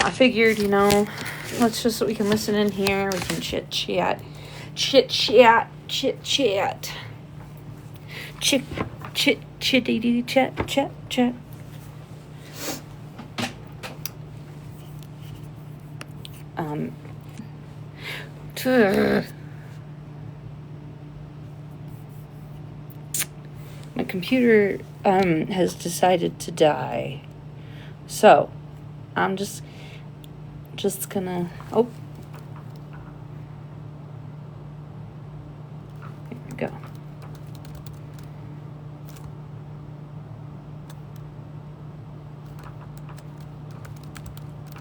I figured, you know, let's just so we can listen in here. We can chit chat. Chit chat. Chit chat. Chit chit chitty chat chat chat. My computer has decided to die. So, I'm just gonna here we go.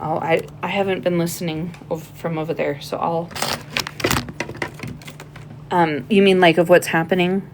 Oh, I haven't been listening from over there, so I'll you mean like of what's happening?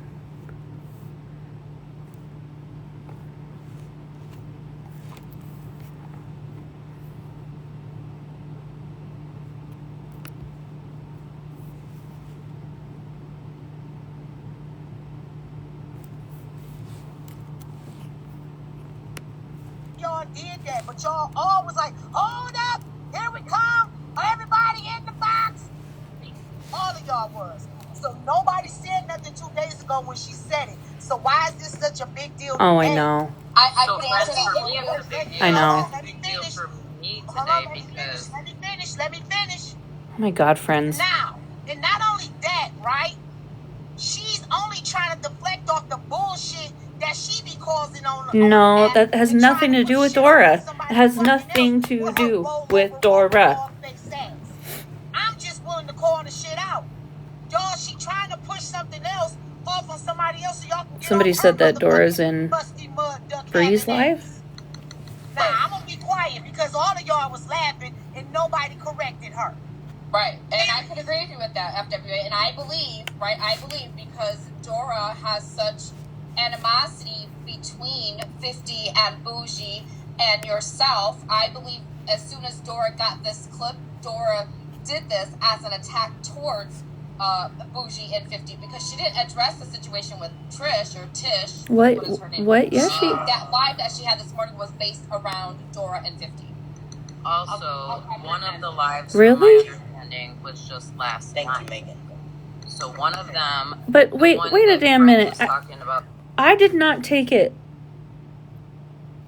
Y'all did that, but y'all all was like, hold up, here we come, everybody in the box. All of y'all was. So nobody said nothing 2 days ago when she said it. So why is this such a big deal today? Oh, I know. I know. Let me finish. Oh my God, friends. Now, and not only that, right? She's only trying to deflect off the bullshit that she be causing on. No, that has nothing to do with Dora. It has nothing to do with Dora. I'm just willing to call the shit out. Y'all, she trying to push something else off on somebody else so y'all can get. Somebody said that Dora's in Bree's life. Nah, I'm gonna be quiet because all of y'all was laughing and nobody corrected her. Right, and I could agree with you with that, FWA, and I believe because Dora has such animosity between 50 and Bougie and yourself, I believe as soon as Dora got this clip, Dora did this as an attack towards Bougie and 50 because she didn't address the situation with Trish or Tish. What is her name? What? Yeah, that live that she had this morning was based around Dora and 50. Also, one of the lives, really? from my understanding, was just last night. Thank you, Megan. So one of them. But wait a damn minute. I did not take it.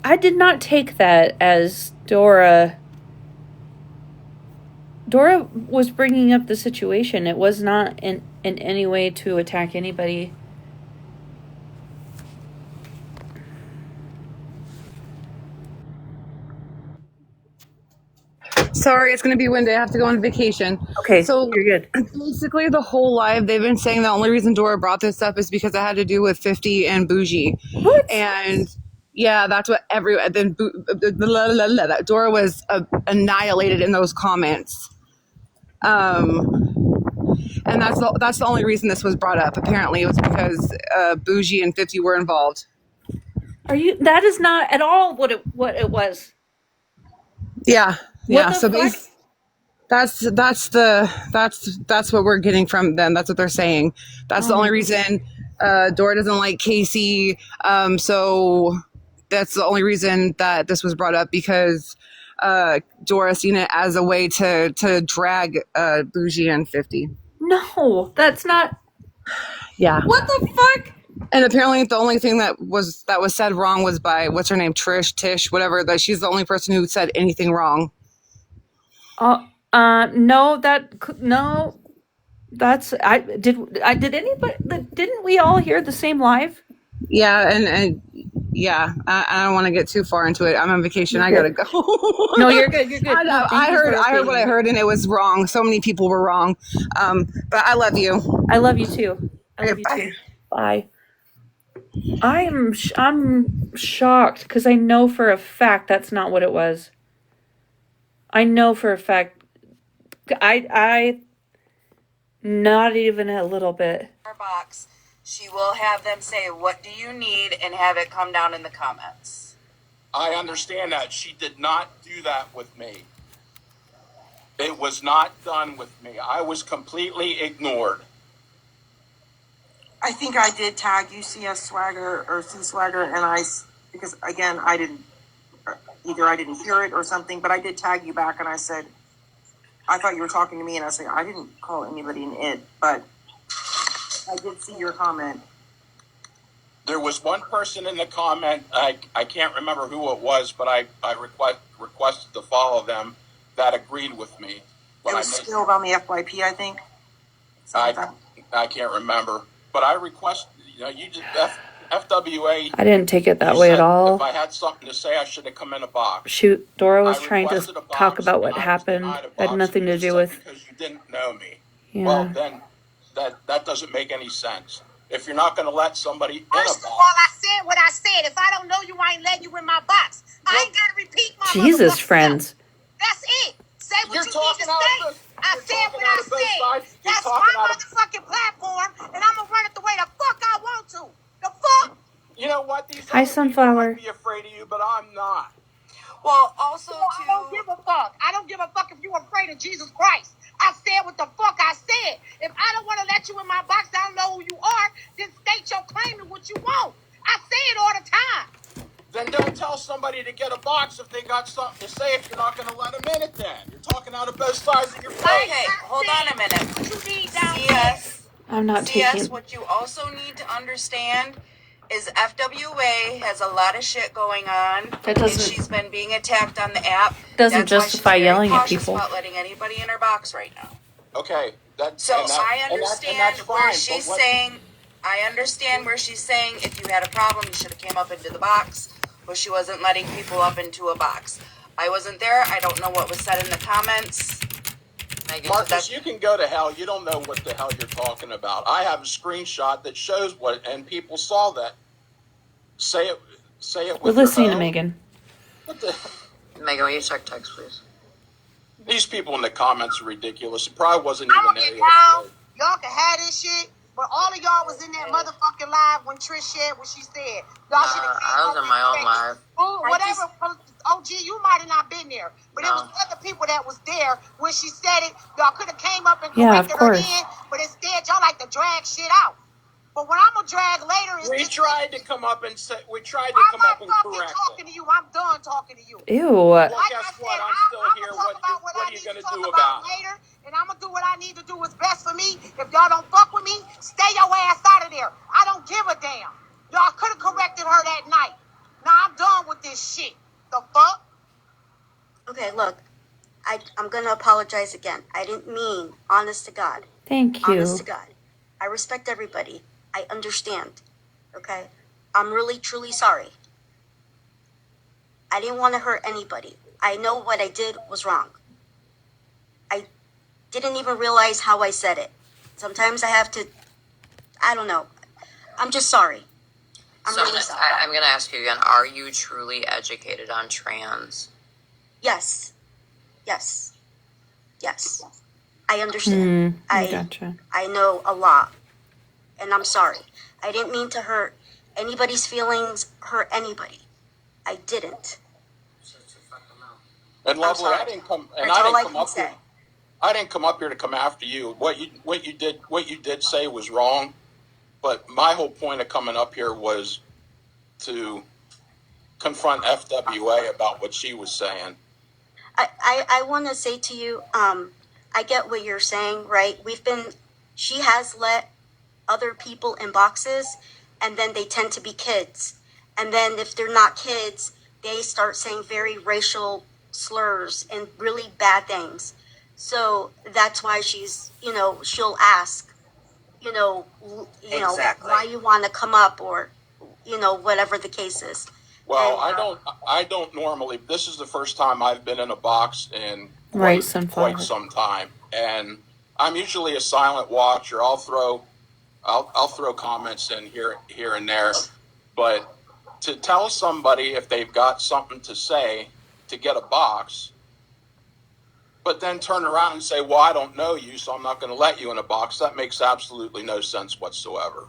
I did not take that as Dora. Dora was bringing up the situation. It was not in any way to attack anybody. Sorry, it's going to be windy. I have to go on vacation. Okay, so you're good. Basically, the whole live, they've been saying the only reason Dora brought this up is because it had to do with 50 and Bougie. What? And yeah, that's what then Dora was annihilated in those comments. And that's the only reason this was brought up. Apparently, it was because Bougie and 50 were involved. That is not at all what it was. Yeah. What So that's what we're getting from them. That's what they're saying. That's the only reason Dora doesn't like Casey. So that's the only reason that this was brought up, because Dora seen it as a way to drag Bougie and 50. No, that's not. Yeah. What the fuck? And apparently the only thing that was said wrong was by, what's her name, Tish, whatever, that she's the only person who said anything wrong. No, that's did anybody, didn't we all hear the same live? Yeah, and yeah, I don't want to get too far into it. I'm on vacation. I gotta go. No, you're good. I know. I heard what I heard, and it was wrong. So many people were wrong. But I love you. I love you too. Bye. I'm shocked because I know for a fact that's not what it was. I know for a fact. I not even a little bit. Box. She will have them say, "What do you need?" and have it come down in the comments. I understand that. She did not do that with me. It was not done with me. I was completely ignored. I think I did tag UCS Swagger or C Swagger, and because again, I didn't. either I didn't hear it or something, but I did tag you back and I said, I thought you were talking to me, and I said, I didn't call anybody an it, but I did see your comment. There was one person in the comment, I can't remember who it was, but I requested to follow them that agreed with me. It was skilled on the FYP, I think. I can't remember, but I request, you just FWA. I didn't take it that way at all. If I had something to say, I should have come in a box. Shoot, Dora was trying to talk about what happened. It had nothing to do with. Because you didn't know me. Yeah. Well, then that doesn't make any sense. If you're not going to let somebody in a box. First of all, I said what I said. If I don't know you, I ain't letting you in my box. I ain't got to repeat my Jesus, friends. That's it. Say what you need to say. I said what I said. That's my motherfucking platform, and I'm going to run it the way the fuck I want to. The fuck? You know what? These Hi, Sunflower. might be afraid of you, but I'm not. Well, also, I don't give a fuck. I don't give a fuck if you're afraid of Jesus Christ. I said what the fuck I said. If I don't want to let you in my box, I don't know who you are, then state your claim and what you want. I say it all the time. Then don't tell somebody to get a box if they got something to say if you're not going to let them in it then. You're talking out of both sides of your face. Okay, hold on a minute. What you need down CS, I'm not taking. what you also need to understand is FWA has a lot of shit going on. That doesn't. And she's been being attacked on the app. Doesn't justify yelling at people. About letting anybody in her box right now. Okay, I understand where she's saying. I understand where she's saying if you had a problem, you should have came up into the box, but she wasn't letting people up into a box. I wasn't there. I don't know what was said in the comments. Marcus, you can go to hell. You don't know what the hell you're talking about. I have a screenshot that shows what, and people saw that. Say it. We're listening to Megan. What the? Megan, will you check text, please? These people in the comments are ridiculous. It probably wasn't even there. Y'all can have this shit, but all of y'all was in that motherfucking live when Trish said what she said. Y'all should have. I was in my own live. Whatever. OG, you might have not been there, but it was other people that was there when she said it. Y'all could have came up and corrected her then, but instead y'all like to drag shit out. But when I'm gonna drag later, we tried to come up and say correct talking to you. I'm done talking to you. Ew. Well, guess what? I'm still here. What are you gonna do about it? Later, and I'm gonna do what I need to do what's best for me. If y'all don't fuck with me, stay your ass out of there. I don't give a damn. Y'all could have corrected her that night. Now I'm done with this shit. The fuck? Okay, look, I'm gonna apologize again. I didn't mean, honest to God. Thank you. Honest to God. I respect everybody. I understand. Okay? I'm really, truly sorry. I didn't want to hurt anybody. I know what I did was wrong. I didn't even realize how I said it. Sometimes I have to, I don't know. I'm just sorry. I'm really sorry. I'm going to ask you again, are you truly educated on trans? Yes. I understand. I gotcha. I know a lot. And I'm sorry. I didn't mean to hurt anybody's feelings, hurt anybody. I didn't. And lovely, I didn't come up here to come after you. What you did say was wrong, but my whole point of coming up here was to confront FWA about what she was saying. I want to say to you, I get what you're saying, right? She has let other people in boxes, and then they tend to be kids. And then if they're not kids, they start saying very racial slurs and really bad things. So that's why she's, she'll ask, Exactly. why you want to come up, or, whatever the case is. Well, I don't normally. This is the first time I've been in a box in quite some time, and I'm usually a silent watcher. I'll throw comments in here and there, but to tell somebody if they've got something to say to get a box, but then turn around and say, "Well, I don't know you, so I'm not going to let you in a box," that makes absolutely no sense whatsoever.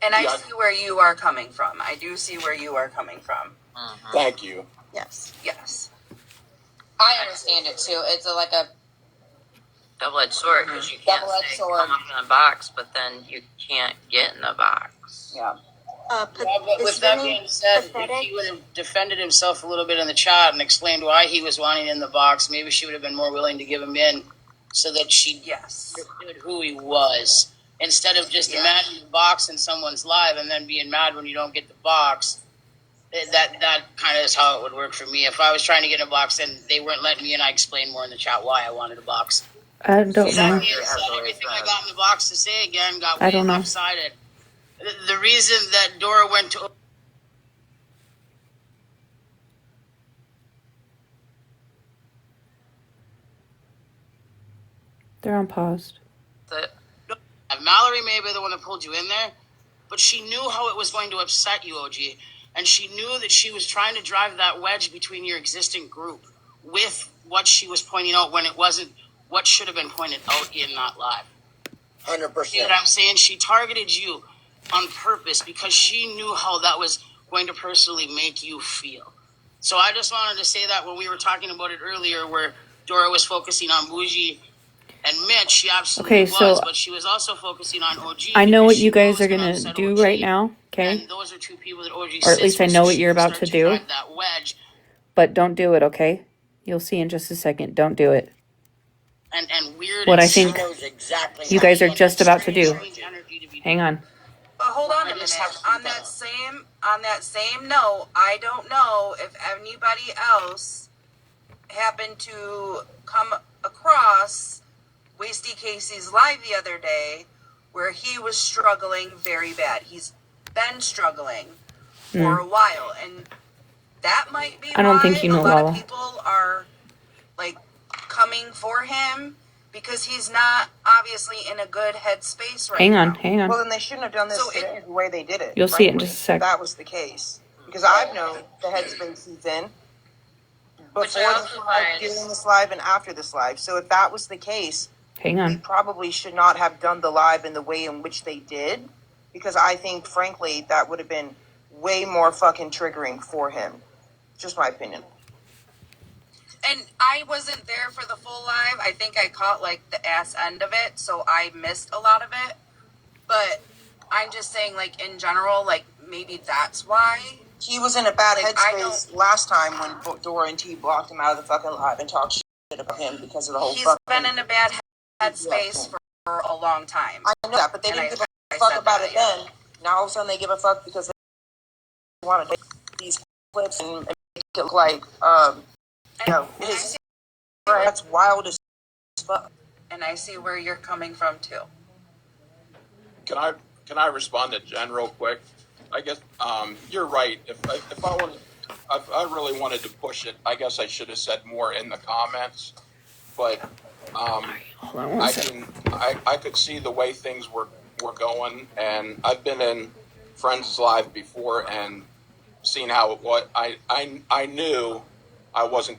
And I see where you are coming from. I do see where you are coming from. Mm-hmm. Thank you. Yes. I understand it too. It's like a double-edged sword, because you can't say come up in a box, but then you can't get in a box. Yeah. But with that being said, if he would have defended himself a little bit in the chat and explained why he was wanting in the box, maybe she would have been more willing to give him in so that she understood who he was. Instead of just imagining the box in someone's live and then being mad when you don't get the box. That kind of is how it would work for me. If I was trying to get a box and they weren't letting me in, I explained more in the chat why I wanted a box. I don't know. Everything I got in the box to say again got way lopsided. The reason that Dora went to They're on pause. Mallory may be the one that pulled you in there, but she knew how it was going to upset you, OG. And she knew that she was trying to drive that wedge between your existing group with what she was pointing out when it wasn't what should have been pointed out in that live. 100%. You know what I'm saying? She targeted you on purpose because she knew how that was going to personally make you feel. So I just wanted to say that when we were talking about it earlier where Dora was focusing on Bougie and Mitch, she absolutely was, but she was also focusing on OG. I know what you guys are going to do right now, okay? And those are two people that OG or at least I know what you're about to do. That wedge. But don't do it, okay? You'll see in just a second. Don't do it. And weird. What I think you guys are just about to do. Hang on. But hold on a minute. On that same note, I don't know if anybody else happened to come across Wasty Casey's live the other day where he was struggling very bad. He's been struggling for a while, and that might be I don't think you know a lot Lala. of people are like coming for him because he's not obviously in a good headspace right now. Hang on. Well, then they shouldn't have done this today the way they did it. You'll see it in just a sec. That was the case. Because I've known the headspace he's in before this live, during this live, and after this live. So if that was the case, Hang we on. probably should not have done the live in the way in which they did. Because I think, frankly, that would have been way more fucking triggering for him. Just my opinion. And I wasn't there for the full live. I think I caught like the ass end of it, so I missed a lot of it. But I'm just saying, like in general, like maybe that's why he was in a bad headspace last time when Dora and T blocked him out of the fucking live and talked shit about him because of the whole. He's been in a bad headspace for a long time. I know that, but they didn't give a fuck about it then. Now all of a sudden they give a fuck because they want to take these clips and make it look like that's wild as fuck. And I see where you're coming from too. Can I respond to Jen real quick? I guess you're right. If I really wanted to push it, I guess I should have said more in the comments. But I could see the way things were going, and I've been in Friends Live before and seen how I knew I was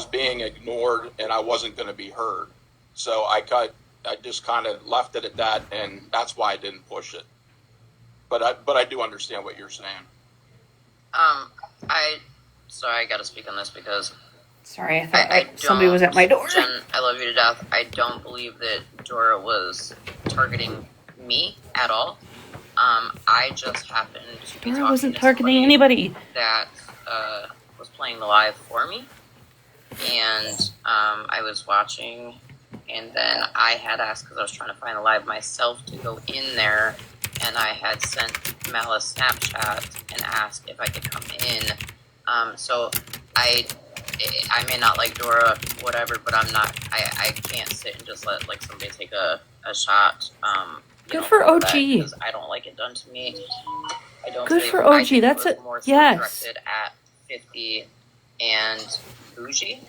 being ignored and I wasn't going to be heard. So I just kind of left it at that, and that's why I didn't push it. But I do understand what you're saying. I got to speak on this because. Sorry, I thought somebody was at my door. Jen, I love you to death. I don't believe that Dora was targeting me at all. I just happened to be Dora wasn't targeting anybody. That was playing the live for me, and I was watching, and then I had asked because I was trying to find the live myself to go in there, and I had sent Mal a Snapchat and asked if I could come in. So I may not like Dora, whatever, but I'm not. I can't sit and just let like somebody take a shot. Good for OG. Because I don't like it done to me. I don't. Good for OG. That's it. Yes. Directed at 50 and Bougie,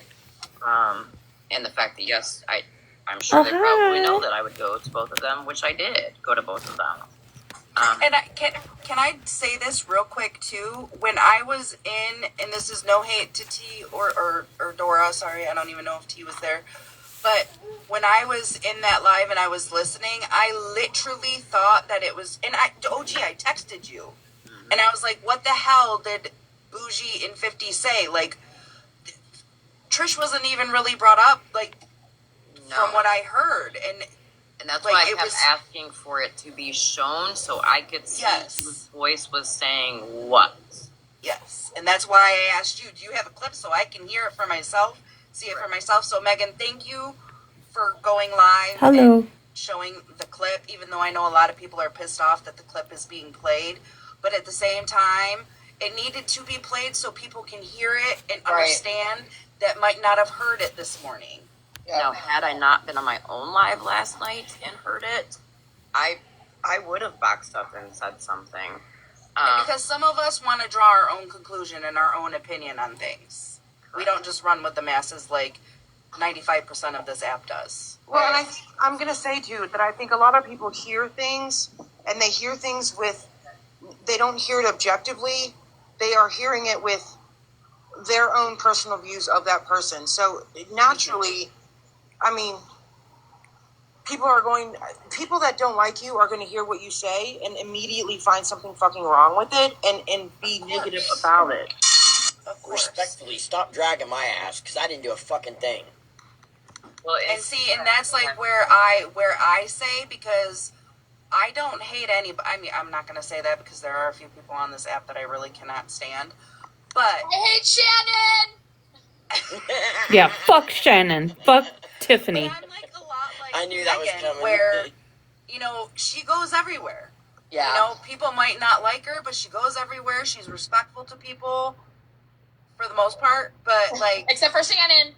and the fact that yes, I'm sure they probably know that I would go to both of them, which I did go to both of them. And can I say this real quick too? When I was in, and this is no hate to T or Dora, sorry, I don't even know if T was there, but when I was in that live and I was listening, I literally thought that it was, and OG, I texted you, and I was like, what the hell did Bougie and 50 say? Like, Trish wasn't even really brought up, like, from what I heard, and And that's why I kept asking for it to be shown so I could see whose voice was saying what. Yes. And that's why I asked you, do you have a clip so I can hear it for myself, see it for myself? So, Megan, thank you for going live and showing the clip, even though I know a lot of people are pissed off that the clip is being played. But at the same time, it needed to be played so people can hear it and understand that might not have heard it this morning. Yeah. Now, had I not been on my own live last night and heard it, I would have boxed up and said something. Because some of us want to draw our own conclusion and our own opinion on things. Correct. We don't just run with the masses like 95% of this app does. Well, and I'm going to say, too, that I think a lot of people hear things, and they hear things they don't hear it objectively. They are hearing it with their own personal views of that person. So naturally, I mean, people that don't like you are going to hear what you say and immediately find something fucking wrong with it and be negative about it. Respectfully, stop dragging my ass, because I didn't do a fucking thing. Well, and that's like where I say, because I don't hate anybody. I mean, I'm not going to say that because there are a few people on this app that I really cannot stand. But I hate Shannon. Yeah, fuck Shannon. Fuck Tiffany. But I'm like a lot like I knew that was coming. Where, she goes everywhere. Yeah. People might not like her, but she goes everywhere. She's respectful to people for the most part. But like, except for Shannon.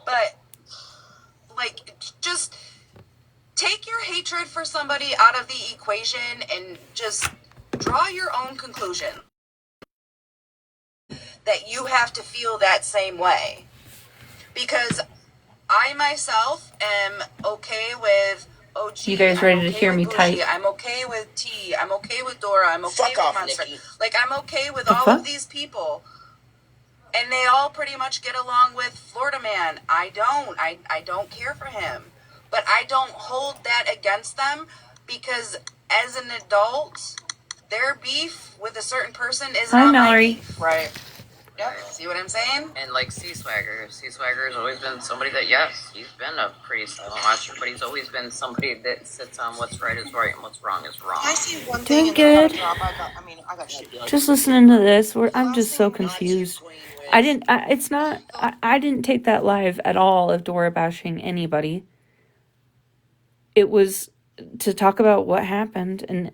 But like, just take your hatred for somebody out of the equation and just draw your own conclusion. That you have to feel that same way. Because I myself am okay with OG. You guys ready to hear me type? I'm okay with T. I'm okay with Dora. I'm okay with Monster. Nikki. Like, I'm okay with all of these people. And they all pretty much get along with Florida Man. I don't. I don't care for him. But I don't hold that against them because as an adult, their beef with a certain person is not my beef. Right. Yep. See what I'm saying? And like C-Swagger has always been somebody that, yes, he's been a pretty silent watcher, but he's always been somebody that sits on what's right is right and what's wrong is wrong. Can I see one thing? Doing good. I got shit. Just listening to this, I'm just so confused. I didn't take that live at all of Dora bashing anybody. It was to talk about what happened, and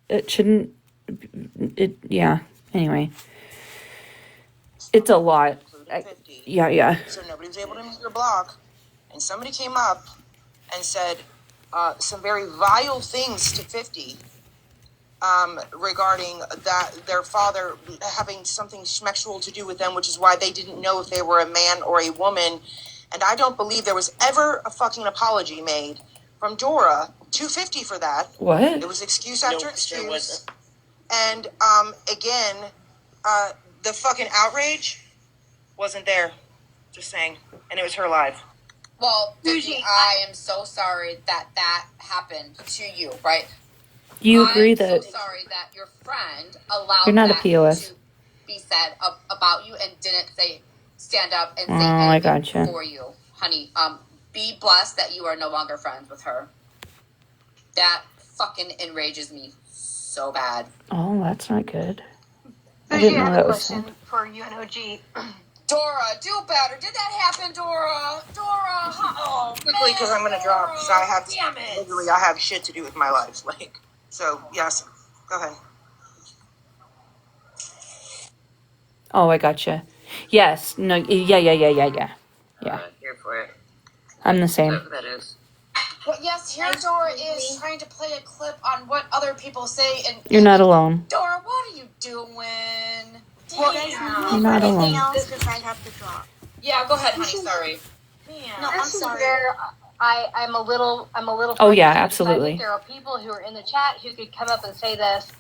it shouldn't, anyway. It's a lot. Yeah. So nobody was able to meet your block, and somebody came up and said some very vile things to 50 regarding that their father having something sexual to do with them, which is why they didn't know if they were a man or a woman. And I don't believe there was ever a fucking apology made from Dora to 50 for that. What? It was excuse after excuse. And again, the fucking outrage wasn't there. Just saying. And it was her live. Well, Bougie, I am so sorry that happened to you, right? You agree that... I'm so sorry that your friend allowed you're not that a POS. to be said about you and didn't stand up and say I anything gotcha. for you. Honey, be blessed that you are no longer friends with her. That fucking enrages me so bad. Oh, that's not good. I didn't know that was a question for you and OG. Dora, do better. Did that happen, Dora? Oh, quickly, because I'm going to drop, because I have shit to do with my life. So, yes, go ahead. Oh, I gotcha. Yes. No. Yeah. Here for it. I'm the same. Whatever that is. But yes, here Dora is trying to play a clip on what other people say, and You're not alone. Dora, what are you doing? You're not alone. Because I have to drop. Yeah, go ahead, honey. Sorry. No, I'm sorry. I'm a little. Oh yeah, frustrated. absolutely. I think there are people who are in the chat who could come up and say this.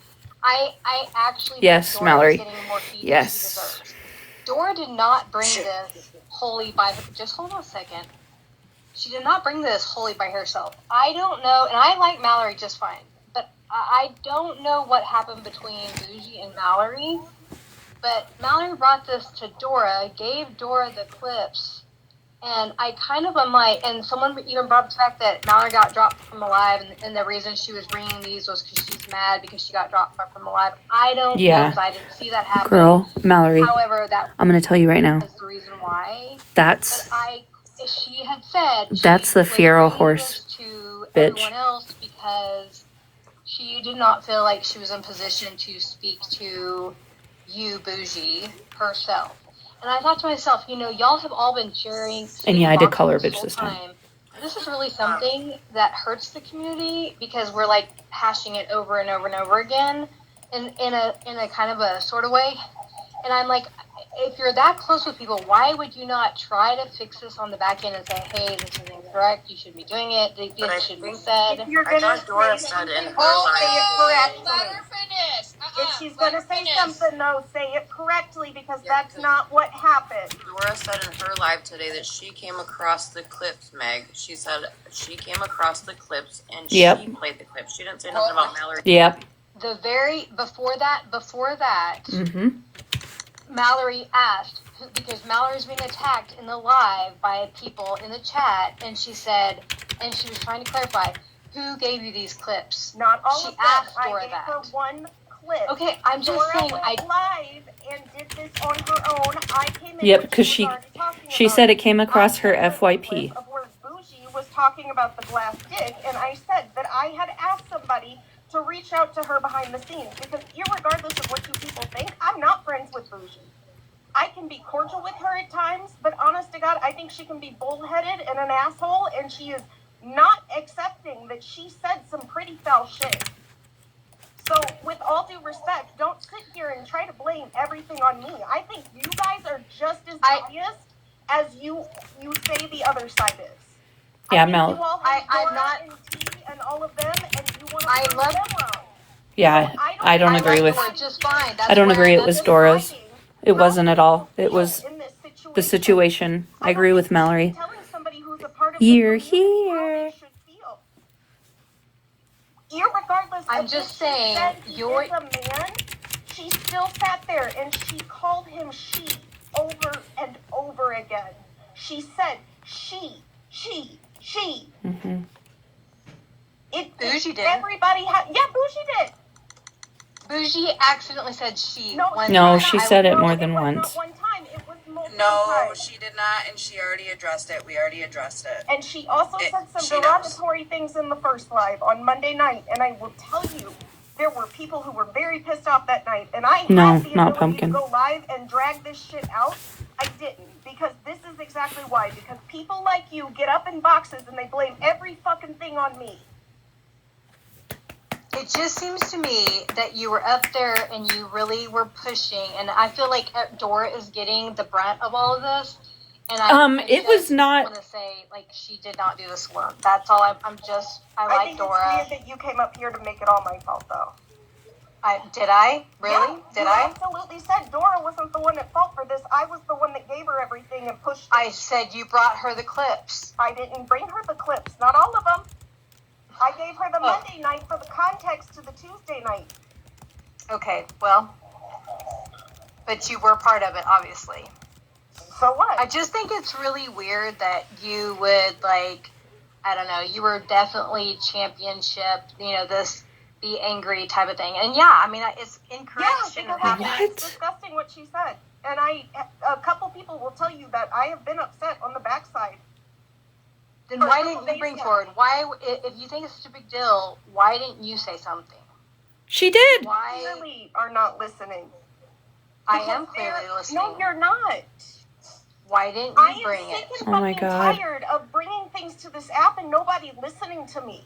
I actually yes, think Dora Mallory. is getting more feed Yes. than she deserves. Dora did not bring this wholly by. Just hold on a second. She did not bring this wholly by herself. I don't know, and I like Mallory just fine, but I don't know what happened between Bougie and Mallory. But Mallory brought this to Dora, gave Dora the clips, And I kind of am like, and someone even brought up the fact that Mallory got dropped from Alive, and the reason she was bringing these was because she's mad because she got dropped from Alive. I don't know, because I didn't see that happen. Girl, Mallory. However, I'm going to tell you right now. That's the reason why. That's. But she had said That's the feral horse to bitch. Everyone else because she did not feel like she was in position to speak to you, Bougie, herself. And I thought to myself, y'all have all been cheering. And yeah, I did call her a bitch this time. This is really something that hurts the community because we're like hashing it over and over and over again in a kind of a sort of way. And I'm like, if you're that close with people, why would you not try to fix this on the back end and say, hey, this is incorrect, you shouldn't be doing it, this should be said? I thought Dora said in her life. Let her finish. If she's going to say something, though, say it correctly because that's not what happened. Dora said in her live today that she came across the clips, Meg. She said she came across the clips and she played the clips. She didn't say nothing about Mallory. Yep. The very before that, mm-hmm. Mallory asked, because Mallory's being attacked in the live by people in the chat, and she said, and she was trying to clarify, who gave you these clips? Not all she of them. Asked Dora I gave that. her one clip. Okay, I'm just Dora saying. Went live and did this on her own. I came in. Yep, because she said it came across her FYP. Of where Bougie was talking about the glass dick, and I said that I had asked somebody to reach out to her behind the scenes because, irregardless of what you people think, I'm not friends with Bougie. I can be cordial with her at times, but honest to God, I think she can be bullheaded and an asshole, and she is not accepting that she said some pretty foul shit. So, with all due respect, don't sit here and try to blame everything on me. I think you guys are just as biased as you say the other side is. Yeah, Mel. You all have I'm not and T and all of them, and you want to prove them wrong. Yeah, so I don't agree with. Just fine. I don't agree it was Dora's. It wasn't at all. It was the situation. I agree with Mallory. You're here. Irregardless, I'm just saying, you're a man. She still sat there and she called him she over and over again. She said she. Mm-hmm. Bougie did. Everybody had. Yeah, Bougie did. Bougie accidentally said she. No, she said it more than once. Not one time. It was multiple No, times. she did not, and she already addressed it. We already addressed it. And she also said some derogatory things in the first live on Monday night. And I will tell you, there were people who were very pissed off that night. And I had the ability to go live and drag this shit out. I didn't. Because this is exactly why. Because people like you get up in boxes and they blame every fucking thing on me. It just seems to me that you were up there and you really were pushing, and I feel like Dora is getting the brunt of all of this. And it was not. I want to say like she did not do this alone. That's all. I like Dora. I think it's weird that you came up here to make it all my fault, though. Did I really? Yeah, did I? Absolutely said Dora wasn't the one at fault for this. I was the one that gave her everything and pushed. I said you brought her the clips. I didn't bring her the clips. Not all of them. I gave her the Monday night for the context to the Tuesday night. Okay, well, but you were part of it, obviously. So what? I just think it's really weird that you would, like, I don't know, you were definitely championship, this be angry type of thing. And yeah, I mean, it's incorrect. Yeah, because it's disgusting what she said. And a couple people will tell you that I have been upset on the backside. Then why didn't you bring forward? Why, if you think it's such a big deal, why didn't you say something? She did. Why clearly are not listening? I am clearly listening. No, you're not. Why didn't you bring it? I am sick and fucking tired of bringing things to this app and nobody listening to me.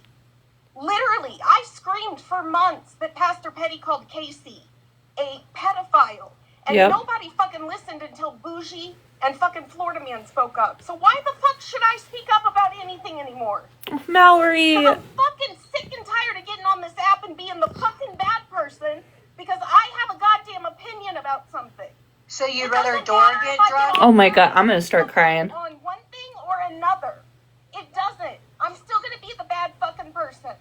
Literally, I screamed for months that Pastor Petty called Casey a pedophile. And nobody fucking listened until Bougie and fucking Florida Man spoke up. So why the fuck should I speak up about anything anymore? Mallory. I'm fucking sick and tired of getting on this app and being the fucking bad person because I have a goddamn opinion about something. So you'd rather Dora get dropped? Oh my God, I'm gonna start crying. On one thing or another. It doesn't. I'm still gonna be the bad fucking person.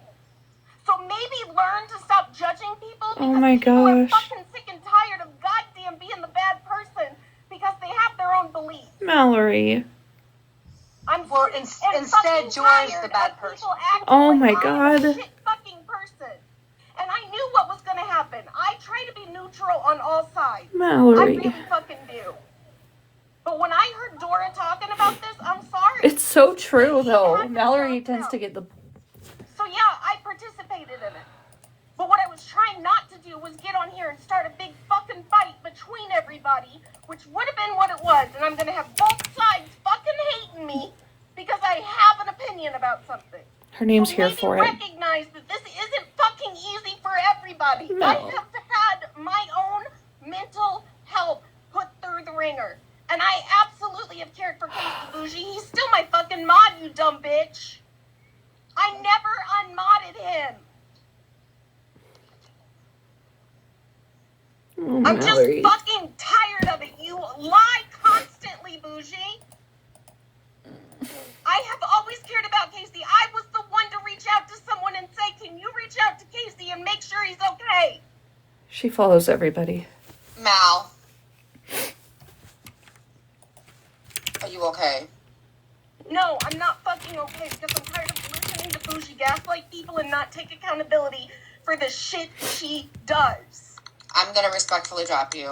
So maybe learn to stop judging people because people are fucking sick and tired of goddamn being the bad person because they have their own beliefs. Mallory. instead, Jora's the bad person. Oh my God. I'm a shit fucking person. And I knew what was going to happen. I try to be neutral on all sides. Mallory. I really fucking do. But when I heard Dora talking about this, I'm sorry. It's so true, though. Mallory tends to get the... So yeah, I participated in it. But what I was trying not to do was get on here and start a big fucking fight between everybody, which would have been what it was. And I'm going to have both sides fucking hating me because I have an opinion about something. Her name's here for it. Recognize that this isn't fucking easy for everybody. No. I have had my own mental health put through the ringer. And I absolutely have cared for Casey Bougie. He's still my fucking mod, you dumb bitch. I never unmodded him. Oh, I'm Mallory. just fucking tired of it. You lie constantly, Bougie. I have always cared about Casey. I was the one to reach out to someone and say, can you reach out to Casey and make sure he's okay? She follows everybody. Mal. Are you okay? No, I'm not fucking okay because I'm tired of listening to Bougie gaslight people and not take accountability for the shit she does. I'm gonna respectfully drop you.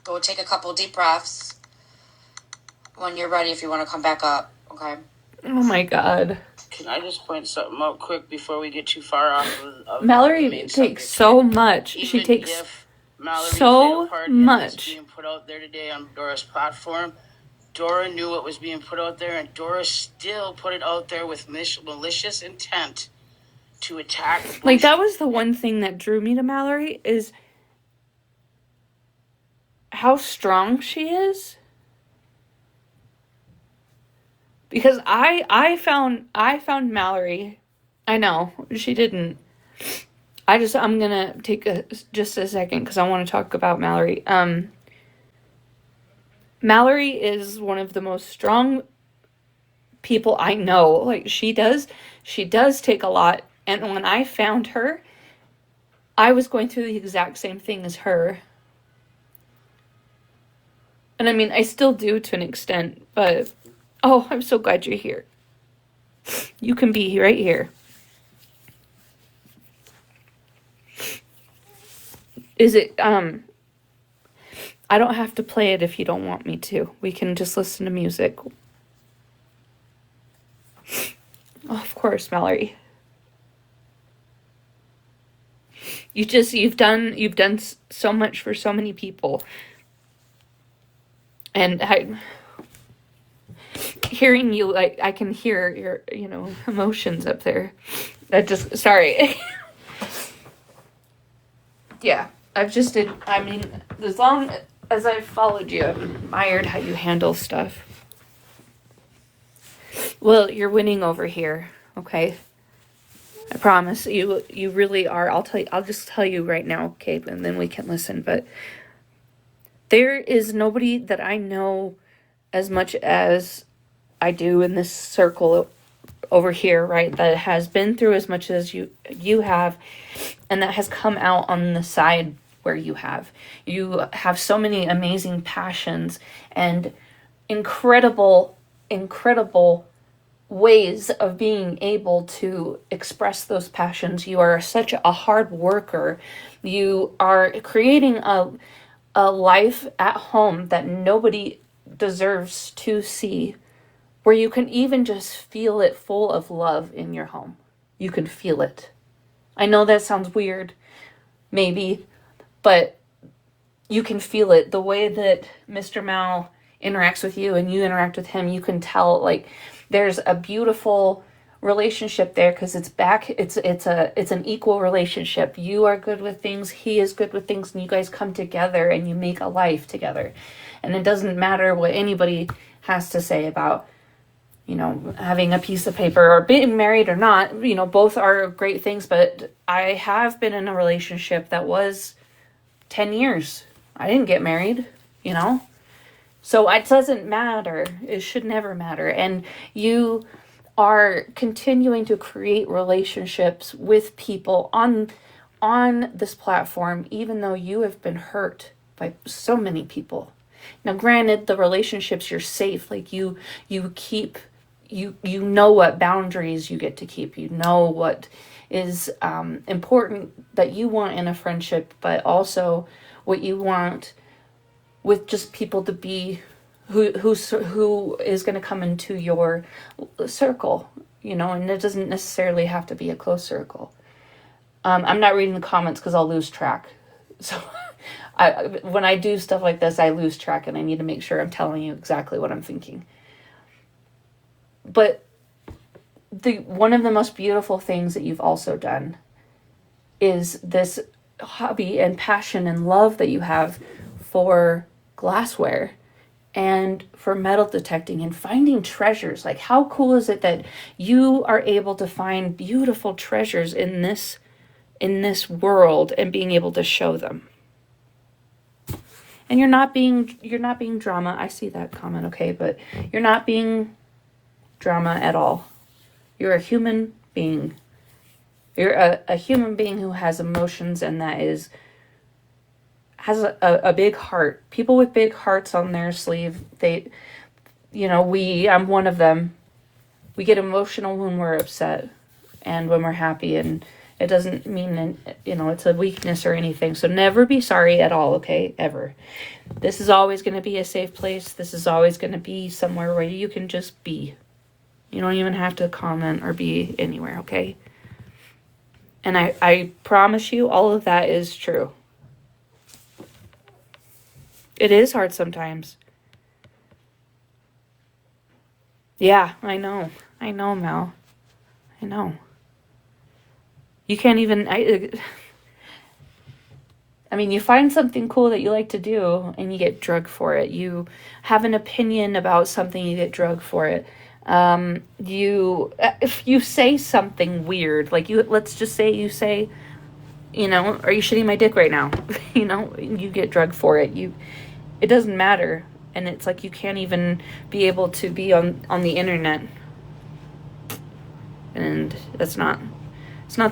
Go take a couple deep breaths. When you're ready, if you want to come back up, okay? Oh my God. Can I just point something out quick before we get too far off of Mallory the main takes subject? so much. Even She takes if Mallory so played a part in much. what's being put out there today on Dora's platform, Dora knew what was being put out there, and Dora still put it out there with malicious intent to attack. Like, that was the one thing that drew me to Mallory, is how strong she is. Because I found Mallory. I know she didn't. I'm gonna take just a second because I want to talk about Mallory. Mallory is one of the most strong people I know. Like, she does take a lot. And when I found her, I was going through the exact same thing as her. And I mean, I still do to an extent, but oh, I'm so glad you're here. You can be right here. Is it, I don't have to play it if you don't want me to. We can just listen to music. Oh, of course, Mallory. You've done so much for so many people. And hearing you, like, I can hear your, emotions up there. Sorry. Yeah, as long as I've followed you, I've admired how you handle stuff. Well, you're winning over here, okay? I promise. You really are. I'll just tell you right now, okay, and then we can listen, but there is nobody that I know as much as I do in this circle over here, right, that has been through as much as you have, and that has come out on the side where you have. You have so many amazing passions and incredible ways of being able to express those passions. You are such a hard worker. You are creating a life at home that nobody deserves to see, where you can even just feel it full of love in your home. You can feel it. I know that sounds weird, maybe, but you can feel it. The way that Mr. Mal interacts with you and you interact with him, you can tell, like, there's a beautiful relationship there, because it's an equal relationship. You are good with things, he is good with things, and you guys come together and you make a life together. And it doesn't matter what anybody has to say about, having a piece of paper or being married or not. Both are great things, but I have been in a relationship that was 10 years. I didn't get married, So it doesn't matter. It should never matter. And you are continuing to create relationships with people on this platform, even though you have been hurt by so many people. Now, granted, the relationships, you're safe. Like you keep, you know what boundaries you get to keep. You know what is important that you want in a friendship, but also what you want with just people to be who is going to come into your circle, you know, and it doesn't necessarily have to be a close circle. I'm not reading the comments because I'll lose track. So when I do stuff like this, I lose track and I need to make sure I'm telling you exactly what I'm thinking. But one of the most beautiful things that you've also done is this hobby and passion and love that you have for glassware and for metal detecting and finding treasures. Like, how cool is it that you are able to find beautiful treasures in this world and being able to show them? And you're not being drama. I see that comment, okay, but you're not being drama at all. You're a human being. You're a human being who has emotions, and that has a big heart. People with big hearts on their sleeve, they, I'm one of them. We get emotional when we're upset and when we're happy, and it doesn't mean, it's a weakness or anything. So never be sorry at all, okay? Ever. This is always going to be a safe place. This is always going to be somewhere where you can just be. You don't even have to comment or be anywhere, okay? And I promise you all of that is true. It is hard sometimes. Yeah, I know. I know, Mel. I know. You can't even... I mean, you find something cool that you like to do, and you get drugged for it. You have an opinion about something, you get drugged for it. If you say something weird, like let's just say you say, are you shitting my dick right now? You get drugged for it. It doesn't matter. And it's like you can't even be able to be on the internet. And it's not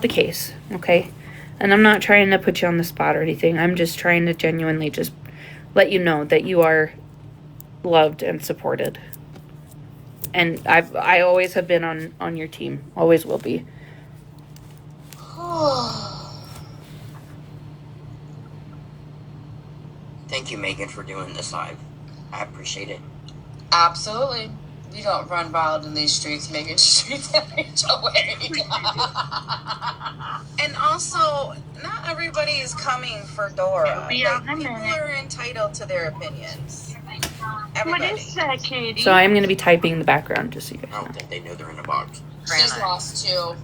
the case, okay? And I'm not trying to put you on the spot or anything. I'm just trying to genuinely just let you know that you are loved and supported. And I always have been on your team. Always will be. Thank you, Megan, for doing this live. I appreciate it. Absolutely. You don't run wild in these streets, Megan. Streets HOA. And also, not everybody is coming for Dora. People are entitled to their opinions. Everybody. What is that, Katie? So I'm going to be typing in the background just so you guys know. I don't think they know they're in a box. She's lost too.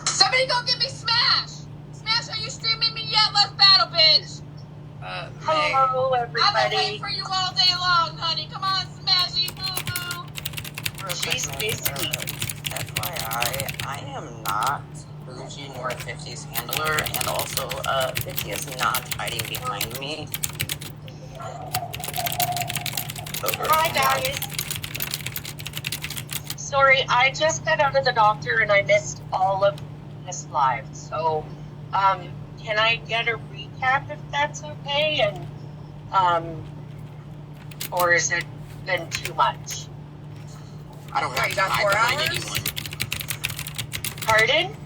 Somebody go get me Smash! Smash, are you streaming me yet? Let's battle, bitch! Hello, everybody. I've been waiting for you all day long, honey. Come on, Smashy, boo-boo! She's busy. FYI, I am not bougie nor 50's handler, and also 50 is not hiding behind me. Hi, guys. Sorry, I just got out of the doctor and I missed all of this live. So, can I get a recap if that's okay? And, or is it been too much? I don't have You got 4 hours? Pardon?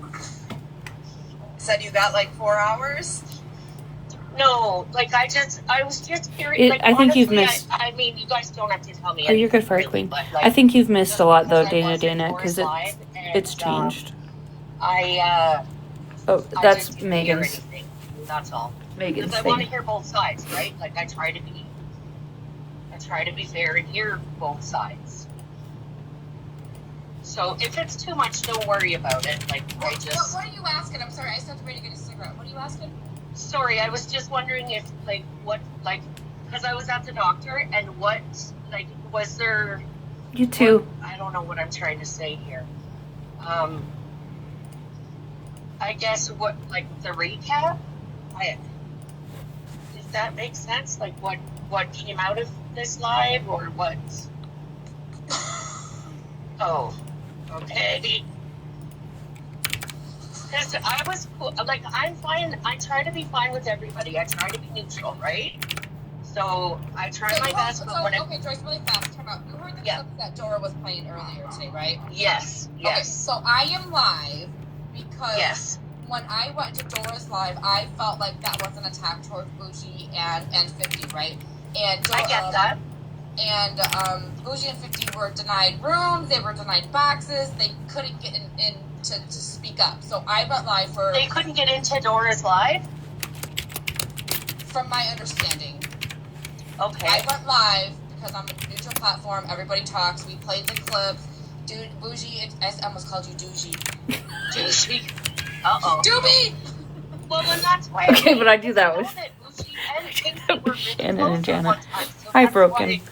Said you got like 4 hours? No, I was just curious. I think you've missed. I mean, you guys don't have to tell me. Oh, you're good for it, Queen. I think you've missed a lot, though, Dana, because it's changed. That's Megan's. That's all. Megan's Because I thing. want to hear both sides, right? Like I try to be fair and hear both sides. So if it's too much, don't worry about it. What are you asking? I'm sorry, I just have to wait to get a cigarette. What are you asking? Sorry, I was just wondering if because I was at the doctor and was there? You too. I don't know what I'm trying to say here. I guess the recap. If that makes sense, like what came out of this live or what? Oh, okay. Because I was like, I'm fine. I try to be fine with everybody. I try to be neutral, right? So I try my best. But when okay, Joyce, really fast. Time out. You heard the clip that Dora was playing earlier today, right? Yes. Okay, so I am live because yes. when I went to Dora's live, I felt like that was an attack towards Bougie and 50, right? And Dora, I get that. And Bougie and 50 were denied rooms. They were denied boxes. They couldn't get in to speak up. So I went live for. They couldn't get into Dora's live? From my understanding. Okay. I went live because I'm a neutral platform. Everybody talks. We played the clips. Dude, Bougie, I almost called you Doogie. Doogie. Uh-oh. Doobie! Well, then that's why. Okay, but I do that with Shannon and Jana. Hi, Broken.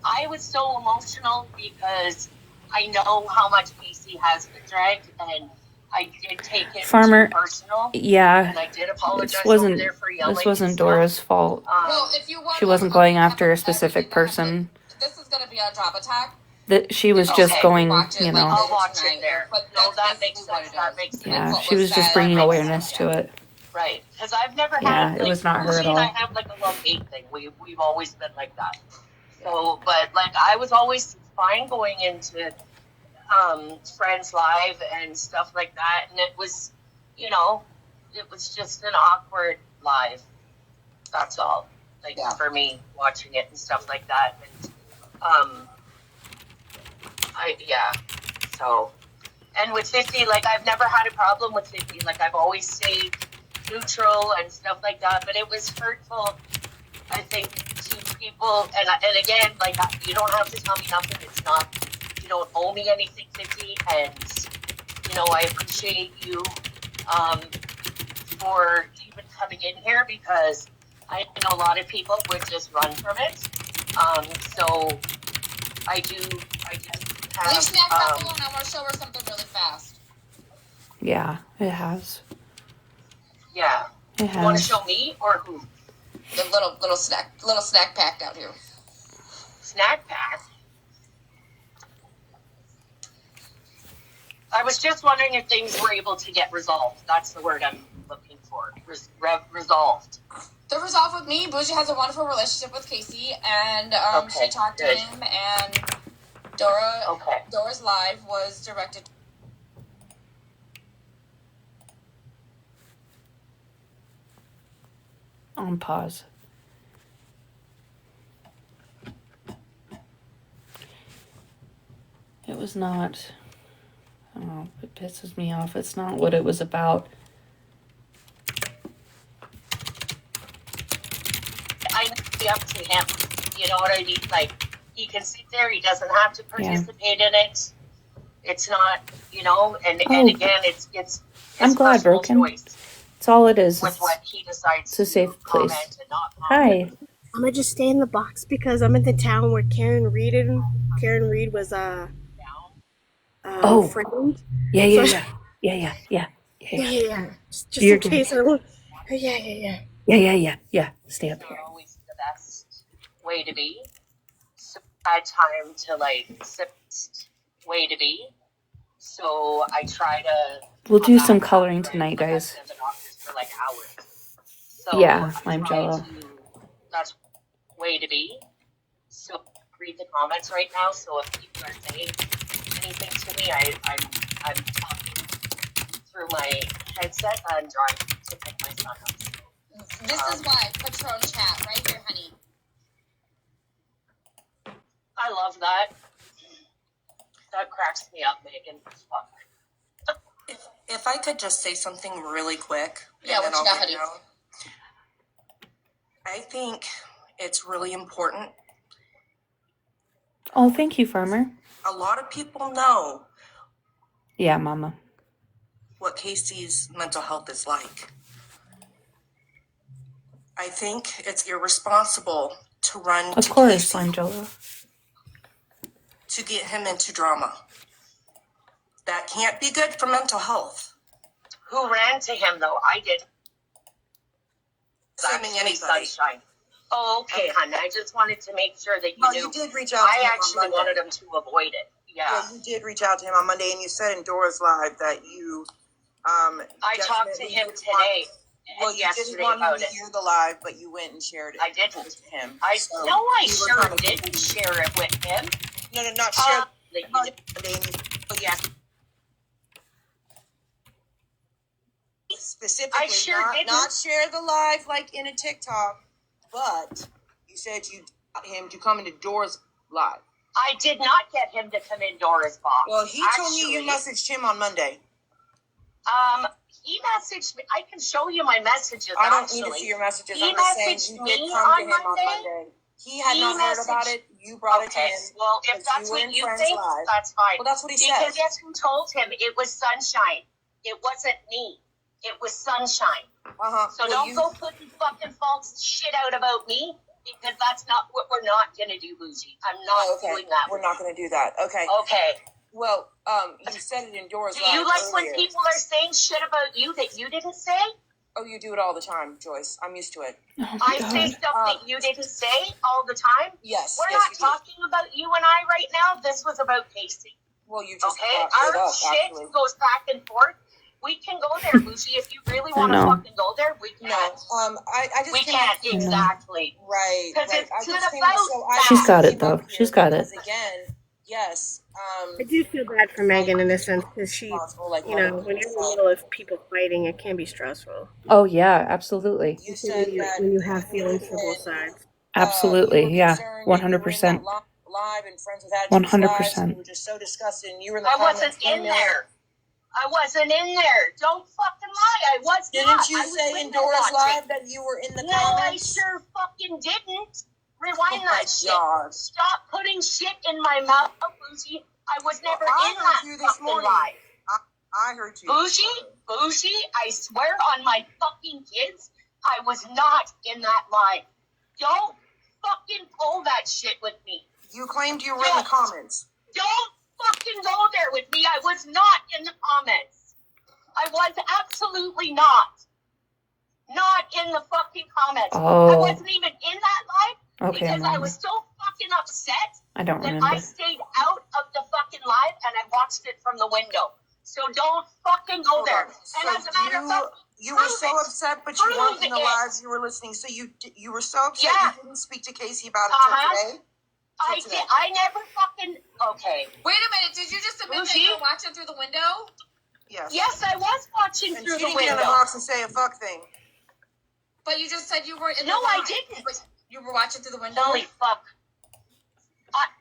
I was so emotional because I know how much Casey has been dragged, and I did take it Farmer, personal. yeah, and I did apologize over there for yelling. this wasn't Dora's fault. Well, if you want, she wasn't going after a specific person. This is going to be a drop attack. That she was just going, you know. I'll watch it there. But no, that makes sense. That makes sense. Yeah, she was just bringing awareness to it. Right, because I've never had. Yeah, it was not her at all. I have like a love-hate thing. We've always been like that. So, but like I was always fine going into Friends Live and stuff like that, and it was, you know, it was just an awkward live. That's all. Like for me watching it and stuff like that, and So, and with 50, like I've never had a problem with 50. Like I've always stayed neutral and stuff like that, but it was hurtful, I think, to people. And again, like you don't have to tell me nothing. It's not, you don't owe me anything, 50. And you know, I appreciate you for even coming in here, because I know a lot of people would just run from it. So I do have. Leave Snack Pack alone. I want to show her something really fast. Yeah, it has. Yeah. It has. You want to show me or who? The little snack pack out here. Snack pack? I was just wondering if things were able to get resolved. That's the word I'm looking for. Resolved. They're resolved with me. Bougie has a wonderful relationship with Casey, and she talked to him, and Dora's live was directed. On pause. It was not. Oh, it pisses me off. It's not what it was about. I know it's up to him. You know what I mean? Like, he can sit there. He doesn't have to participate in it. It's not, you know, and again, it's I'm glad, Broken. It's all it is. With what he decides it's a safe place. And not Hi. I'm gonna just stay in the box because I'm in the town where Karen Reed was friend. Yeah. Just in case I won't. Yeah. Stay up here. Always the best way to be. So I had time to way to be. So I try to. We'll do some coloring tonight, guys. For like hours. So yeah, lime jello. That's way to be. So read the comments right now. So if people are saying anything to me, I'm talking through my headset and driving to pick my son up. This is why Patron chat right here, honey. I love that. That cracks me up, Megan. If I could just say something really quick. Yeah, what you got, honey? I think it's really important. Oh, thank you, Farmer. A lot of people know. Yeah, Mama. What Casey's mental health is like. I think it's irresponsible to run of course, Angela. To get him into drama. That can't be good for mental health. Who ran to him, though? I did. Assuming anybody. Sunshine. Oh, okay, hon. I just wanted to make sure that you knew. You did reach out to him. I actually wanted him to avoid it. Yeah, you did reach out to him on Monday, and you said in Dora's Live that you I talked to him today. Well, you didn't want him to hear the live, but you went and shared it. I didn't. With him. I sure didn't share it with him. No, not share. Specifically, not share the live like in a TikTok, but you said you got him to come into Dora's live. I did not get him to come in Dora's box. Well, he told me you messaged him on Monday. He messaged me. I can show you my messages. I don't need to see your messages. He messaged me on Monday. He had not heard about it. You brought it to him. Well, if that's what you think, that's fine. Well, that's what he said. Because guess who told him it was sunshine? It wasn't me. It was sunshine. So don't go putting fucking false shit out about me, because that's not what we're not going to do, Lucy. I'm not doing that. We're not going to do that. Okay. Okay. Well, you said it in Dora's live. Do you like when people are saying shit about you that you didn't say? Oh, you do it all the time, Joyce. I'm used to it. Oh I say stuff that you didn't say all the time? Yes. We're not talking about you and I right now. This was about Casey. Well, you just our shit goes back and forth. We can go there, Lucy. If you really want to fucking go there, we can. No, I just we can't exactly. Right. Because it's about. She's got it though. She's got it. Again, yes. I do feel bad for Megan in a sense because she, when you're in the middle of people fighting, it can be stressful. Oh yeah, absolutely. You said that when you have feelings for both sides. Absolutely, yeah, 100%. Live and friends with attitude 100%. You were just so disgusted, and you were in the I comments. wasn't in there. I wasn't in there. Don't fucking lie. I was not. Didn't you say in Dora's live that you were in the comments? No, I sure fucking didn't. Rewind that shit. Stop putting shit in my mouth, Bougie. I was never in that fucking live. I heard you. Bougie, I swear on my fucking kids, I was not in that live. Don't fucking pull that shit with me. You claimed you were in the comments. Don't fucking go there with me. I was not in the comments. I was absolutely not. Not in the fucking comments. Oh. I wasn't even in that live because I was so fucking upset I don't that remember. I stayed out of the fucking live and I watched it from the window. So don't fucking go there. And as a matter of fact, you were so upset, but you weren't in the lives. You were listening, so you were so upset you didn't speak to Casey about it till today. I did. I never fucking. Okay. Wait a minute. Did you just admit that you were watching through the window? Yes. Yes, I was watching through the window. And she didn't get in the box and say a fuck thing. But you just said you were in the No, live. I didn't. You were watching through the window? Holy fuck.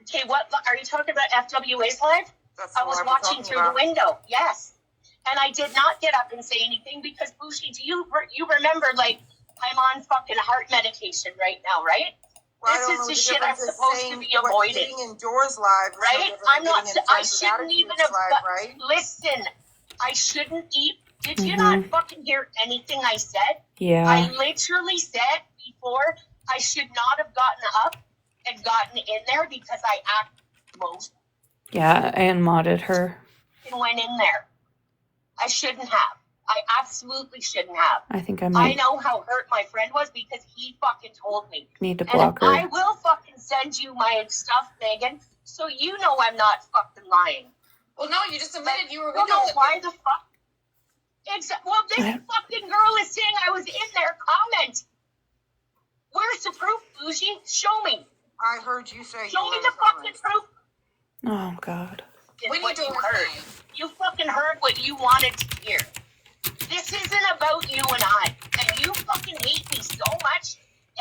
Okay, what are you talking about? FWA's live? I was watching through the window. Yes. And I did not get up and say anything because, Bougie, do you remember, like, I'm on fucking heart medication right now, right? Well, this is the shit I'm supposed to be avoiding. In Dora's live, right? I'm not. I shouldn't even have. Right? Listen, I shouldn't eat. Did you not fucking hear anything I said? Yeah. I literally said before I should not have gotten up and gotten in there because I acted most. Yeah, and modded her. And went in there. I shouldn't have. I absolutely shouldn't have. I think I might. I know how hurt my friend was because he fucking told me. Need to block her. I will fucking send you my stuff, Megan, so you know I'm not fucking lying. Well, no, you just admitted you were with no, why the fuck? Well, this fucking girl is saying I was in their comment. Where's the proof, Bougie? Show me. I heard you say Show me the fucking proof. Oh, God. When you heard. You fucking heard what you wanted to hear. This isn't about you and I. And you fucking hate me so much.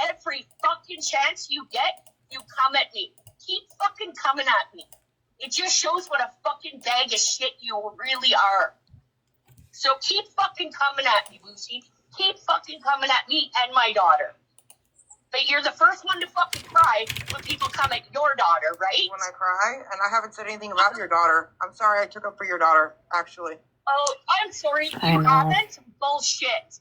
Every fucking chance you get, you come at me. Keep fucking coming at me. It just shows what a fucking bag of shit you really are. So keep fucking coming at me, Lucy. Keep fucking coming at me and my daughter. But you're the first one to fucking cry when people come at your daughter, right? When I cry? And I haven't said anything about your daughter. I'm sorry I took up for your daughter, actually. Oh, I'm sorry. You haven't? Bullshit.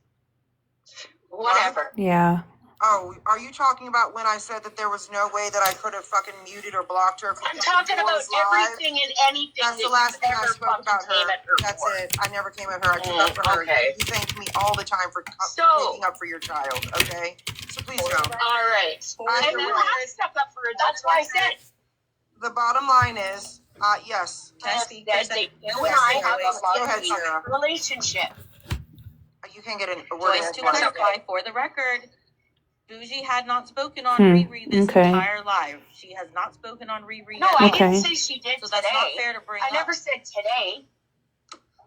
Whatever. Yeah. Oh, are you talking about when I said that there was no way that I could have fucking muted or blocked her? I'm talking about everything and anything. That's the last thing I spoke about her. That's it. I never came at her. I took up for her. You thank me all the time for taking up for your child, okay? So please go. All right. And you have stuck up for her. That's why I said. The bottom line is, yes. You and I have a relationship. you can't get a word Joyce, in. to clarify, for the record, Bougie had not spoken on Riri this entire live. She has not spoken on Riri. No, I didn't say she did so today. that's not fair to bring I up. never said today.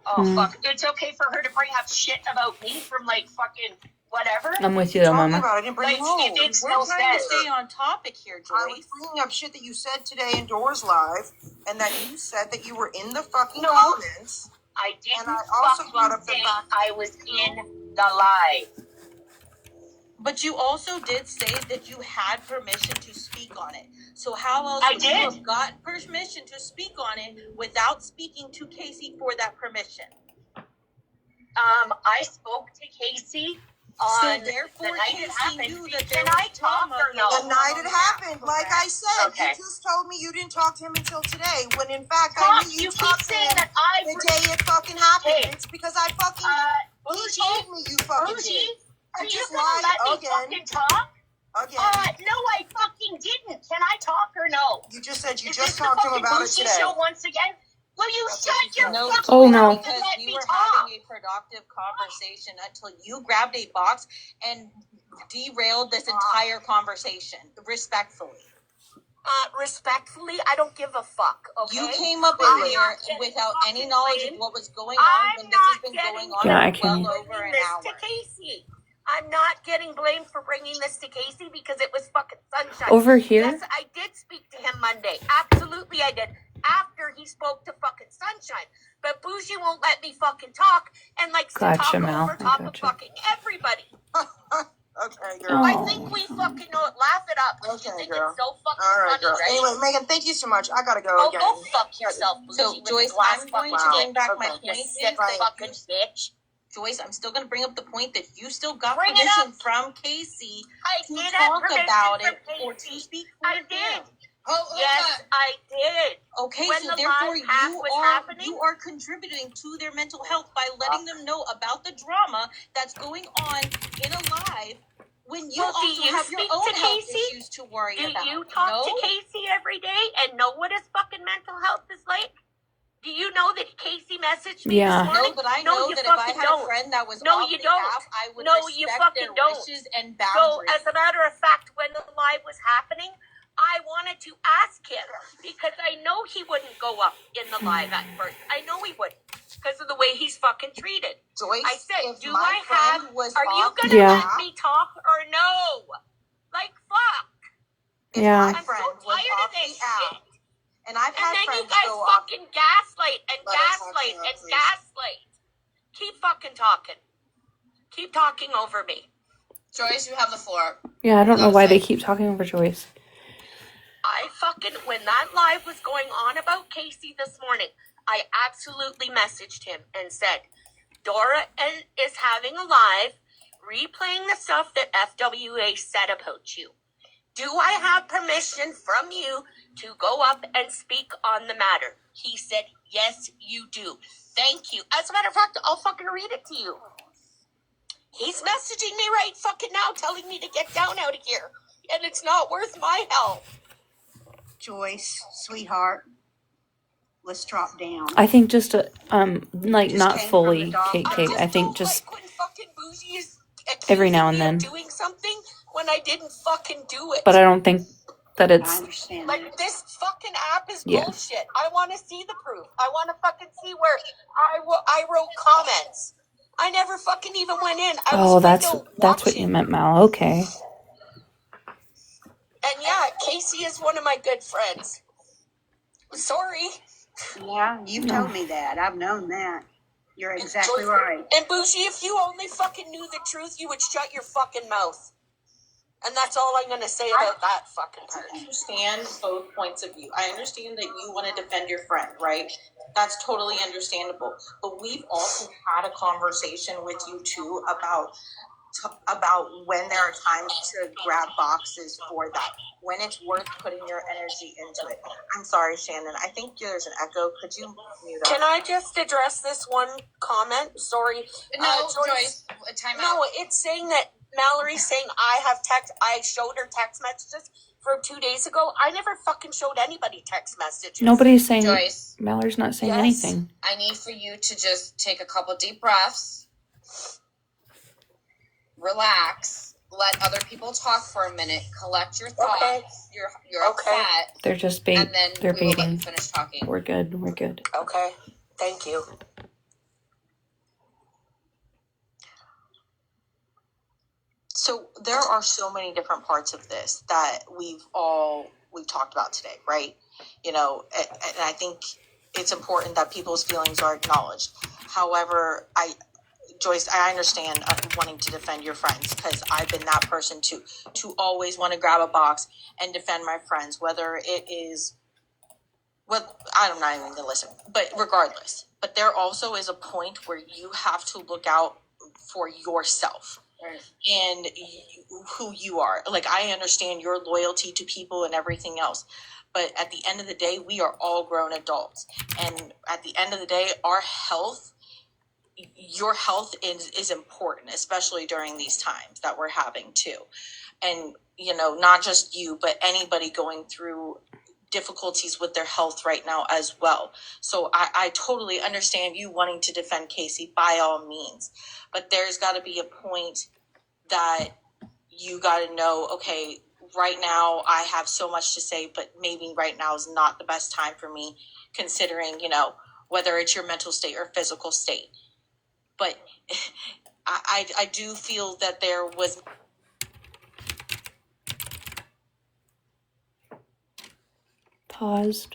Oh, fuck. It's okay for her to bring up shit about me from, like, fucking whatever. I'm with you though, Mama. I didn't bring Like, it makes We're no trying sense. to Stay on topic here, Joyce. I was bringing up shit that you said today in Doors Live, and that you said that you were in the fucking comments. I didn't And I also brought up the say fact I was in the live. But you also did say that you had permission to speak on it. So how else would you have gotten permission to speak on it without speaking to Casey for that permission? I spoke to Casey on so therefore, the night Casey it happened. knew that Can I talk or no? The night it happened, like I said, you just told me you didn't talk to him until today. When in fact I knew you talked to him the day it fucking happened. It's because I fucking he told me you fucking did. Are you gonna let me fucking talk? Again. No, I fucking didn't. Can I talk or no? You just said you just talked to him about it today. Show once again? Will you shut your fucking Oh no. Because we were having a productive conversation until you grabbed a box and derailed this entire conversation. Respectfully. Respectfully, I don't give a fuck, okay? You came up in here without any knowledge of what was going on when this has been going on for well over an hour. Casey. I'm not getting blamed for bringing this to Casey because it was fucking Sunshine. Over here? Yes, I did speak to him Monday. Absolutely I did. After he spoke to fucking Sunshine. But Bougie won't let me fucking talk and likes to talk over top of fucking everybody. Okay, girl. I think we fucking know it. Laugh it up. Okay, You think girl. it's so fucking All right, funny, girl. right? Anyway, Megan, thank you so much. I gotta go again. Go fuck yourself, Bougie. So, Joyce, I'm going to bring back my point. You sick fucking bitch. Joyce, I'm still going to bring up the point that you still got Bring it permission up. from Casey I to did talk have about permission it from or to Casey. speak for I him. did. Yes, I did. Okay, When so the therefore live hack was happening? you are contributing to their mental health by letting them know about the drama that's going on in a live when you also have your own health issues to worry about. Do you talk to Casey every day and know what his fucking mental health is like? Do you know that Casey messaged me this morning? No, but I know that if I had a friend that was off the app, I would respect their wishes and boundaries. So, as a matter of fact, when the live was happening, I wanted to ask him because I know he wouldn't go up in the live at first. I know he wouldn't because of the way he's fucking treated. Joyce, I said, are you going to let me talk or no? Like, fuck. Yeah. I'm so tired of this shit. And I've had then friends you guys go off. fucking gaslight and gaslight and gaslight. Keep fucking talking. Keep talking over me. Joyce, you have the floor. Yeah, I don't know why they keep talking over Joyce. When that live was going on about Casey this morning, I absolutely messaged him and said, Dora is having a live replaying the stuff that FWA said about you. Do I have permission from you to go up and speak on the matter? He said, yes, you do. Thank you. As a matter of fact, I'll fucking read it to you. He's messaging me right fucking now telling me to get down out of here. And it's not worth my help. Joyce, sweetheart, let's drop down. I think just not fully cake. I think just like when fucking Bougie is every now and then. Doing something when I didn't fucking do it. But I don't think that it's. I understand. Like, this fucking app is bullshit. I want to see the proof. I want to fucking see where I wrote comments. I never fucking even went in. That's what you meant, Mal. Okay. And yeah, Casey is one of my good friends. Sorry. Yeah, you've told me that. I've known that. You're exactly right. And Bougie, if you only fucking knew the truth, you would shut your fucking mouth. And that's all I'm going to say about that fucking part. I understand both points of view. I understand that you want to defend your friend, right? That's totally understandable. But we've also had a conversation with you, too, about when there are times to grab boxes for that, when it's worth putting your energy into it. I'm sorry, Shannon. I think there's an echo. Could you mute up? Can I just address this one comment? Sorry. No, Joyce, time out. No, it's saying that Mallory's saying I showed her text messages from 2 days ago. I never fucking showed anybody text messages. Nobody's saying. Joyce. Mallory's not saying anything. I need for you to just take a couple deep breaths. relax, let other people talk for a minute, collect your thoughts. Okay. You're upset. They're just and then they're we will let you baiting. finish talking. We're good. We're good. Okay. Thank you. So there are so many different parts of this that we've talked about today, right? You know, and I think it's important that people's feelings are acknowledged. However, Joyce, I understand wanting to defend your friends, because I've been that person too, to always want to grab a box and defend my friends, whether it is, well, I'm not even going to listen, but regardless. But there also is a point where you have to look out for yourself. Right. And who you are. Like, I understand your loyalty to people and everything else, but at the end of the day, we are all grown adults. And at the end of the day, our health, your health is important, especially during these times that we're having too. And, you know, not just you, but anybody going through difficulties with their health right now as well. So I totally understand you wanting to defend Casey by all means, but there's got to be a point that you got to know, okay, right now I have so much to say, but maybe right now is not the best time for me, considering, you know, whether it's your mental state or physical state. But I do feel that there was Paused.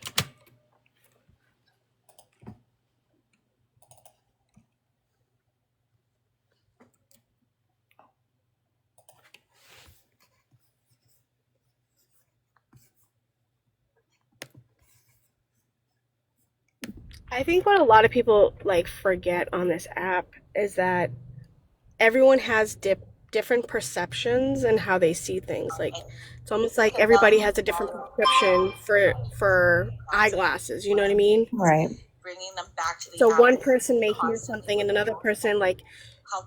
I think what a lot of people like forget on this app is that everyone has different perceptions and how they see things. Like, it's almost like everybody has a different prescription for eyeglasses. You know what I mean? Right. bringing them back to the So app. one person may hear something, and another person, like,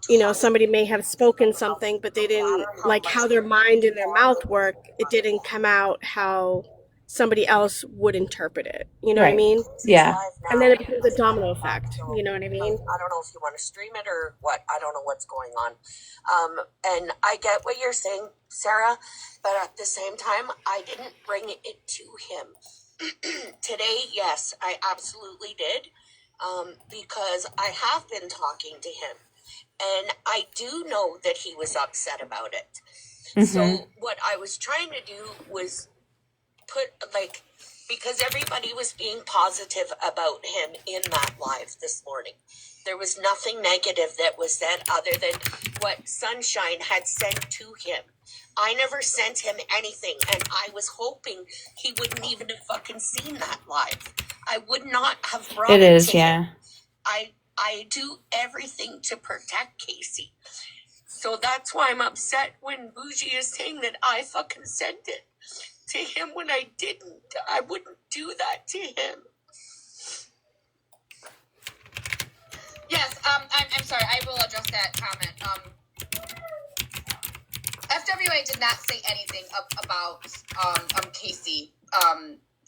you know, somebody may have spoken something, but they didn't like how their mind and their mouth work. It didn't come out how somebody else would interpret it. You know what I mean? Yeah. And then it becomes a domino effect. You know what I mean? I don't know if you want to stream it or what. I don't know what's going on. And I get what you're saying, Sarah, but at the same time, I didn't bring it to him. Today, yes, I absolutely did, because I have been talking to him, and I do know that he was upset about it. Mm-hmm. So what I was trying to do was put, like, because everybody was being positive about him in that live this morning. There was nothing negative that was said other than what Sunshine had sent to him. I never sent him anything, and I was hoping he wouldn't even have fucking seen that live. I would not have brought it to him. I do everything to protect Casey. So that's why I'm upset when Bougie is saying that I fucking sent it to him when I didn't. I wouldn't do that to him. Yes, I'm sorry, I will address that comment. FWA did not say anything about Casey,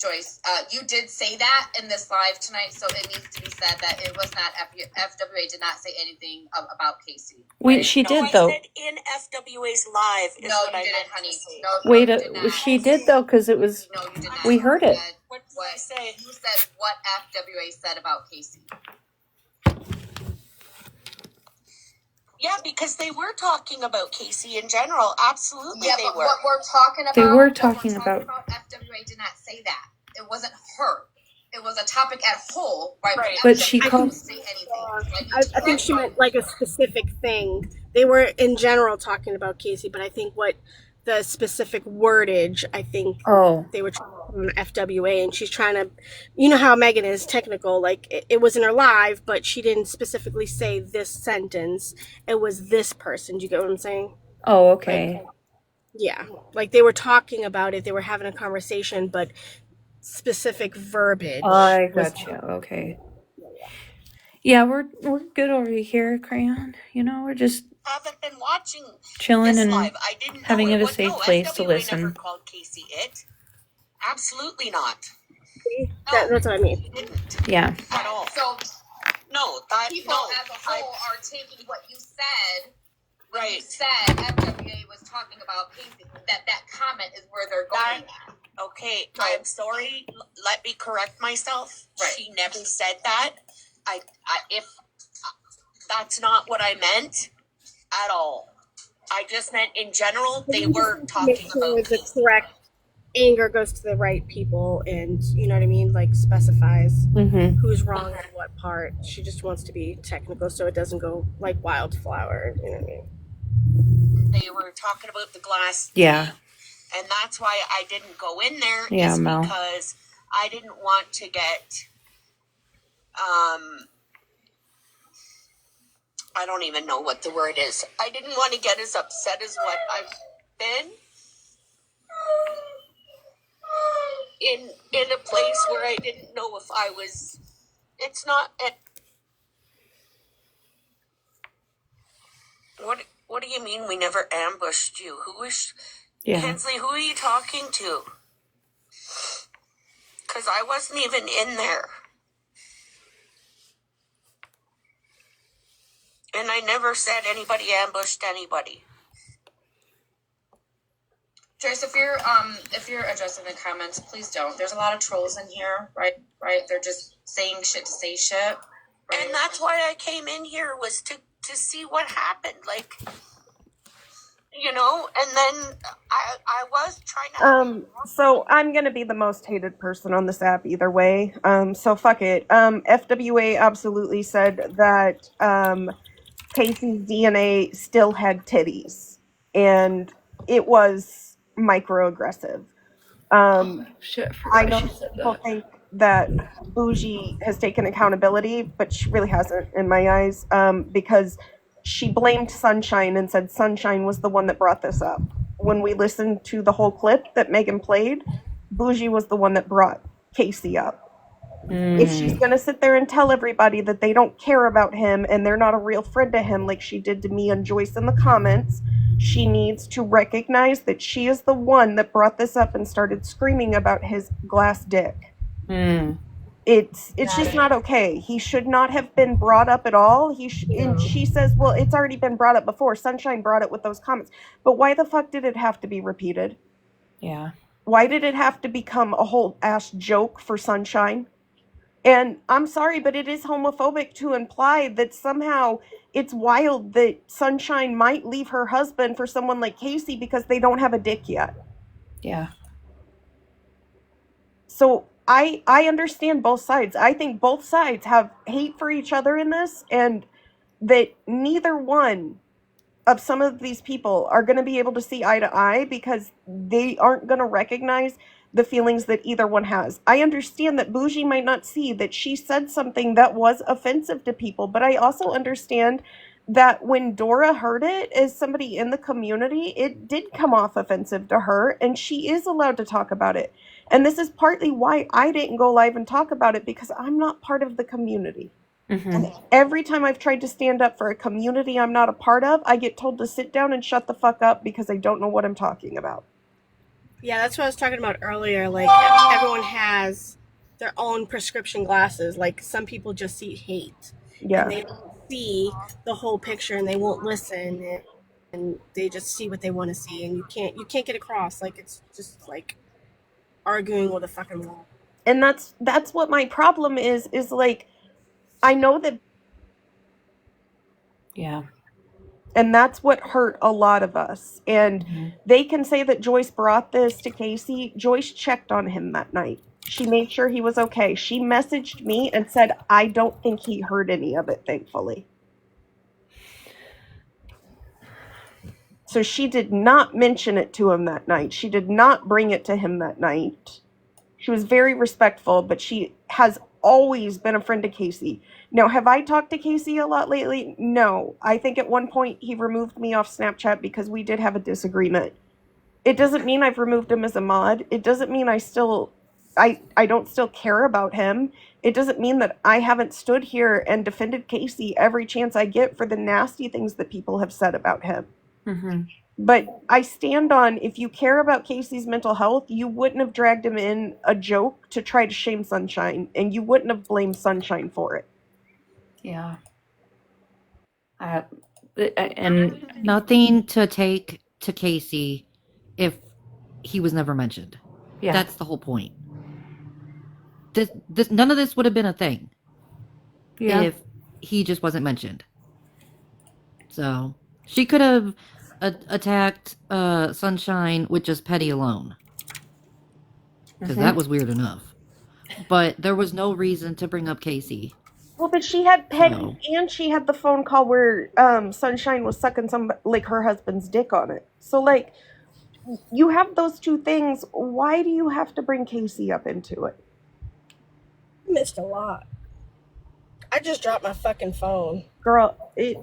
Joyce. You did say that in this live tonight, so it needs to be said that it was not FWA did not say anything about Casey. She did though. I said in FWA's live. Is no, what you I didn't, honey. No, she did though, because it was. No, you did not. We heard it. What did I say? You said what FWA said about Casey. Yeah, because they were talking about Casey in general. Absolutely, yeah, they but were. What we're talking about. They were talking about. FWA did not say that. It wasn't her. It was a topic at whole, right? But she called. Say anything. I think she meant like a specific thing. They were in general talking about Casey, but I think what the specific wordage, I think they were trying to put on FWA, and she's trying to, you know how Megan is technical, like it was in her live, but she didn't specifically say this sentence. It was this person. Do you get what I'm saying? Oh, okay. Like, yeah, like they were talking about it. They were having a conversation, but specific verbiage. I gotcha. Okay. Yeah, we're good over here, Crayon. You know, we're just haven't been watching chilling and live. I didn't having it a was, safe place to listen. Never called Casey it. Absolutely not. That's what I mean. Yeah. At all. So no, people as a whole are taking what you said Right. Said FWA was talking about Casey. That comment is where they're going at. Okay, I'm sorry. Let me correct myself. Right. She never said that. If that's not what I meant at all. I just meant in general they were Make talking sure about the Casey. correct anger goes to the right people, and you know what I mean, like specifies who's wrong in what part. She just wants to be technical so it doesn't go like wildflower. You know what I mean? They were talking about the glass. Yeah. And that's why I didn't go in there. Yeah, is Mel. because I didn't want to get I don't even know what the word is. I didn't want to get as upset as what I've been in a place where I didn't know if I was. It's not. What do you mean we never ambushed you? Who is? Yeah. Hensley, who are you talking to? Because I wasn't even in there. And I never said anybody ambushed anybody. Joyce, if you're addressing the comments, please don't. There's a lot of trolls in here, right? They're just saying shit to say shit. Right? And that's why I came in here, was to see what happened. Like, you know, and then I was trying to so I'm gonna be the most hated person on this app either way. So fuck it. FWA absolutely said that Casey's DNA still had titties, and it was microaggressive. Shit, I know people think that Bougie has taken accountability, but she really hasn't in my eyes, because she blamed Sunshine and said Sunshine was the one that brought this up. When we listened to the whole clip that Megan played, Bougie was the one that brought Casey up. If she's going to sit there and tell everybody that they don't care about him and they're not a real friend to him like she did to me and Joyce in the comments, she needs to recognize that she is the one that brought this up and started screaming about his glass dick. It's just not okay. He should not have been brought up at all. And she says, well, it's already been brought up before. Sunshine brought it with those comments. But why the fuck did it have to be repeated? Yeah. Why did it have to become a whole ass joke for Sunshine? And I'm sorry, but it is homophobic to imply that somehow it's wild that Sunshine might leave her husband for someone like Casey because they don't have a dick yet. Yeah. So I understand both sides. I think both sides have hate for each other in this, and that neither one of some of these people are going to be able to see eye to eye because they aren't going to recognize the feelings that either one has. I understand that Bougie might not see that she said something that was offensive to people, but I also understand that when Dora heard it as somebody in the community, it did come off offensive to her, and she is allowed to talk about it. And this is partly why I didn't go live and talk about it, because I'm not part of the community. And every time I've tried to stand up for a community I'm not a part of, I get told to sit down and shut the fuck up because I don't know what I'm talking about. Yeah, that's what I was talking about earlier. Like, everyone has their own prescription glasses. Like, some people just see hate. Yeah. And they don't see the whole picture, and they won't listen, and they just see what they want to see, and you can't get across. Like, it's just like arguing with a fucking wall. And that's what my problem is like, I know that. Yeah. And that's what hurt a lot of us. And they can say that Joyce brought this to Casey. Joyce checked on him that night. She made sure he was okay. She messaged me and said, I don't think he heard any of it, thankfully. So she did not mention it to him that night. She did not bring it to him that night. She was very respectful, but she has always been a friend to Casey. Now, have I talked to Casey a lot lately? No. I think at one point he removed me off Snapchat because we did have a disagreement. It doesn't mean I've removed him as a mod. It doesn't mean I don't still care about him. It doesn't mean that I haven't stood here and defended Casey every chance I get for the nasty things that people have said about him. But I stand on, if you care about Casey's mental health, you wouldn't have dragged him in a joke to try to shame Sunshine, and you wouldn't have blamed Sunshine for it. Yeah. And nothing to take to Casey if he was never mentioned. yeah, That's the whole point. This none of this would have been a thing if he just wasn't mentioned. So she could have attacked Sunshine with just Petty alone, because that was weird enough. But there was no reason to bring up Casey. Well, but she had Petty, and she had the phone call where Sunshine was sucking her husband's dick on it. So like, you have those two things. Why do you have to bring Casey up into it? I missed a lot. I just dropped my fucking phone. Girl, it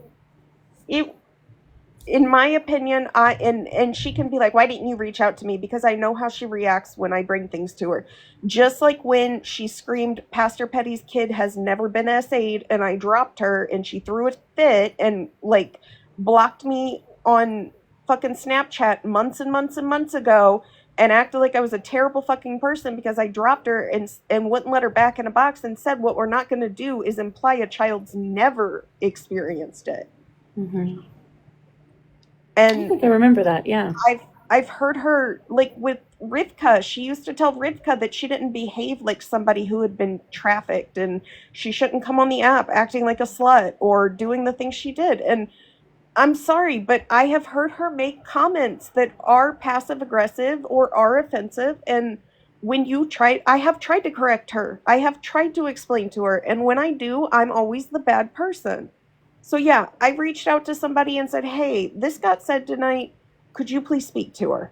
in my opinion, and she can be like, why didn't you reach out to me? Because I know how she reacts when I bring things to her. Just like when she screamed, Pastor Petty's kid has never been SA'd, and I dropped her, and she threw a fit and like blocked me on fucking Snapchat months and months and months ago, and acted like I was a terrible fucking person because I dropped her and wouldn't let her back in a box, and said what we're not going to do is imply a child's never experienced it. Mm-hmm. And I think I remember that. Yeah, I've heard her, like with Rivka. She used to tell Rivka that she didn't behave like somebody who had been trafficked, and she shouldn't come on the app acting like a slut or doing the things she did. And I'm sorry, but I have heard her make comments that are passive aggressive or are offensive. And when I have tried to correct her. I have tried to explain to her. And when I do, I'm always the bad person. So yeah, I reached out to somebody and said, hey, this got said tonight. Could you please speak to her?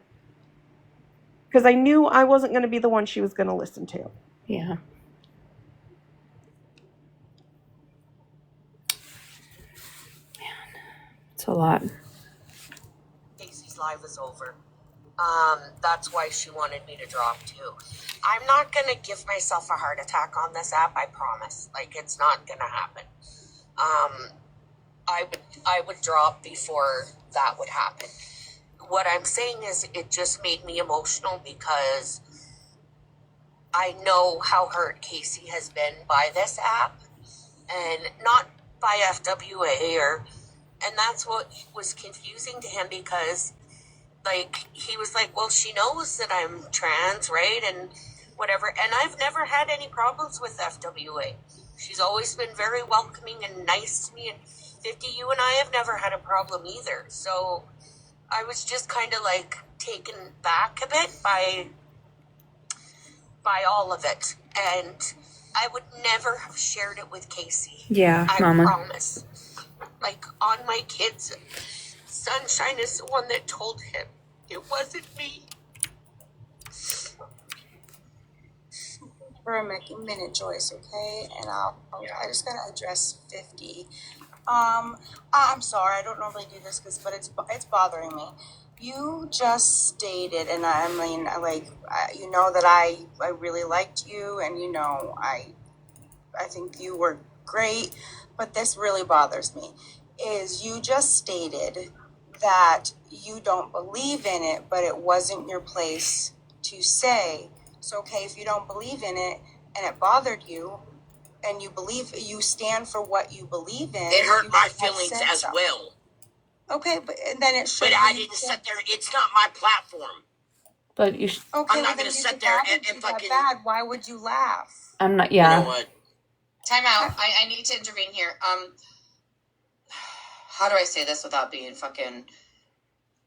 Because I knew I wasn't going to be the one she was going to listen to. Yeah. Man, it's a lot. Casey's live is over. That's why she wanted me to drop too. I'm not gonna give myself a heart attack on this app, I promise. Like, it's not gonna happen. I would drop before that would happen. What I'm saying is, it just made me emotional because I know how hurt Casey has been by this app, and not by FWA and that's what was confusing to him, because like, he was like, well, she knows that I'm trans, right? And whatever. And I've never had any problems with FWA. She's always been very welcoming and nice to me. And 50, you and I have never had a problem either. So I was just kind of like taken back a bit by all of it. And I would never have shared it with Casey. Yeah, I Mama. promise. Like, on my kids, Sunshine is the one that told him. It wasn't me. For a minute, Joyce, okay? And I just gotta address 50. I'm sorry, I don't normally do this, but it's bothering me. You just stated, and I mean, you know that I really liked you, and you know I think you were great, but this really bothers me. Is you just stated that you don't believe in it, but it wasn't your place to say. So, okay, if you don't believe in it and it bothered you, and you stand for what you believe in, it hurt my feelings as well. Okay, but then it should. But I didn't sit there. It's not my platform. But Okay, I'm not going to sit there and fucking. Bad. Why would you laugh? I'm not. Yeah. You know what? Time out. I need to intervene here. How do I say this without being fucking?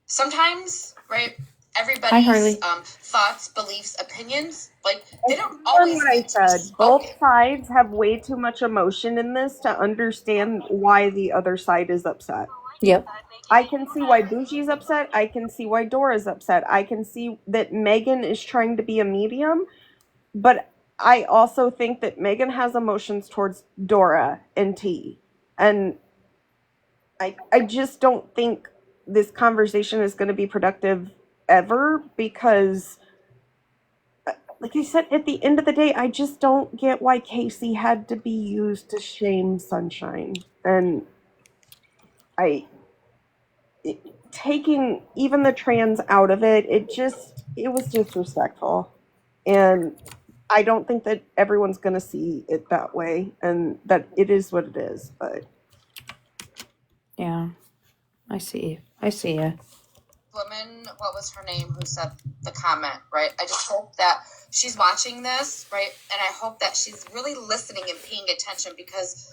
Sometimes, right? Everybody's thoughts, beliefs, opinions, like they don't always. What I said. Both sides have way too much emotion in this to understand why the other side is upset. Yep. I can see why Bougie's upset. I can see why Dora's upset. I can see that Megan is trying to be a medium, but I also think that Megan has emotions towards Dora and T. And I just don't think this conversation is going to be productive ever, because like I said, at the end of the day, I just don't get why Casey had to be used to shame Sunshine. And taking even the trans out of it, it was disrespectful. And I don't think that everyone's going to see it that way, and that it is what it is. But yeah. I see you. Woman, what was her name, who said the comment, right? I just hope that she's watching this, right? And I hope that she's really listening and paying attention, because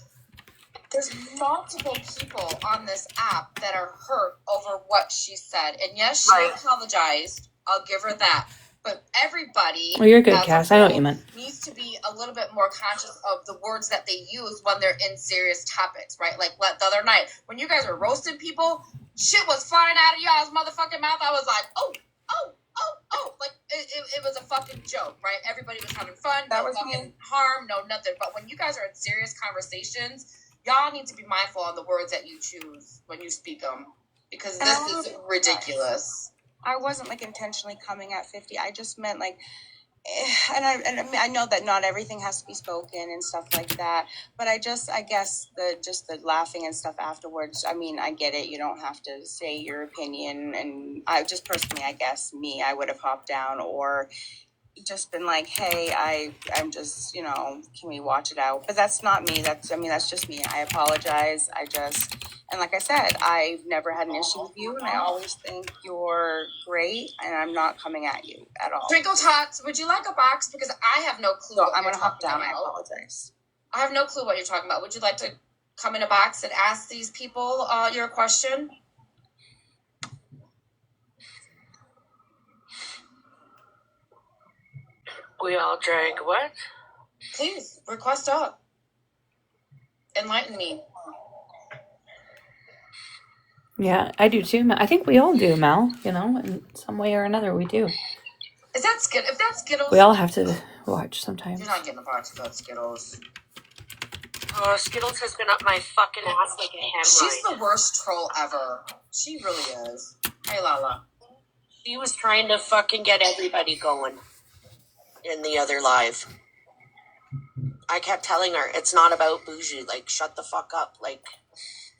there's multiple people on this app that are hurt over what she said. And yes, she apologized. I'll give her that. But everybody, Well, you're good, Cass. I know what you meant. Needs to be a little bit more conscious of the words that they use when they're in serious topics, right? Like the other night, when you guys were roasting people, shit was flying out of y'all's motherfucking mouth. I was like, oh. Like, it was a fucking joke, right? Everybody was having fun. That was fucking harm, no nothing. But when you guys are in serious conversations, y'all need to be mindful of the words that you choose when you speak them, because this is ridiculous. I wasn't like intentionally coming at 50. I just meant like, and I know that not everything has to be spoken and stuff like that, but I guess the laughing and stuff afterwards, I mean, I get it. You don't have to say your opinion, and I just personally, I guess I would have hopped down or just been like, hey, I'm just, can we watch it out? But that's not me. That's just me. I apologize. And like I said, I've never had an issue with you, and I always think you're great, and I'm not coming at you at all. Twinkle Tots, would you like a box? Because I have no clue. So I'm going to hop down. I apologize. I have no clue what you're talking about. Would you like to come in a box and ask these people your question? We all drank what? Please, request up. Enlighten me. Yeah, I do too. I think we all do, Mel. In some way or another, we do. Is that Skittles? If that's Skittles, we all have to watch sometimes. You're not getting a box of that Skittles. Oh, Skittles has been up my fucking ass like a hemorrhoid. She's the worst troll ever. She really is. Hey, Lala. She was trying to fucking get everybody going in the other live. I kept telling her, it's not about Bougie. Like, shut the fuck up. Like,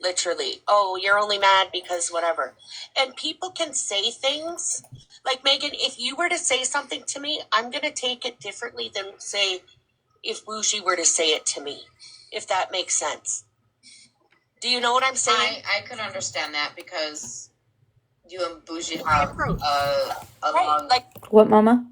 literally. Oh, you're only mad because whatever. And people can say things. Like, Megan, if you were to say something to me, I'm going to take it differently than, say, if Bougie were to say it to me. If that makes sense. Do you know what I'm saying? I could understand that, because you and Bougie have a long... What, Mama?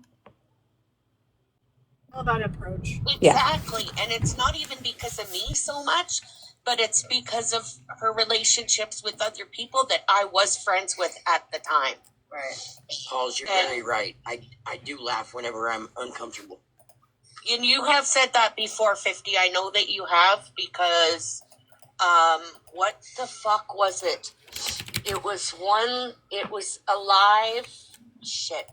All about approach. Exactly. Yeah. And it's not even because of me so much, but it's because of her relationships with other people that I was friends with at the time. Right. Paul, you're very right. I do laugh whenever I'm uncomfortable. And you have said that before, 50. I know that you have, because what the fuck was it? It was a live shit.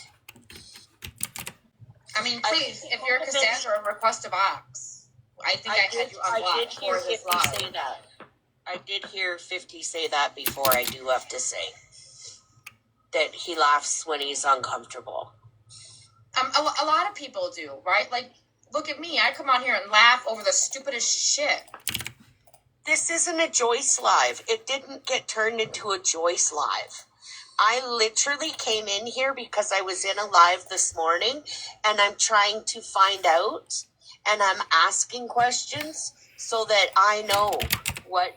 I mean, please, if you're Cassandra, request a box. I think I had you unblocked for this live. Say that. I did hear 50 say that before, I do have to say. That he laughs when he's uncomfortable. A lot of people do, right? Like, look at me. I come on here and laugh over the stupidest shit. This isn't a Joyce live. It didn't get turned into a Joyce live. I literally came in here because I was in a live this morning, and I'm trying to find out, and I'm asking questions so that I know what,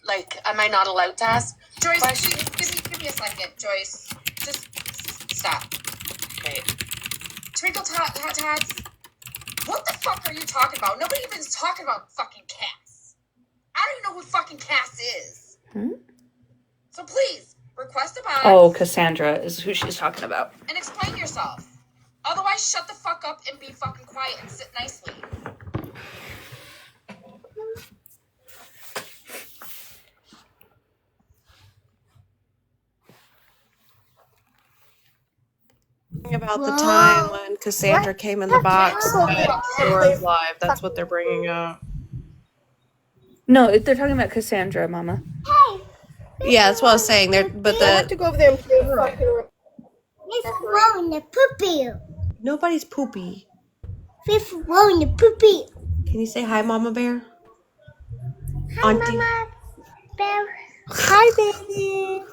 like, am I not allowed to ask Joyce, questions? Please, give me a second, Joyce. Just stop. Okay. Twinkle Tots, what the fuck are you talking about? Nobody even is talking about fucking Cass. I don't even know who fucking Cass is. So please, request a box. Oh, Cassandra is who she's talking about. And explain yourself. Otherwise, shut the fuck up and be fucking quiet and sit nicely. About the time when Cassandra came in the box at Dora's live. That's what they're bringing up. No, they're talking about Cassandra, Mama. Yeah, that's what I was saying. They have to go over there and clean her up. The poopy. Nobody's poopy. Fifth row the poopy. Can you say hi, Mama Bear? Hi, Auntie. Mama Bear. Hi, baby.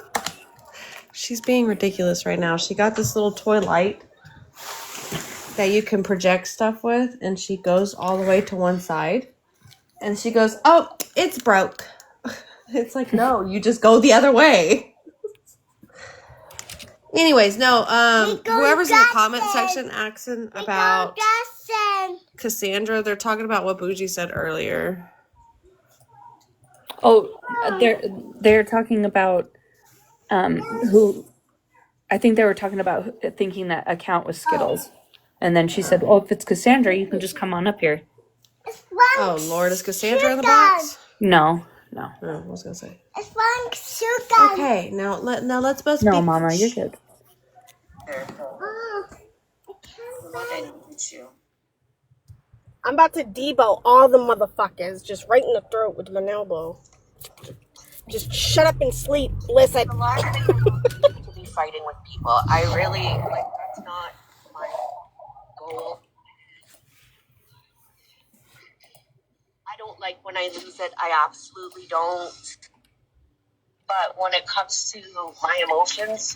She's being ridiculous right now. She got this little toy light that you can project stuff with, and she goes all the way to one side. And she goes, oh, it's broke. It's like, no, you just go the other way. Anyways, no, whoever's in the comment section asking about Cassandra, they're talking about what Bougie said earlier. Oh, they're talking about who I think they were talking about thinking that account was Skittles. And then she said, "Oh, if it's Cassandra, you can just come on up here." Oh Lord, is Cassandra in the box? No. Oh, I was gonna say. It's one sugar. Okay, now let's both No, speak. Mama, you're good. I'm about to debo all the motherfuckers just right in the throat with my elbow. Just shut up and sleep. Listen. A lot of people don't need to be fighting with people. I really, like, that's not my goal. I don't like when I lose it. I absolutely don't. But when it comes to my emotions,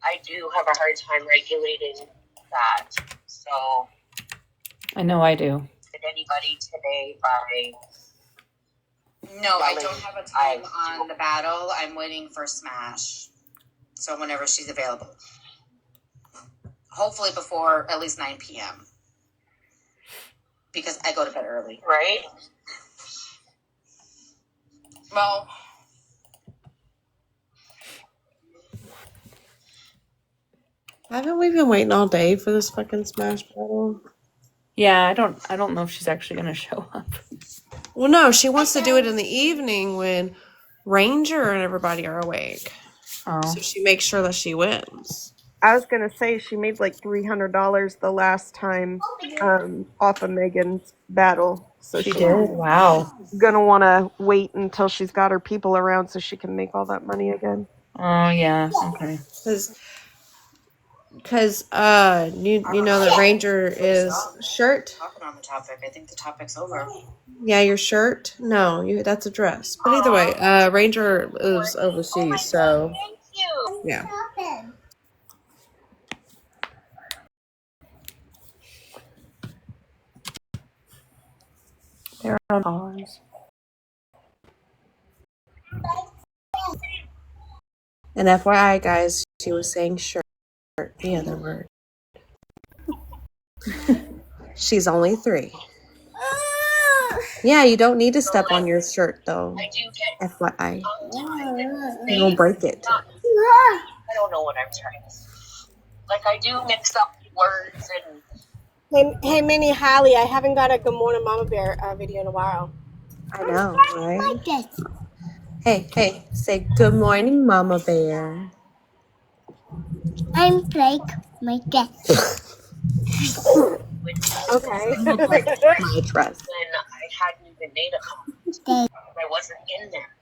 I do have a hard time regulating that. So I know I do. did anybody today by... No, I don't have a time on the battle. I'm waiting for Smash. So whenever she's available. Hopefully before at least 9 p.m. Because I go to bed early. Right? Well, Haven't we been waiting all day for this fucking Smash battle? Yeah, I don't know if she's actually gonna show up. Well, no, she wants to do it in the evening when Ranger and everybody are awake. Oh. So she makes sure that she wins. I was gonna say she made like $300 the last time off of Megan's battle. So she did? Wow. Gonna want to wait until she's got her people around so she can make all that money again. Oh yeah. Okay. Because you know that Ranger is shirt. talking on the topic. I think the topic's over. Yeah, your shirt. No, that's a dress. But either way, Ranger lives overseas, so yeah. They're on pause. And FYI, guys, she was saying shirt, the other word. She's only 3. Yeah, you don't need to step on your shirt, though. FYI. You'll break it. I don't know what I'm trying to say. Like, I do mix up words and... Hey, Minnie, Holly, I haven't got a Good Morning Mama Bear video in a while. I know, right? Hey, say good morning, Mama Bear. I'm like my guest. Okay. My dress. When I hadn't even made a comment. I wasn't in there.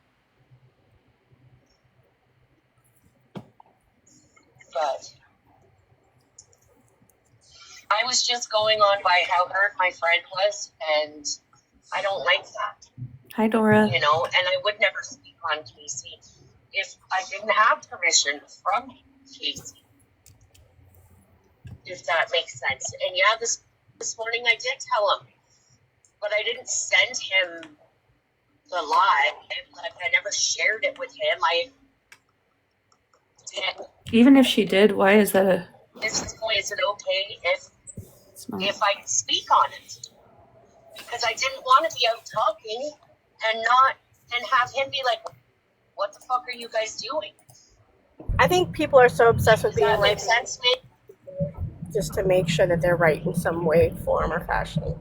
But I was just going on by how hurt my friend was, and I don't like that. Hi, Dora. You know, and I would never speak on Casey if I didn't have permission from Casey. If that makes sense. And yeah, this morning I did tell him, but I didn't send him the live. Like, I never shared it with him. I didn't. Even if she did, why is that a... Is it okay if I speak on it? Because I didn't want to be out talking and have him be like, what the fuck are you guys doing? I think people are so obsessed with being right. Makes sense, just to make sure that they're right in some way, form, or fashion.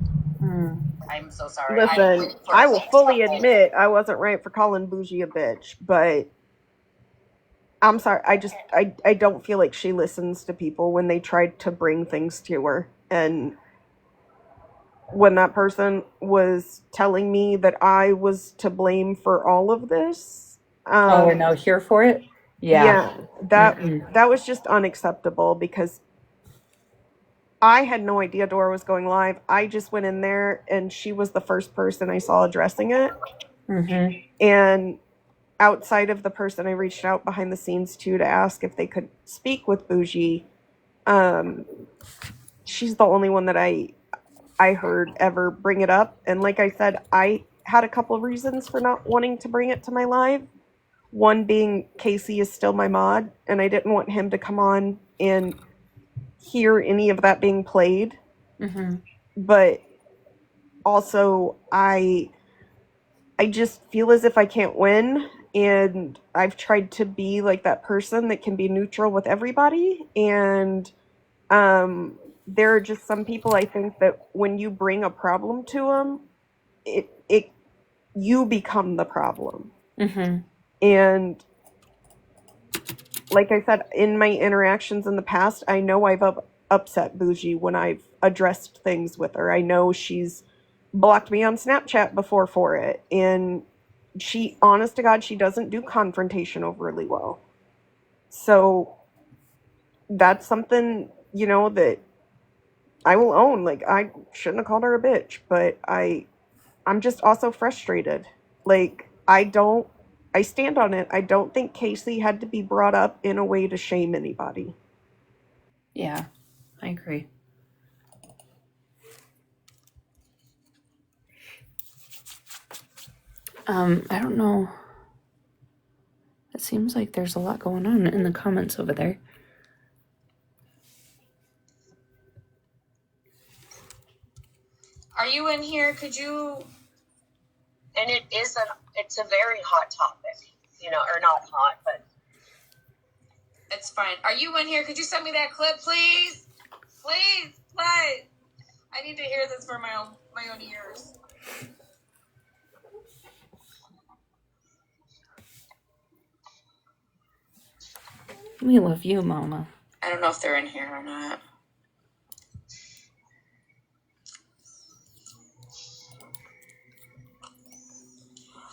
I'm so sorry. Listen, I will fully admit I wasn't right for calling Bougie a bitch, but I'm sorry. I don't feel like she listens to people when they tried to bring things to her. And when that person was telling me that I was to blame for all of this. we're now here for it? Yeah. That was just unacceptable because I had no idea Dora was going live. I just went in there and she was the first person I saw addressing it. Mm-hmm. And outside of the person I reached out behind the scenes to ask if they could speak with Bougie, she's the only one that I heard ever bring it up. And like I said, I had a couple of reasons for not wanting to bring it to my live. One being Casey is still my mod, and I didn't want him to come on and hear any of that being played. Mm-hmm. But also, I just feel as if I can't win, and I've tried to be like that person that can be neutral with everybody, and there are just some people I think that when you bring a problem to them, it you become the problem. Mm-hmm. And like I said, in my interactions in the past, I know I've upset Bougie when I've addressed things with her. I know she's blocked me on Snapchat before for it. And she, honest to God, she doesn't do confrontation overly well. So that's something, that I will own. Like, I shouldn't have called her a bitch, but I'm just also frustrated. Like, I stand on it. I don't think Casey had to be brought up in a way to shame anybody. Yeah, I agree. I don't know. It seems like there's a lot going on in the comments over there. Are you in here? Could you? And it's a very hot topic, or not hot, but It's fine. Are you in here? Could you send me that clip, please? Please, please. I need to hear this for my own ears. We love you, Mama. I don't know if they're in here or not.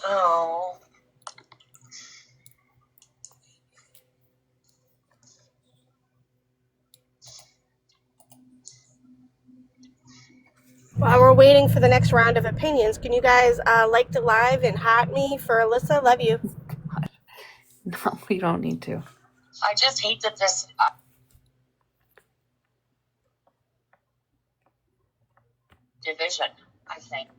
oh. While we're waiting for the next round of opinions, can you guys like the live and hot me for Alyssa? Love you. No, we don't need to. I just hate that this division, I think.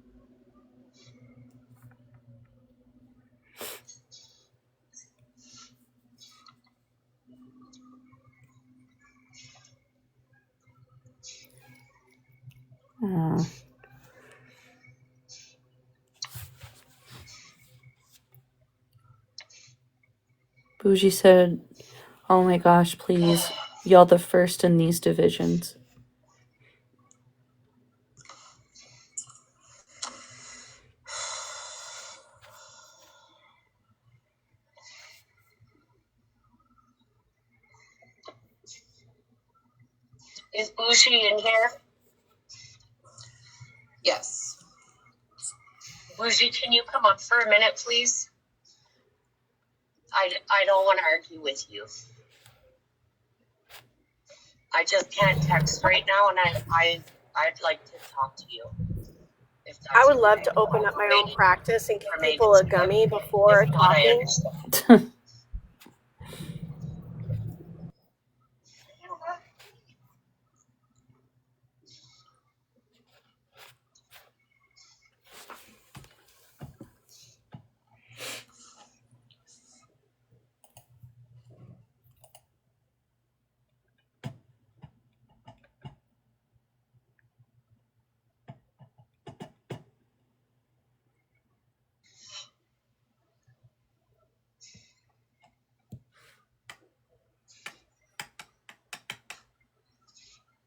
Aww. Bougie said, "Oh my gosh, please, y'all the first in these divisions." Is Bougie in here? Yes. Bougie, can you come up for a minute, please? I don't want to argue with you. I just can't text right now, and I'd like to talk to you. If that's I would love okay. to open up my own practice and give Or maybe people a it's gummy before if not, I talking. understand.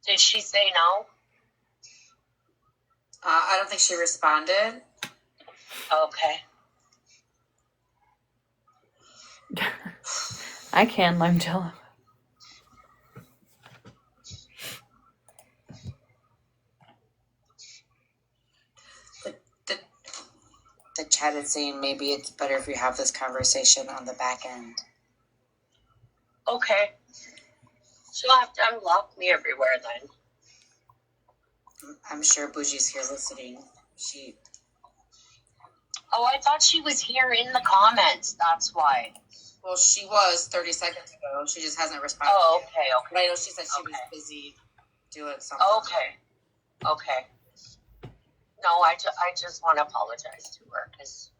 Did she say no? I don't think she responded. Okay. I can, lime jello. The chat is saying maybe it's better if you have this conversation on the back end. Okay. She'll have to unlock me everywhere then. I'm sure Bougie's here listening. Oh, I thought she was here in the comments. That's why. Well, she was 30 seconds ago. She just hasn't responded. Oh, okay. But I know she said she was busy doing something. Okay. No, I just want to apologize to her because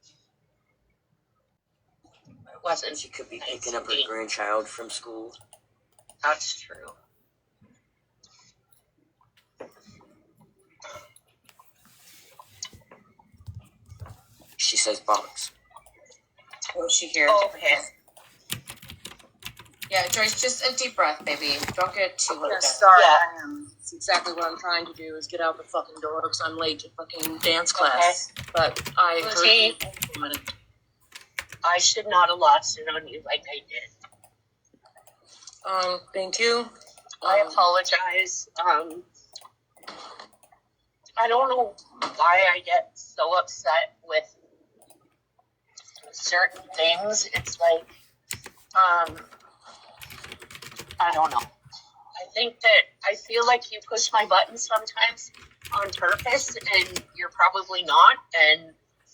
wasn't. She could be nice picking up of her me. grandchild from school. That's true. She says box. Oh, she here. Okay. Yeah, Joyce, just a deep breath, baby. Don't get too worked up. Sorry, Yeah. I am. It's exactly what I'm trying to do is get out the fucking door because I'm late to fucking dance class. Okay. But I heard Bougie, you implement it. I should not have lost it on you like I did. Thank you. I apologize. I don't know why I get so upset with certain things. It's like, I don't know. I think that I feel like you push my buttons sometimes on purpose, and you're probably not, and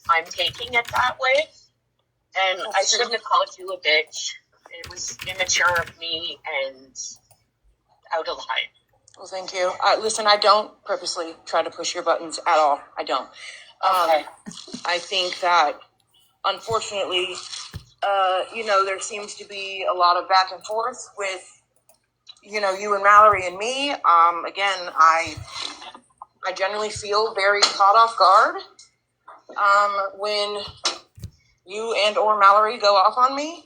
I'm taking it that way. And I shouldn't have called you a bitch. It was immature of me and out of line. Well, thank you. Listen, I don't purposely try to push your buttons at all. I don't. Okay. I think that, unfortunately, there seems to be a lot of back and forth with, you and Mallory and me. Again, I generally feel very caught off guard when you and or Mallory go off on me.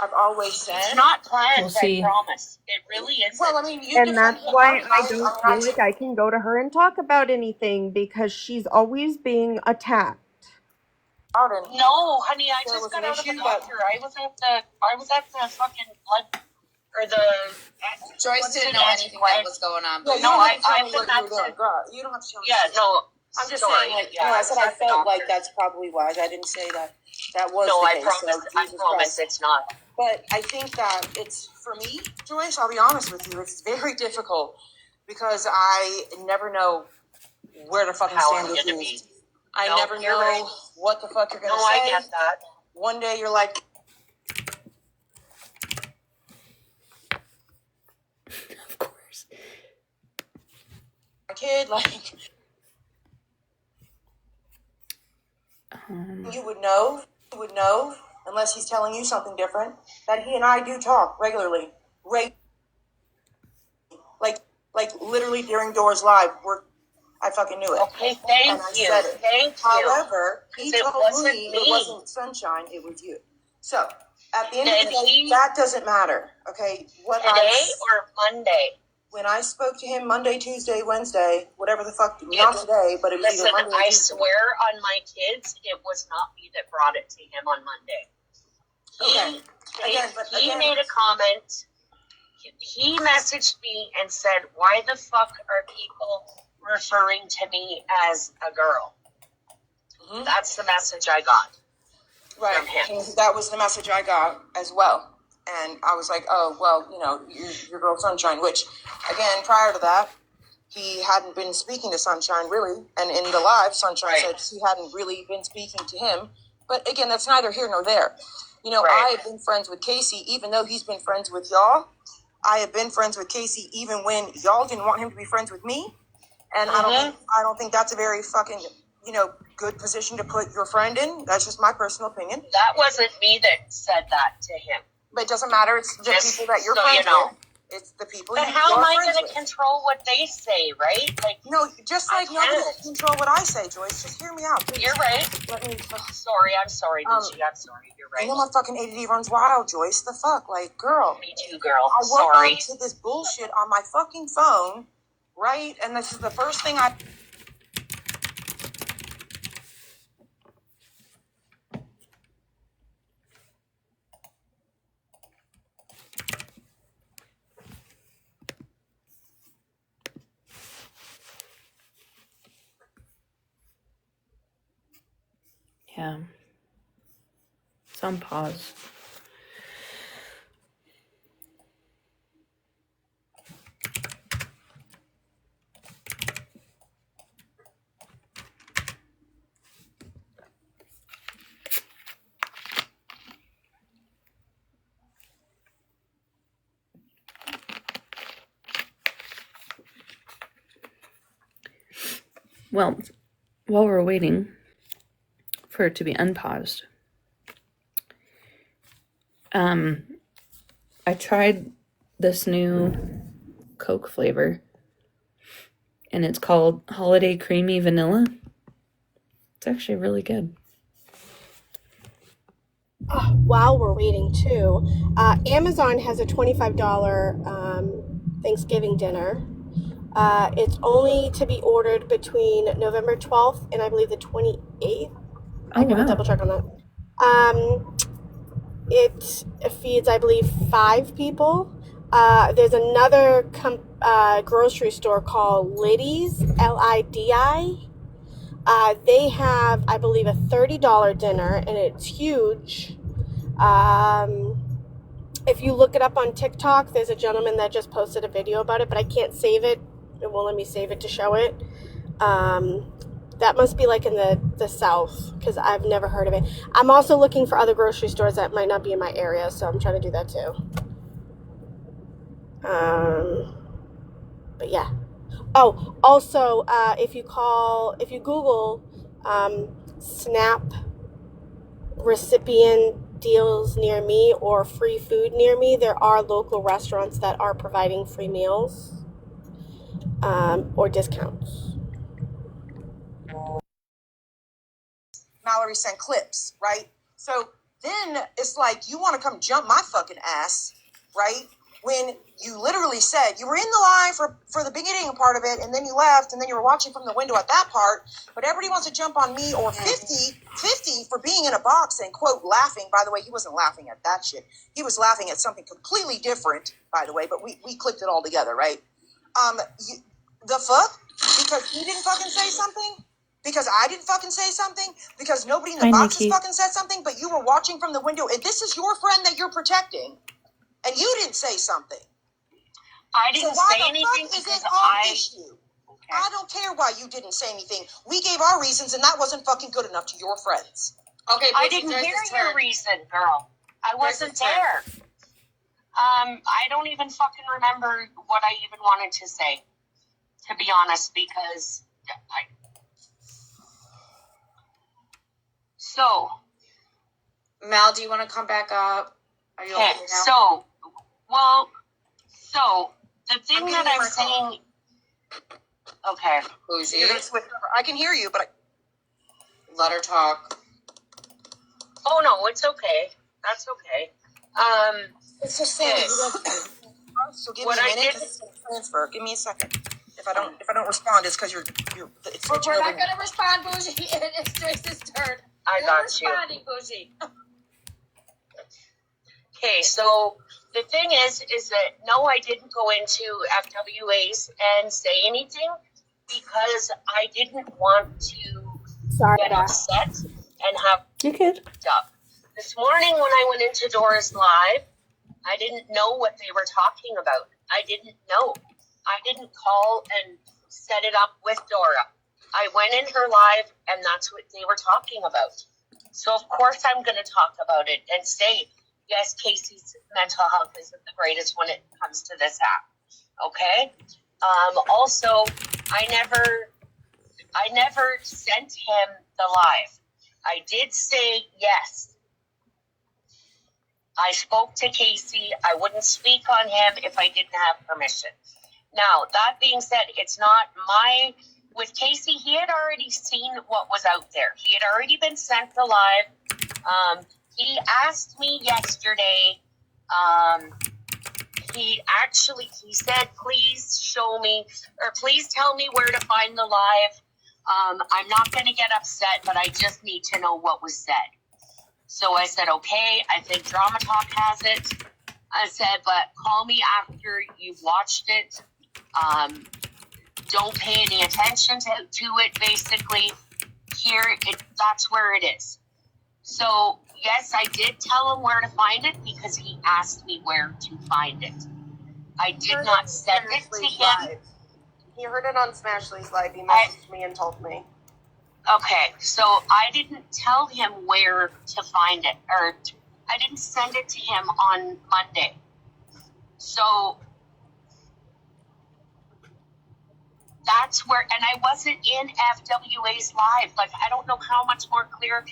I've always said It's not planned, We'll see. I promise. It really isn't. Well, I mean, you And that's defend why I I don't feel like I can go to her and talk about anything because she's always being attacked. No, honey, I There just was got an out of the issue, but- doctor. I was at the fucking blood or the. Joyce what's didn't it, know anything that was going on. Yeah, But you No, don't have to tell I've me been what you were at doing. the. Girl, you don't have to tell me. Yeah, no. I'm just sorry. saying, Yeah, I said I at the felt like doctor. that's probably why. I didn't say that was No, the I case. promise. So, I Jesus promise Christ. it's not. But I think that it's, for me, Joyce, I'll be honest with you, it's very difficult because I never know where to fucking How stand I'm with gonna you. be. I No, never you're know right. what the fuck you're No, gonna I say. get that. One day you're like, Of course. a kid, like, you would know, unless he's telling you something different, that he and I do talk regularly. Like literally during Doors Live, I fucking knew it. Okay, thank And I you. said it. Thank you. However, he 'Cause it told wasn't me me. it wasn't Sunshine, it was you. So, at the end And of the day, he- that doesn't matter, okay? Today or Monday? When I spoke to him Monday, Tuesday, Wednesday, whatever the fuck, not today, but it was Listen, either Monday or I Tuesday. swear on my kids, it was not me that brought it to him on Monday. He made a comment. He messaged me and said, "Why the fuck are people referring to me as a girl?" Mm-hmm. That's the message I got. Right, From him. and that was the message I got as well. And I was like, oh, well, your girl Sunshine, which, again, prior to that, he hadn't been speaking to Sunshine, really. And in the live, Sunshine said he hadn't really been speaking to him. But, again, that's neither here nor there. I have been friends with Casey, even though he's been friends with y'all. I have been friends with Casey even when y'all didn't want him to be friends with me. And I don't think that's a very fucking, good position to put your friend in. That's just my personal opinion. That wasn't me that said that to him. But it doesn't matter. It's the people that you're friends with. It's the people But you're how am I friends going to with. control what they say, right? Like, no, just like nobody can control what I say, Joyce. Just hear me out, please. You're right. Let me. I'm sorry, Lucy. I'm sorry. You're right. I know my fucking ADD runs wild, Joyce. The fuck, like, girl. Me too, girl. I woke up to this bullshit on my fucking phone, right? And this is the first thing I. Yeah. It's on pause. Well, while we're waiting for it to be unpaused, I tried this new Coke flavor, and it's called Holiday Creamy Vanilla. It's actually really good. While we're waiting too, Amazon has a $25 Thanksgiving dinner. It's only to be ordered between November 12th and I believe the 28th. I gotta double check on that. It feeds, I believe, 5 people. There's another grocery store called Liddy's, Lidi. They have, I believe, a $30 dinner, and it's huge. If you look it up on TikTok, there's a gentleman that just posted a video about it, but I can't save it. It won't let me save it to show it. That must be like in the South, because I've never heard of it. I'm also looking for other grocery stores that might not be in my area, so I'm trying to do that too. But yeah. Oh, also, if you Google SNAP recipient deals near me or free food near me, there are local restaurants that are providing free meals or discounts. Mallory sent clips, right? So then it's like, you want to come jump my fucking ass, right? When you literally said you were in the live for the beginning part of it, and then you left, and then you were watching from the window at that part, but everybody wants to jump on me or 50 for being in a box and, quote, laughing. By the way, he wasn't laughing at that shit. He was laughing at something completely different, by the way, but we clicked it all together, right? The fuck? Because he didn't fucking say something? Because I didn't fucking say something? Because nobody in the box has fucking said something, but you were watching from the window, and this is your friend that you're protecting, and you didn't say something. I didn't say anything because issue? Okay. I don't care why you didn't say anything. We gave our reasons, and that wasn't fucking good enough to your friends. Okay, I didn't hear your reason, girl. I wasn't there. I don't even fucking remember what I even wanted to say, to be honest, because So, Mal, do you want to come back up? Are you okay, okay now? So the thing that I'm saying, okay, Bougie, you're gonna switch over. I can hear you, but let her talk. Oh no, it's okay. That's okay. It's just saying. So give me a minute to transfer. Give me a second. If I don't respond, it's because you're. It's we're not gonna respond, Bougie. It's Joyce's turn. I got you. Responding, Bougie. Okay, so the thing is that no, I didn't go into FWAs and say anything because I didn't want to get upset and have up. This morning when I went into Dora's live, I didn't know what they were talking about. I didn't know. I didn't call and set it up with Dora. I went in her live and that's what they were talking about. So of course I'm going to talk about it and say, yes, Casey's mental health isn't the greatest when it comes to this app. Okay. Also, I never sent him the live. I did say yes. I spoke to Casey. I wouldn't speak on him if I didn't have permission. Now, that being said, it's not with Casey, he had already seen what was out there. He had already been sent the live. He asked me yesterday, he said, please show me, or please tell me where to find the live. I'm not going to get upset, but I just need to know what was said. So I said, okay, I think Drama Talk has it. I said, but call me after you've watched it. Don't pay any attention to it, basically. That's where it is. So, yes, I did tell him where to find it because he asked me where to find it. I did not send it to him. He heard it on Smashley's live. He messaged me and told me. Okay, so I didn't tell him where to find it, or I didn't send it to him on Monday. So that's where, and I wasn't in FWA's live. Like, I don't know how much more clear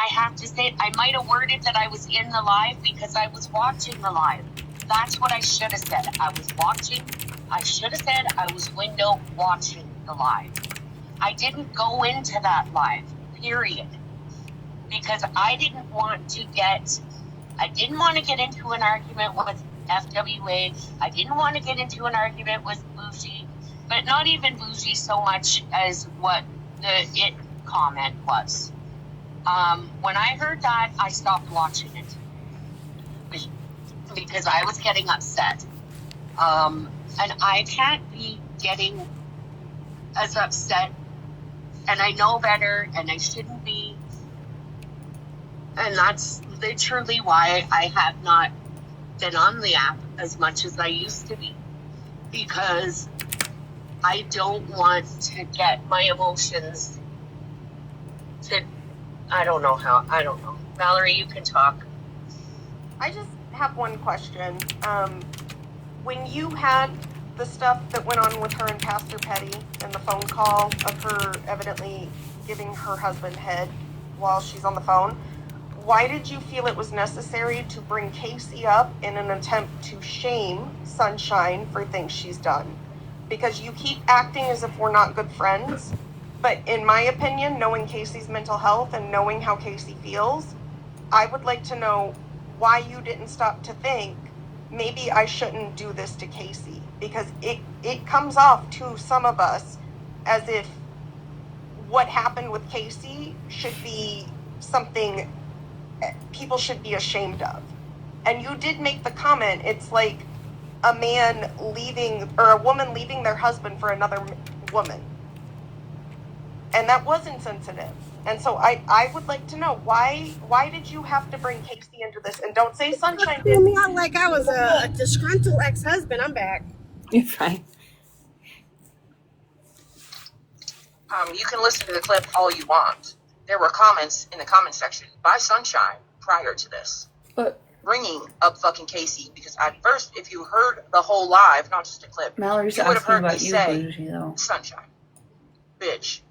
I have to say, I might have worded that I was in the live because I was watching the live. That's what I should have said. I should have said I was window watching the live. I didn't go into that live, period. Because I didn't want to get into an argument with FWA. I didn't want to get into an argument with Bougie, but not even Bougie so much as what the it comment was. When I heard that, I stopped watching it because I was getting upset. And I can't be getting as upset, and I know better, and I shouldn't be. And that's literally why I have not been on the app as much as I used to be, because I don't want to get my emotions to, I don't know. Valerie, you can talk. I just have one question. When you had the stuff that went on with her and Pastor Petty and the phone call of her evidently giving her husband head while she's on the phone, why did you feel it was necessary to bring Casey up in an attempt to shame Sunshine for things she's done? Because you keep acting as if we're not good friends, but in my opinion, knowing Casey's mental health and knowing how Casey feels, I would like to know why you didn't stop to think, maybe I shouldn't do this to Casey, because it comes off to some of us as if what happened with Casey should be something people should be ashamed of. And you did make the comment, it's like a man leaving, or a woman leaving their husband for another woman. And that was insensitive. And so I would like to know, why did you have to bring Casey into this? And don't say Sunshine did. Me out like I was a disgruntled ex-husband. I'm back. You're fine. You can listen to the clip all you want. There were comments in the comment section by Sunshine prior to this. But bringing up fucking Casey, because at first, if you heard the whole live, not just a clip, Mallory's you would have heard me asking say, about you, Bougie, though. Sunshine, bitch,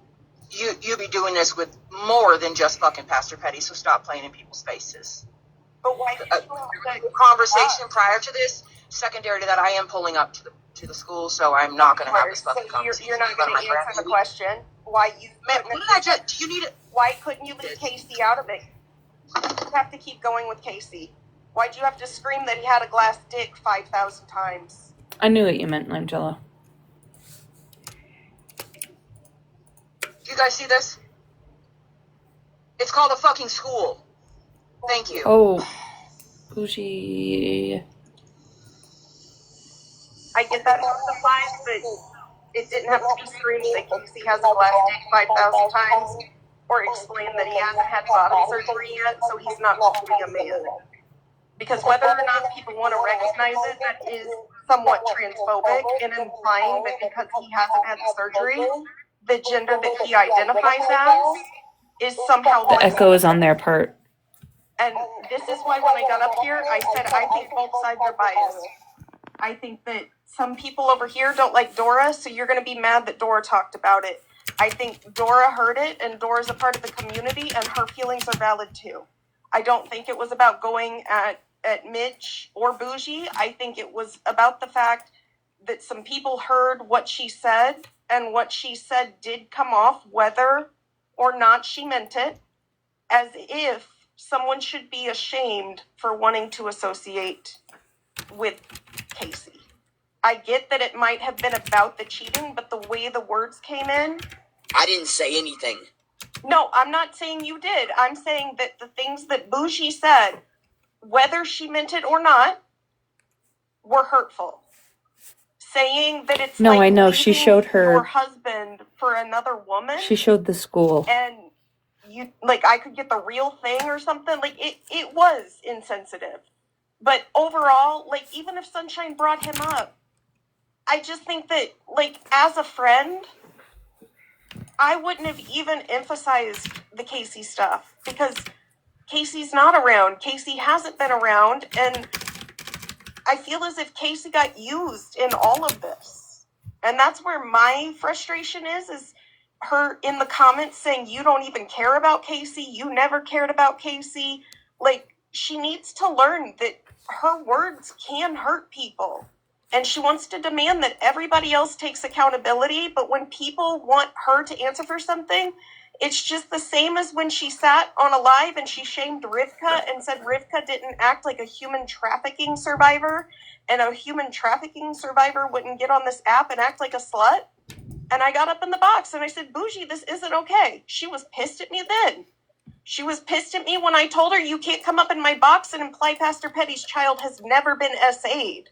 you be doing this with more than just fucking Pastor Petty, so stop playing in people's faces. But why did you conversation prior to this, secondary to that, I am pulling up to the school, so I'm not going to have this fucking conversation. You're not going to answer the question. Why you? Man, what did I just? Do you need it? Why couldn't you leave Casey out of it? You have to keep going with Casey. Why'd you have to scream that he had a glass dick 5,000 times? I knew what you meant, Langella. Do you guys see this? It's called a fucking school. Thank you. Oh, Bougie. I get that justified, but it didn't have to be screamed that Casey has a glass dick 5,000 times, or explain that he hasn't had bottom surgery yet, so he's not fully a man. Because whether or not people want to recognize it, that is somewhat transphobic and implying that because he hasn't had the surgery, the gender that he identifies as is somehow the echo is on their part. And this is why when I got up here, I said I think both sides are biased. I think that some people over here don't like Dora, so you're going to be mad that Dora talked about it. I think Dora heard it, and Dora's a part of the community, and her feelings are valid too. I don't think it was about going at Mitch or Bougie. I think it was about the fact that some people heard what she said, and what she said did come off, whether or not she meant it, as if someone should be ashamed for wanting to associate with Casey. I get that it might have been about the cheating, but the way the words came in... I didn't say anything. No, I'm not saying you did. I'm saying that the things that Bougie said, whether she meant it or not, were hurtful. Saying that it's no, like I know. She showed her your husband for another woman. She showed the school. And you like I could get the real thing or something. Like it was insensitive. But overall, like even if Sunshine brought him up, I just think that like as a friend, I wouldn't have even emphasized the Casey stuff because Casey's not around. Casey hasn't been around, and I feel as if Casey got used in all of this. And that's where my frustration is her in the comments saying, you don't even care about Casey, you never cared about Casey. Like, she needs to learn that her words can hurt people. And she wants to demand that everybody else takes accountability, but when people want her to answer for something, it's just the same as when she sat on a live and she shamed Rivka and said Rivka didn't act like a human trafficking survivor, and a human trafficking survivor wouldn't get on this app and act like a slut. And I got up in the box and I said, Bougie, this isn't okay. She was pissed at me then. She was pissed at me when I told her, you can't come up in my box and imply Pastor Petty's child has never been SA'd.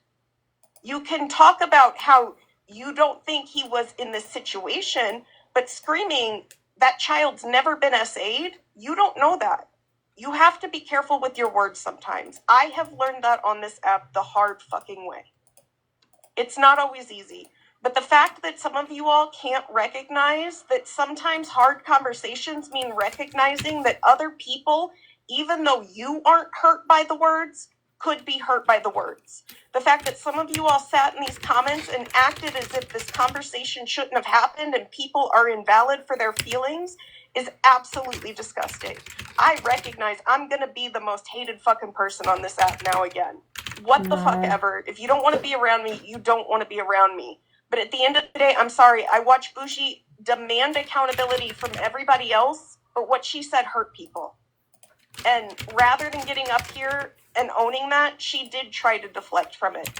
You can talk about how you don't think he was in this situation, but screaming, that child's never been SA'd, you don't know that. You have to be careful with your words sometimes. I have learned that on this app the hard fucking way. It's not always easy. But the fact that some of you all can't recognize that sometimes hard conversations mean recognizing that other people, even though you aren't hurt by the words, could be hurt by the words. The fact that some of you all sat in these comments and acted as if this conversation shouldn't have happened and people are invalid for their feelings is absolutely disgusting. I recognize I'm going to be the most hated fucking person on this app now again. What the fuck ever. If you don't want to be around me, you don't want to be around me. But at the end of the day, I'm sorry, I watched Bougie demand accountability from everybody else, but what she said hurt people. And rather than getting up here and owning that, she did try to deflect from it.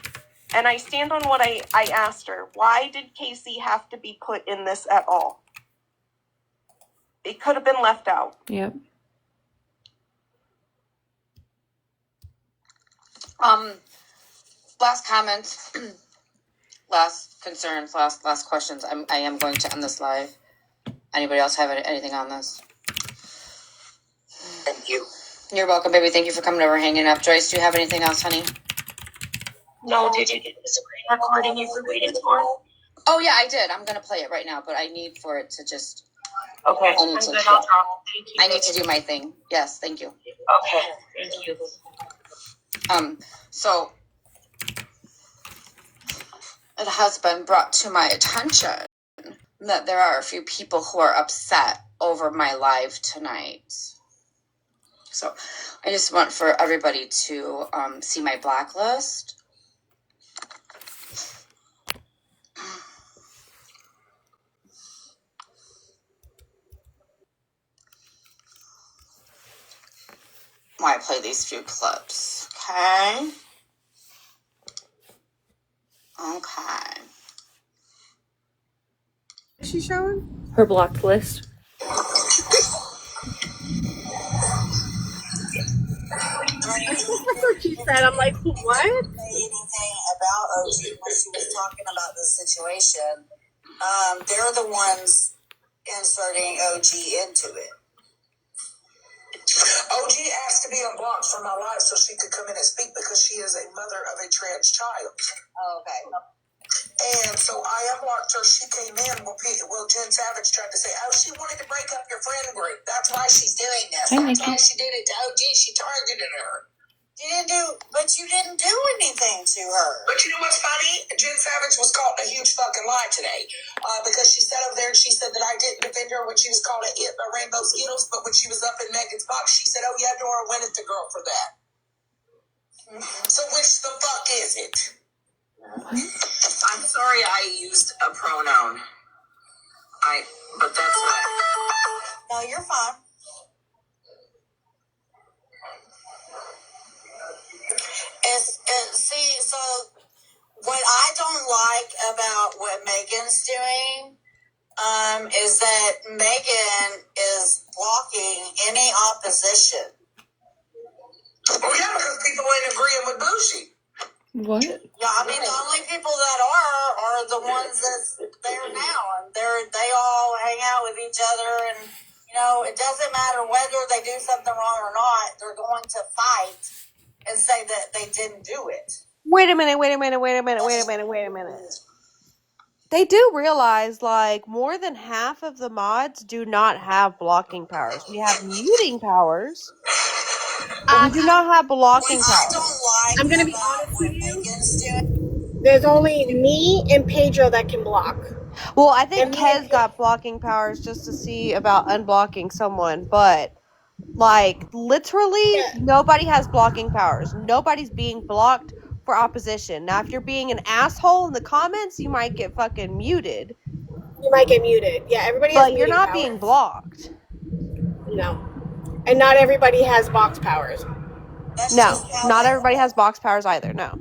And I stand on what I asked her. Why did Casey have to be put in this at all? It could have been left out. Yep. Last comments, last concerns, last questions. I am going to end this live. Anybody else have anything on this? Thank you. You're welcome, baby. Thank you for coming over, hanging up. Joyce, do you have anything else, honey? No, did you get the screen recording you were waiting for? Oh, yeah, I did. I'm going to play it right now, but I need for it to just... Okay, I need to do my thing. Yes, thank you. Okay, thank you. So it has been brought to my attention that there are a few people who are upset over my live tonight. So I just want for everybody to see my blacklist. While I play these few clips, okay? Okay. Is she showing? Her blocked list. That's what she said. I'm like, what? Say anything about OG when she was talking about the situation. They're the ones inserting OG into it. OG asked to be unblocked from my life so she could come in and speak because she is a mother of a trans child. Oh, okay. And so I unblocked her. She came in. Well, Jen Savage tried to say, oh, she wanted to break up your friend group. That's why she's doing this. That's why she did it to OG. She targeted her. But you didn't do anything to her. But you know what's funny? Jen Savage was caught in a huge fucking lie today. Because she sat over there and she said that I didn't defend her when she was called a Rainbow Skittles, but when she was up in Megan's box, she said, oh yeah, Dora went at the girl for that. So which the fuck is it? I'm sorry I used a pronoun. But that's what. No, you're fine. So what I don't like about what Megan's doing is that Megan is blocking any opposition. Oh yeah, because people ain't agreeing with Bougie. What? Yeah, I mean the only people that are the ones that's there now, and they all hang out with each other, and it doesn't matter whether they do something wrong or not. They're going to fight and say that they didn't do it. Wait a minute. They do realize, more than half of the mods do not have blocking powers. We have muting powers, but we do not have blocking powers. I'm going to be honest with you. There's only me and Pedro that can block. Well, I think And Kez got blocking powers just to see about unblocking someone, but like literally yeah, nobody has blocking powers. Nobody's being blocked for opposition. Now, if you're being an asshole in the comments, you might get fucking muted, you might get muted. Yeah, everybody has but you're muting not being powers. blocked. No. And not everybody has box powers. That's No, just how not they everybody has box powers either. No.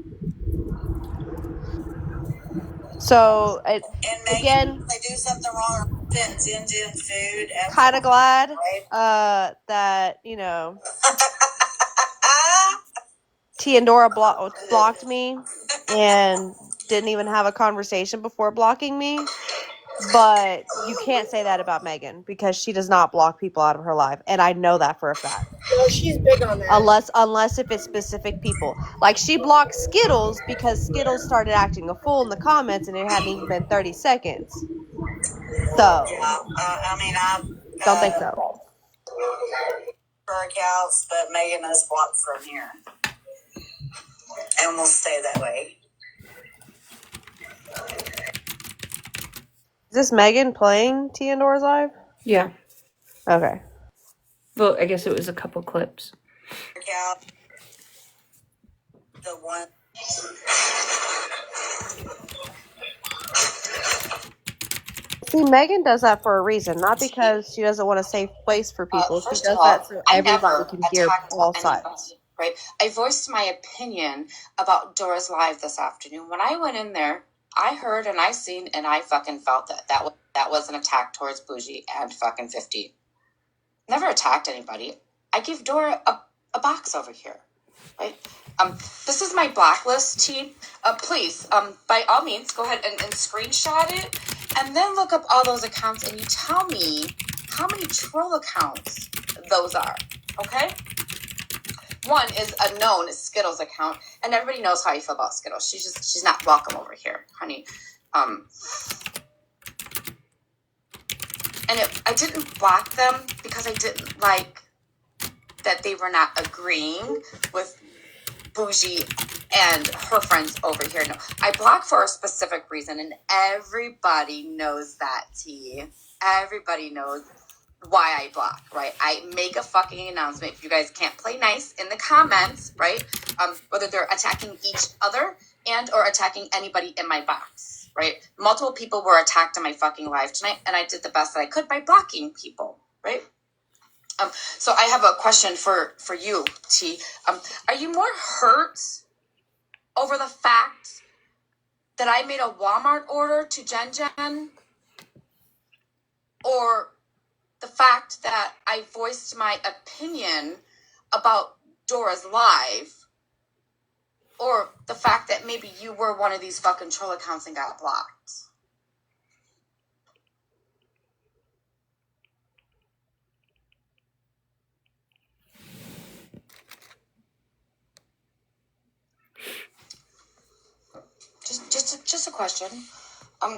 So, and Megan, again, if they do something wrong or sentence in food, kind of glad right? that, T and Dora blocked me and didn't even have a conversation before blocking me. But you can't say that about Megan because she does not block people out of her life, and I know that for a fact. No, she's big on that. Unless if it's specific people, like she blocked Skittles because Skittles started acting a fool in the comments, and it hadn't even been 30 seconds. So, Yeah, I mean, I don't think so. her accounts, but Megan is blocked from here, and will stay that way. Is this Megan playing T and Dora's Live? Yeah. Okay. Well, I guess it was a couple clips. Account, the one. See, Megan does that for a reason, not because she doesn't want a safe place for people. She First of does all, that so I everybody never can hear attacked all anybody, sides. right? I voiced my opinion about Dora's Live this afternoon. When I went in there, I heard and I seen and I fucking felt that was an attack towards Bougie and fucking 50. Never attacked anybody. I give Dora a box over here, right? This is my blacklist team. Please, by all means, go ahead and screenshot it, and then look up all those accounts, and you tell me how many troll accounts those are. Okay. One is a known Skittles account, and everybody knows how I feel about Skittles. She's not welcome over here, honey. And I didn't block them because I didn't like that they were not agreeing with Bougie and her friends over here. No, I blocked for a specific reason, and everybody knows that, T. Everybody knows why I block, right? I make a fucking announcement. If you guys can't play nice in the comments, right? Whether they're attacking each other and or attacking anybody in my box, right? Multiple people were attacked in my fucking live tonight, and I did the best that I could by blocking people, right? So I have a question for you, T. Are you more hurt over the fact that I made a Walmart order to Jen, or the fact that I voiced my opinion about Dora's Live, or the fact that maybe you were one of these fucking troll accounts and got blocked? Just a question.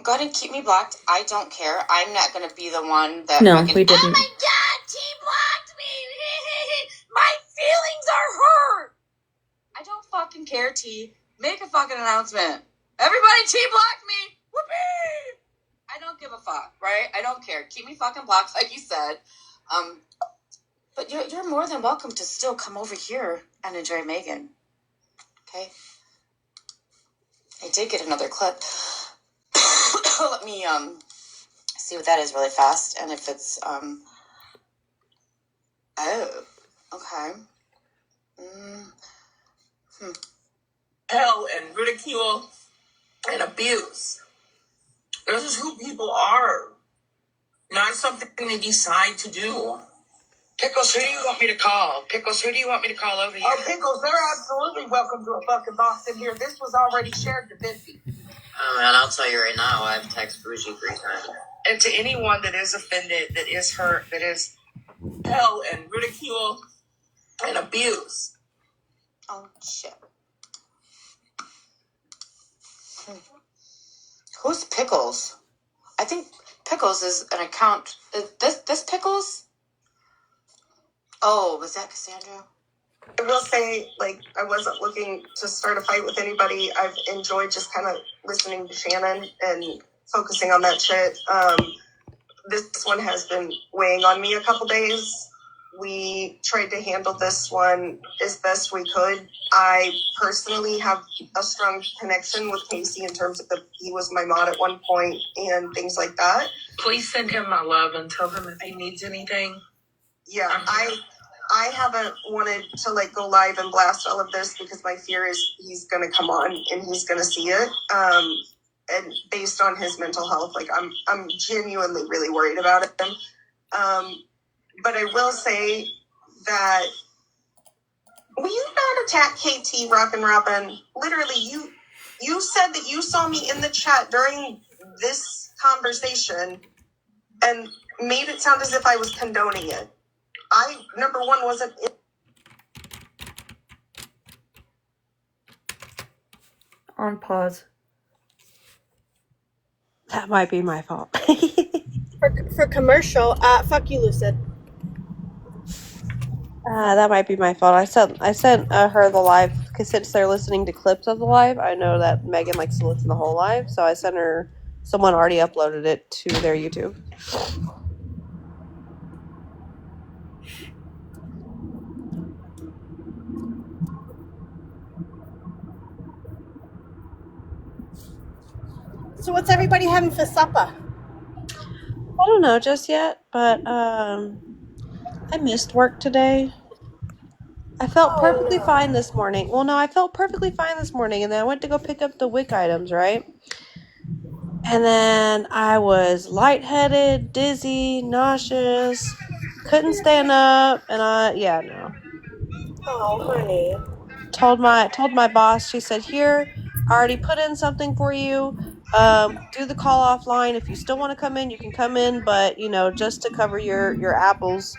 Go ahead and keep me blocked. I don't care. I'm not going to be the one that... No, fucking, we didn't. Oh my God, T blocked me. My feelings are hurt. I don't fucking care, T. Make a fucking announcement. Everybody T blocked me. Whoopee! I don't give a fuck, right? I don't care. Keep me fucking blocked, like you said. But you're more than welcome to still come over here and enjoy Megan. Okay? I did get another clip. Let me see what that is really fast, and if it's oh, okay. Hell and ridicule and abuse. This is who people are, not something they decide to do. Pickles, who do you want me to call? Pickles, who do you want me to call over here? Oh, Pickles, they're absolutely welcome to a fucking box in here. This was already shared to 50. Oh, man, I'll tell you right now, I've texted Bougie 3 times. And to anyone that is offended, that is hurt, that is hell and ridicule and abuse. Oh, shit. Who's Pickles? I think Pickles is an account. This Pickles? Oh, was that Cassandra? I will say, like, I wasn't looking to start a fight with anybody. I've enjoyed just kind of listening to Shannon and focusing on that shit. This one has been weighing on me a couple days. We tried to handle this one as best we could. I personally have a strong connection with Casey in terms of he was my mod at one point and things like that. Please send him my love and tell him if he needs anything. Yeah, I haven't wanted to like go live and blast all of this because my fear is he's gonna come on and he's gonna see it. And based on his mental health, like I'm genuinely really worried about him. But I will say that will you not attack KT Rockin' Robin? Literally, you said that you saw me in the chat during this conversation and made it sound as if I was condoning it. I, number one, wasn't in. On pause. That might be my fault. For commercial, fuck you, Lucid. That might be my fault. I sent her the live because since they're listening to clips of the live, I know that Megan likes to listen to the whole live, so I sent her. Someone already uploaded it to their YouTube. So what's everybody having for supper? I don't know just yet, but I missed work today. I felt perfectly fine this morning. Well, no, I felt perfectly fine this morning, and then I went to go pick up the WIC items, right? And then I was lightheaded, dizzy, nauseous, couldn't stand up, and no. Oh, honey. Told my boss, she said, here, I already put in something for you. Do the call off line. If you still want to come in, you can come in, but just to cover your apples,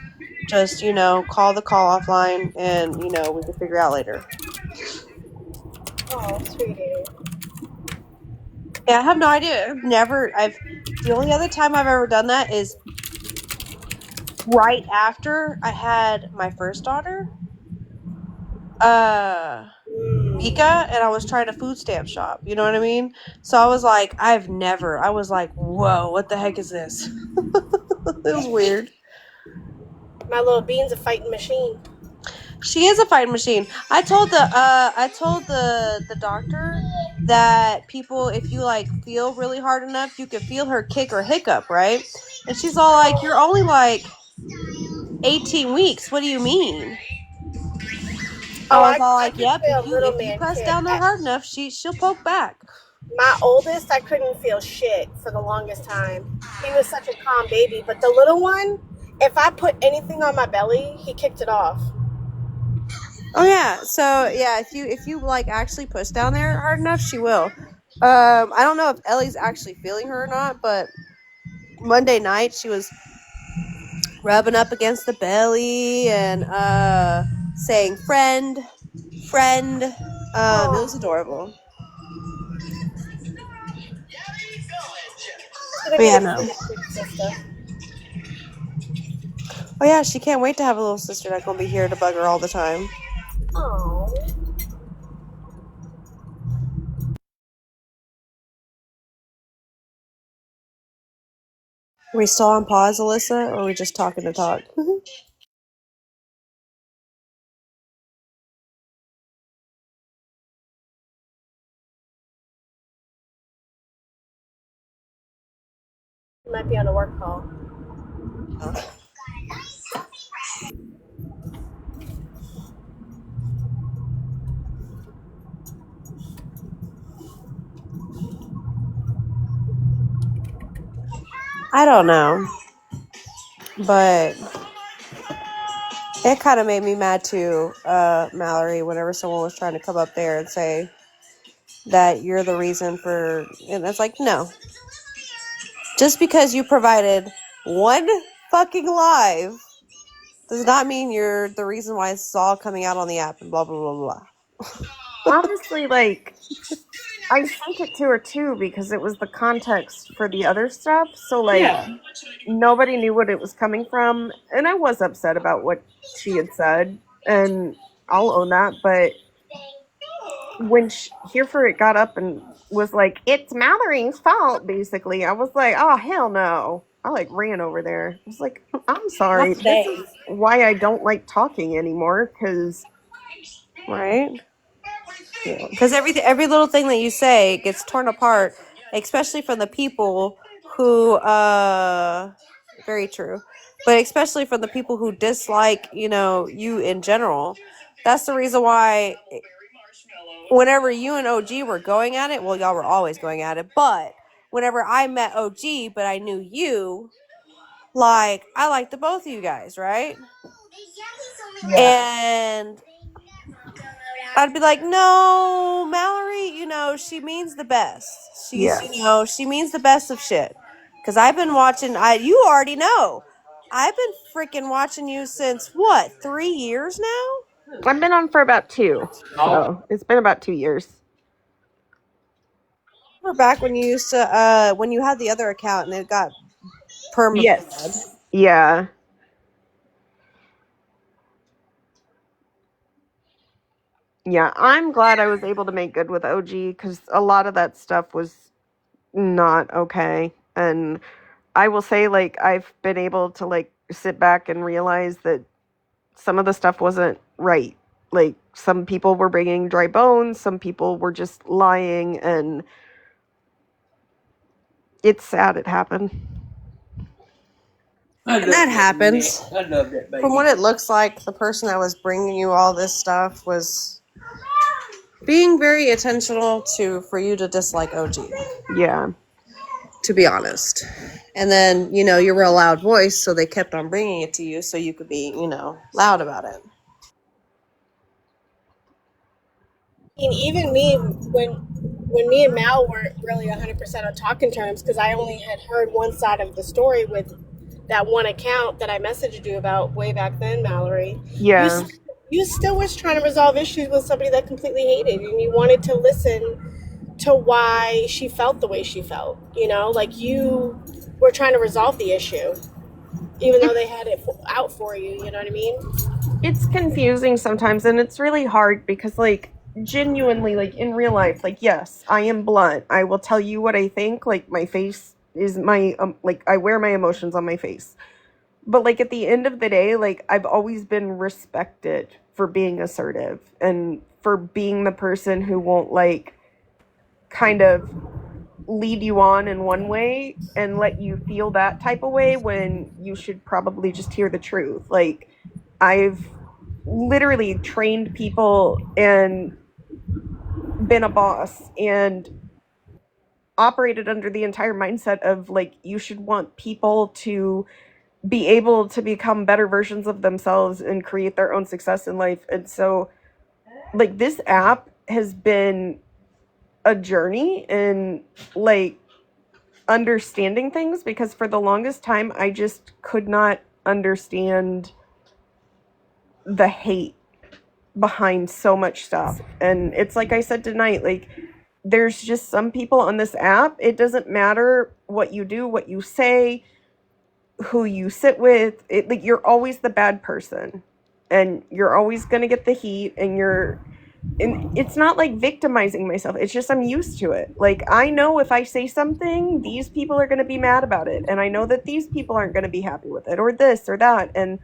just call the call off line and we can figure out later. Oh, sweetie. Yeah, I have no idea. The only other time I've ever done that is right after I had my first daughter. Mika, and I was trying to food stamp shop, you know what I mean? So I was like, I was like, whoa, what the heck is this? It was weird. My little bean's a fighting machine. She is a fighting machine. I told the doctor that people, if you like feel really hard enough, you could feel her kick or hiccup, right? And she's all like, you're only like 18 weeks. What do you mean? I was all like, yep, if you press down there hard enough, she'll poke back. My oldest, I couldn't feel shit for the longest time. He was such a calm baby, but the little one, if I put anything on my belly, he kicked it off. Oh yeah, so yeah, if you like actually push down there hard enough, she will. I don't know if Ellie's actually feeling her or not, but Monday night she was rubbing up against the belly and saying friend. It was adorable. But yeah, no. Oh yeah, she can't wait to have a little sister that's gonna be here to bug her all the time. Oh. Are we still on pause, Alyssa, or are we just talking to talk? Might be on a work call. I don't know, but it kind of made me mad too, Mallory, whenever someone was trying to come up there and say that you're the reason for, and it's like, no. Just because you provided one fucking live does not mean you're the reason why it's all coming out on the app and blah, blah, blah, blah. Honestly, like, I sent it to her too because it was the context for the other stuff. So, like, nobody knew what it was coming from. And I was upset about what she had said. And I'll own that. But when Here For It got up and was like, it's Mallory's fault, basically, I was like, oh, hell no. I like ran over there. I was like, I'm sorry. This is why I don't like talking anymore, because... Right? Because every little thing that you say gets torn apart, especially from the people who, very true, but especially from the people who dislike, you in general. That's the reason why whenever you and OG were going at it, well, y'all were always going at it, but whenever I met OG, but I knew you, like, I liked the both of you guys, right? Yeah. And I'd be like, no, Mallory, she means the best. She's, Yeah. she means the best of shit. Because I've been watching, you already know, I've been freaking watching you since, what, 3 years now? I've been on for about 2. So it's been about 2 years. Remember back when you used to, when you had the other account and it got perma banned? Yes. Yeah. Yeah, I'm glad I was able to make good with OG, because a lot of that stuff was not okay. And I will say, like, I've been able to, like, sit back and realize that some of the stuff wasn't right. Like, some people were bringing dry bones, some people were just lying, and it's sad it happened. And that happens. I love that baby. From what it looks like, the person that was bringing you all this stuff was being very intentional for you to dislike OG. Yeah. To be honest. And then, you're a loud voice, so they kept on bringing it to you so you could be, loud about it. I mean, even me, when me and Mal weren't really 100% on talking terms, because I only had heard one side of the story with that one account that I messaged you about way back then, Mallory. Yeah. You still was trying to resolve issues with somebody that completely hated, and you wanted to listen to why she felt the way she felt. Like you were trying to resolve the issue, even though they had it out for you. You know what I mean? It's confusing sometimes, and it's really hard because, like, genuinely, like, in real life, like, yes, I am blunt. I will tell you what I think. Like, my face is my, like, I wear my emotions on my face. But, like, at the end of the day, like, I've always been respected for being assertive and for being the person who won't, like, kind of lead you on in one way and let you feel that type of way when you should probably just hear the truth. Like, I've literally trained people and been a boss and operated under the entire mindset of, like, you should want people to be able to become better versions of themselves and create their own success in life. And so, like, this app has been a journey in, like, understanding things, because for the longest time I just could not understand the hate behind so much stuff. And it's like I said tonight, like, there's just some people on this app, it doesn't matter what you do, what you say, who you sit with, like, you're always the bad person and you're always going to get the heat, and it's not like victimizing myself. It's just I'm used to it. Like, I know if I say something, these people are going to be mad about it. And I know that these people aren't going to be happy with it, or this or that. And,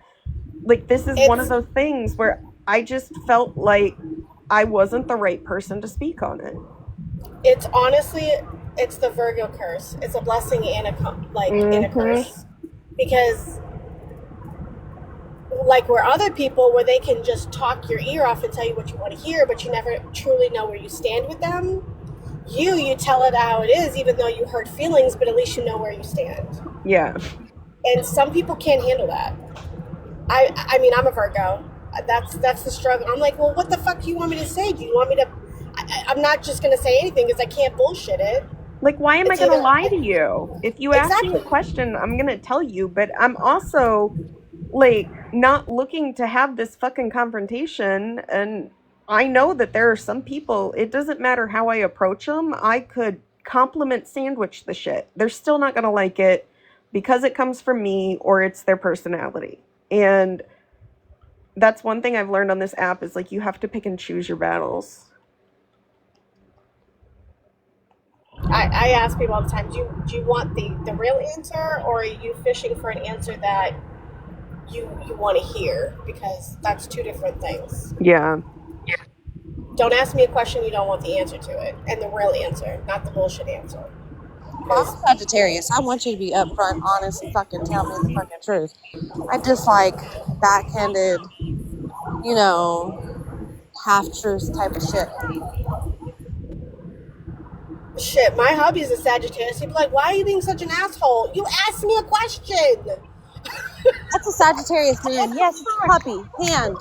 like, this is one of those things where I just felt like I wasn't the right person to speak on it. It's honestly, it's the Virgo curse. It's a blessing and a curse. Because, like, where other people, where they can just talk your ear off and tell you what you want to hear, but you never truly know where you stand with them. You tell it how it is, even though you hurt feelings, but at least you know where you stand. Yeah. And some people can't handle that. I mean, I'm a Virgo. That's the struggle. I'm like, well, what the fuck do you want me to say? Do you want me to? I'm not just gonna say anything because I can't bullshit it. Like, why am I going to lie to you? If you ask me a question, I'm going to tell you, but I'm also, like, not looking to have this fucking confrontation. And I know that there are some people, it doesn't matter how I approach them. I could compliment sandwich the shit. They're still not going to like it because it comes from me or it's their personality. And that's one thing I've learned on this app is, like, you have to pick and choose your battles. I ask people all the time, do you want the real answer, or are you fishing for an answer that you want to hear? Because that's two different things. Yeah. Don't ask me a question you don't want the answer to it, and the real answer, not the bullshit answer. I'm Sagittarius. I want you to be upfront, honest, and fucking tell me the fucking truth. I dislike backhanded, half truth type of shit. Shit, my hubby's a Sagittarius. He'd be like, why are you being such an asshole? You asked me a question. That's a Sagittarius man. Yes, it's a puppy. Hand.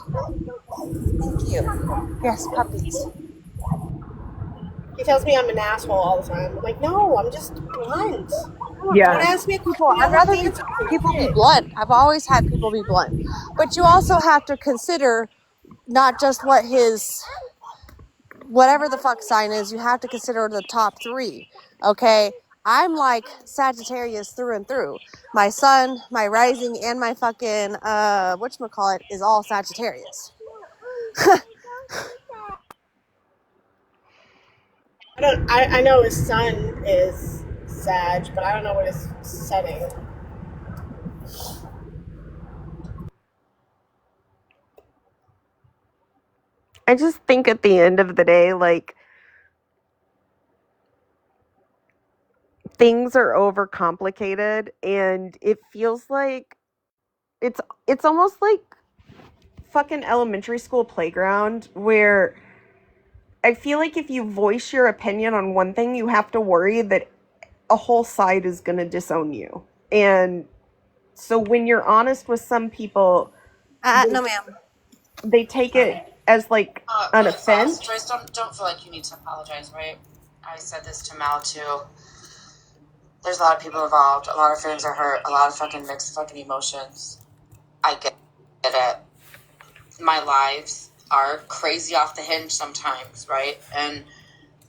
Thank you. Yes, puppies. He tells me I'm an asshole all the time. I'm like, no, I'm just blunt. Yeah. Don't ask me a question. I'd rather people be blunt. I've always had people be blunt. But you also have to consider not just what his whatever the fuck sign is, you have to consider the top 3. Okay? I'm like Sagittarius through and through. My sun, my rising, and my fucking whatchamacallit is all Sagittarius. I know his sun is Sag, but I don't know what his setting. I just think at the end of the day, like, things are overcomplicated, and it feels like it's almost like fucking elementary school playground, where I feel like if you voice your opinion on one thing, you have to worry that a whole side is going to disown you. And so when you're honest with some people, No ma'am. they take it as like an offense. Joyce, don't feel like you need to apologize, right? I said this to Mal too. There's a lot of people involved. A lot of feelings are hurt. A lot of fucking mixed fucking emotions. I get it. My lives are crazy off the hinge sometimes, right? And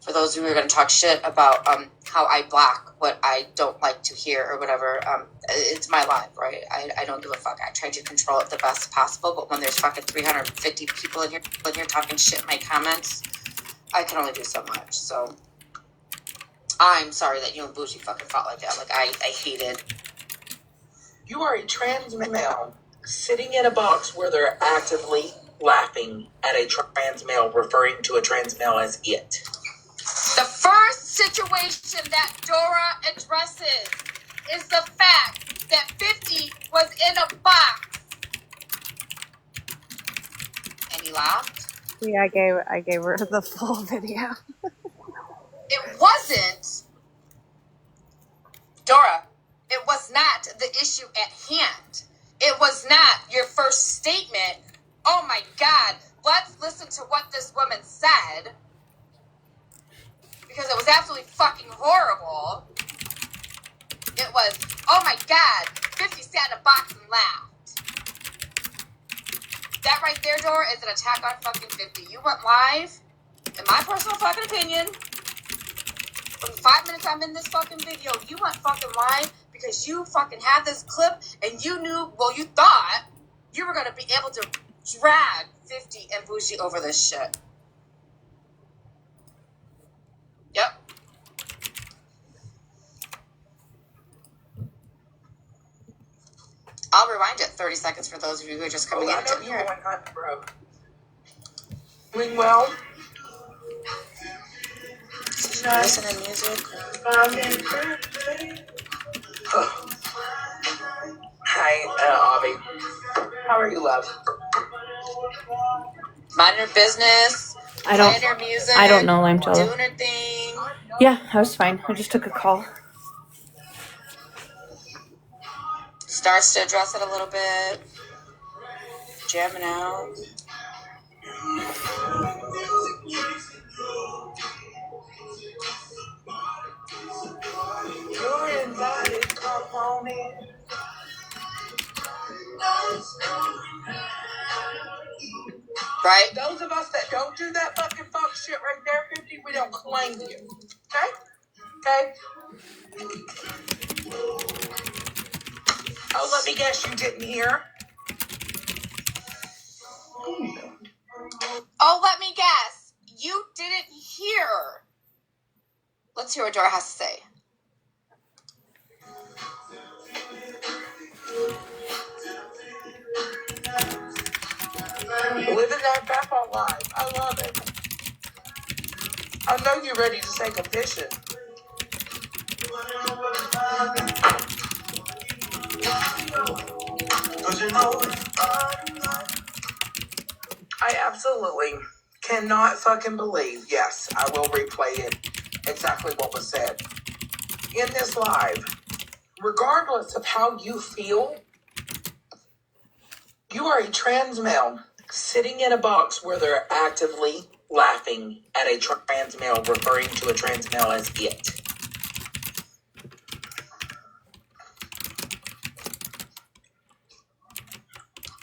for those who are going to talk shit about how I block what I don't like to hear or whatever, it's my life, right? I don't give a fuck. I try to control it the best possible, but when there's fucking 350 people in here talking shit in my comments, I can only do so much. So I'm sorry that you and Bougie fucking fought like that. Like, I hated. You are a trans male sitting in a box where they're actively laughing at a trans male, referring to a trans male as it. The first situation that Dora addresses is the fact that 50 was in a box. And he laughed? Yeah, I gave her the full video. It wasn't, Dora, it was not the issue at hand. It was not your first statement. Oh my God, let's listen to what this woman said. Because it was absolutely fucking horrible. It was, oh my God, 50 sat in a box and laughed. That right there, Dora, is an attack on fucking 50. You went live, in my personal fucking opinion, from the 5 minutes I'm in this fucking video, you went fucking live because you fucking had this clip and you knew, well, you thought you were going to be able to drag 50 and Bougie over this shit. Yep. I'll rewind it 30 seconds for those of you who are just coming in and didn't hear it. Doing well. Listen to music. Hi, Avi. How are you, love? Mind your business. Playing your music. I don't know, Lime Jello. Doing her thing. Yeah, I was fine. I just took a call. Starts to address it a little bit. Jamming out. You're invited, come on in. Right? Those of us that don't do that fucking fuck shit right there, 50, we don't claim you. Okay? Okay? Oh, let me guess, you didn't hear? Oh, let me guess. You didn't hear Let's hear what Dora has to say. Living that Papa life. I love it. I know you're ready to take a picture. I absolutely cannot fucking believe, yes, I will replay it, exactly what was said. In this live, regardless of how you feel, you are a trans male sitting in a box where they're actively laughing at a trans male, referring to a trans male as it.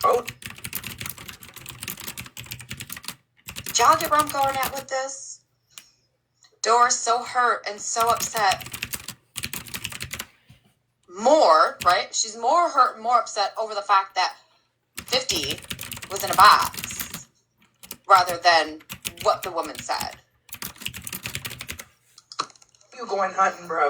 Oh. Did y'all get where I'm going at with this? Dora's so hurt and so upset. More, right? She's more hurt and more upset over the fact that 50 was in a box rather than what the woman said. You going hunting, bro?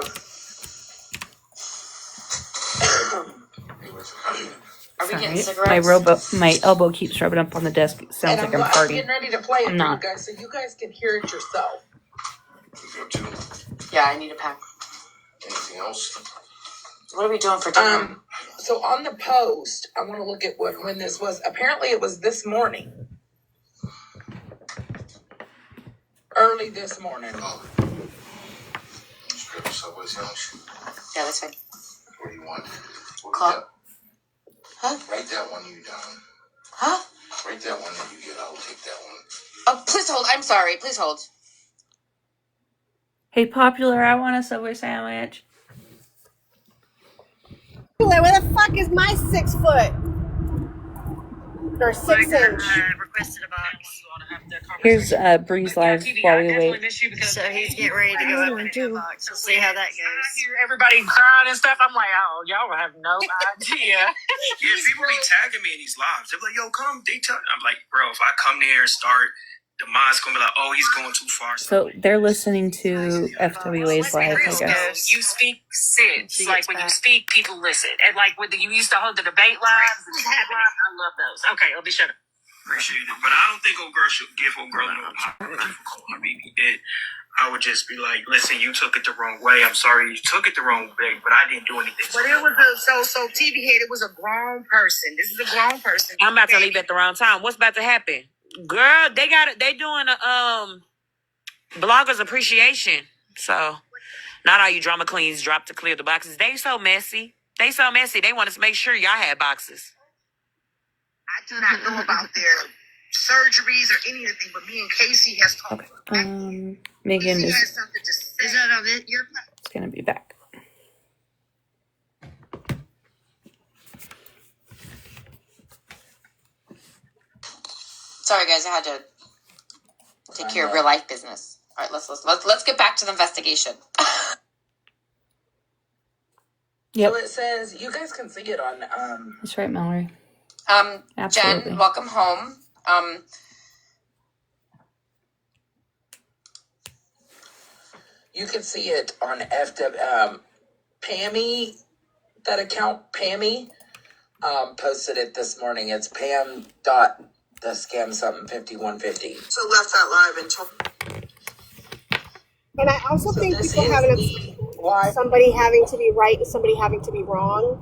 Are we getting cigarettes? My elbow keeps rubbing up on the desk. It sounds like I'm farting. I'm getting ready to play it for you guys so you guys can hear it yourself. Yeah, I need a pack. Anything else? What are we doing for dinner? So on the post, I want to look at when this was. Apparently, it was this morning. Early this morning. Yeah, that's fine. What do you want? Call. Huh? Write that one you done. Huh? Write that one that you get. I'll take that one. Oh, please hold. I'm sorry. Please hold. Hey, Popular, I want a Subway sandwich. Where the fuck is my 6 foot? Or 6 inch? Requested a box. Here's Breeze Live while we wait. So he's getting ready to go up and do a box. We'll see how that goes. Everybody crying and stuff. I'm like, oh, y'all have no idea. Yeah, people be tagging me in these lives. They're like, yo, come. I'm like, bro, if I come there and start, the mod's going to be like, oh, he's going too far. So they're listening to FWA's live, I guess. You speak sense. Like when you speak, people listen. And like when you used to hold the debate lives, I love those. Okay, I'll be shut up. Appreciate it. But I don't think old girl should give old girl no apology. I mean, I would just be like, listen, you took it the wrong way. I'm sorry you took it the wrong way, but I didn't do anything. But it was so TV head, it was a grown person. This is a grown person. I'm about to leave at the wrong time. What's about to happen? Girl, they doing a bloggers appreciation. So not all you drama queens drop to clear the boxes. They so messy. They want us to make sure y'all had boxes. I do not know about their surgeries or anything, but me and Casey has talked. Okay. Megan is that of it? It's gonna be back. Sorry, guys, I had to take care of real life business. All right, let's get back to the investigation. Yep. So it says you guys can see it on. That's right, Mallory. Absolutely. Jen, welcome home. You can see it on Pammy. That account, Pammy, posted it this morning. It's Pam dot the scam something 5150. So left that live until. And I also think people having somebody having to be right and somebody having to be wrong.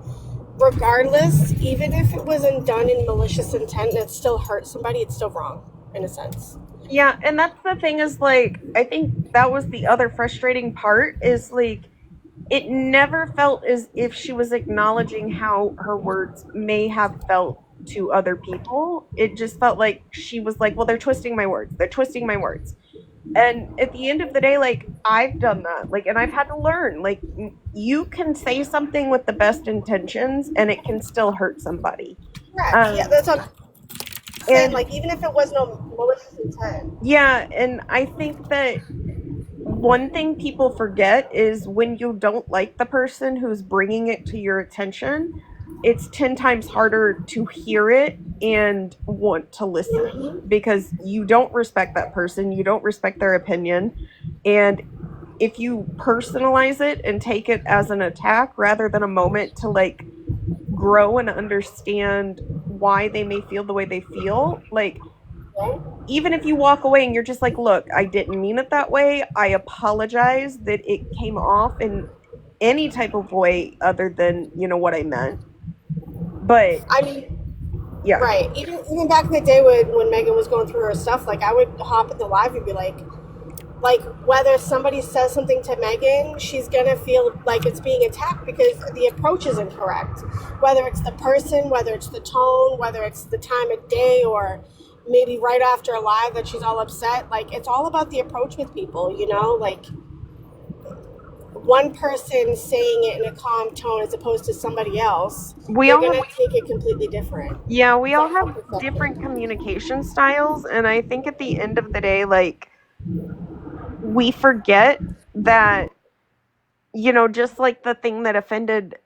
Regardless, even if it wasn't done in malicious intent and it still hurt somebody, it's still wrong, in a sense. Yeah, and that's the thing is, like, I think that was the other frustrating part is, like, it never felt as if she was acknowledging how her words may have felt to other people. It just felt like she was like, well, they're twisting my words. And at the end of the day, like, I've done that, like, and I've had to learn, like, you can say something with the best intentions and it can still hurt somebody. Right. Yeah, that's what I'm saying, like, even if it was no malicious intent. Yeah, and I think that one thing people forget is when you don't like the person who's bringing it to your attention, it's 10 times harder to hear it and want to listen because you don't respect that person, you don't respect their opinion, and if you personalize it and take it as an attack rather than a moment to like grow and understand why they may feel the way they feel, like even if you walk away and you're just like, look, I didn't mean it that way, I apologize that it came off in any type of way other than, you know, what I meant. But I mean, yeah, right. Even back in the day when Megan was going through her stuff, like I would hop in the live and be like whether somebody says something to Megan, she's gonna feel like it's being attacked because the approach is incorrect. Whether it's the person, whether it's the tone, whether it's the time of day, or maybe right after a live that she's all upset. Like it's all about the approach with people, you know. Like one person saying it in a calm tone as opposed to somebody else, they're gonna take it completely different. Yeah, we all have different communication styles, and I think at the end of the day, like, we forget that, you know, just like the thing that offended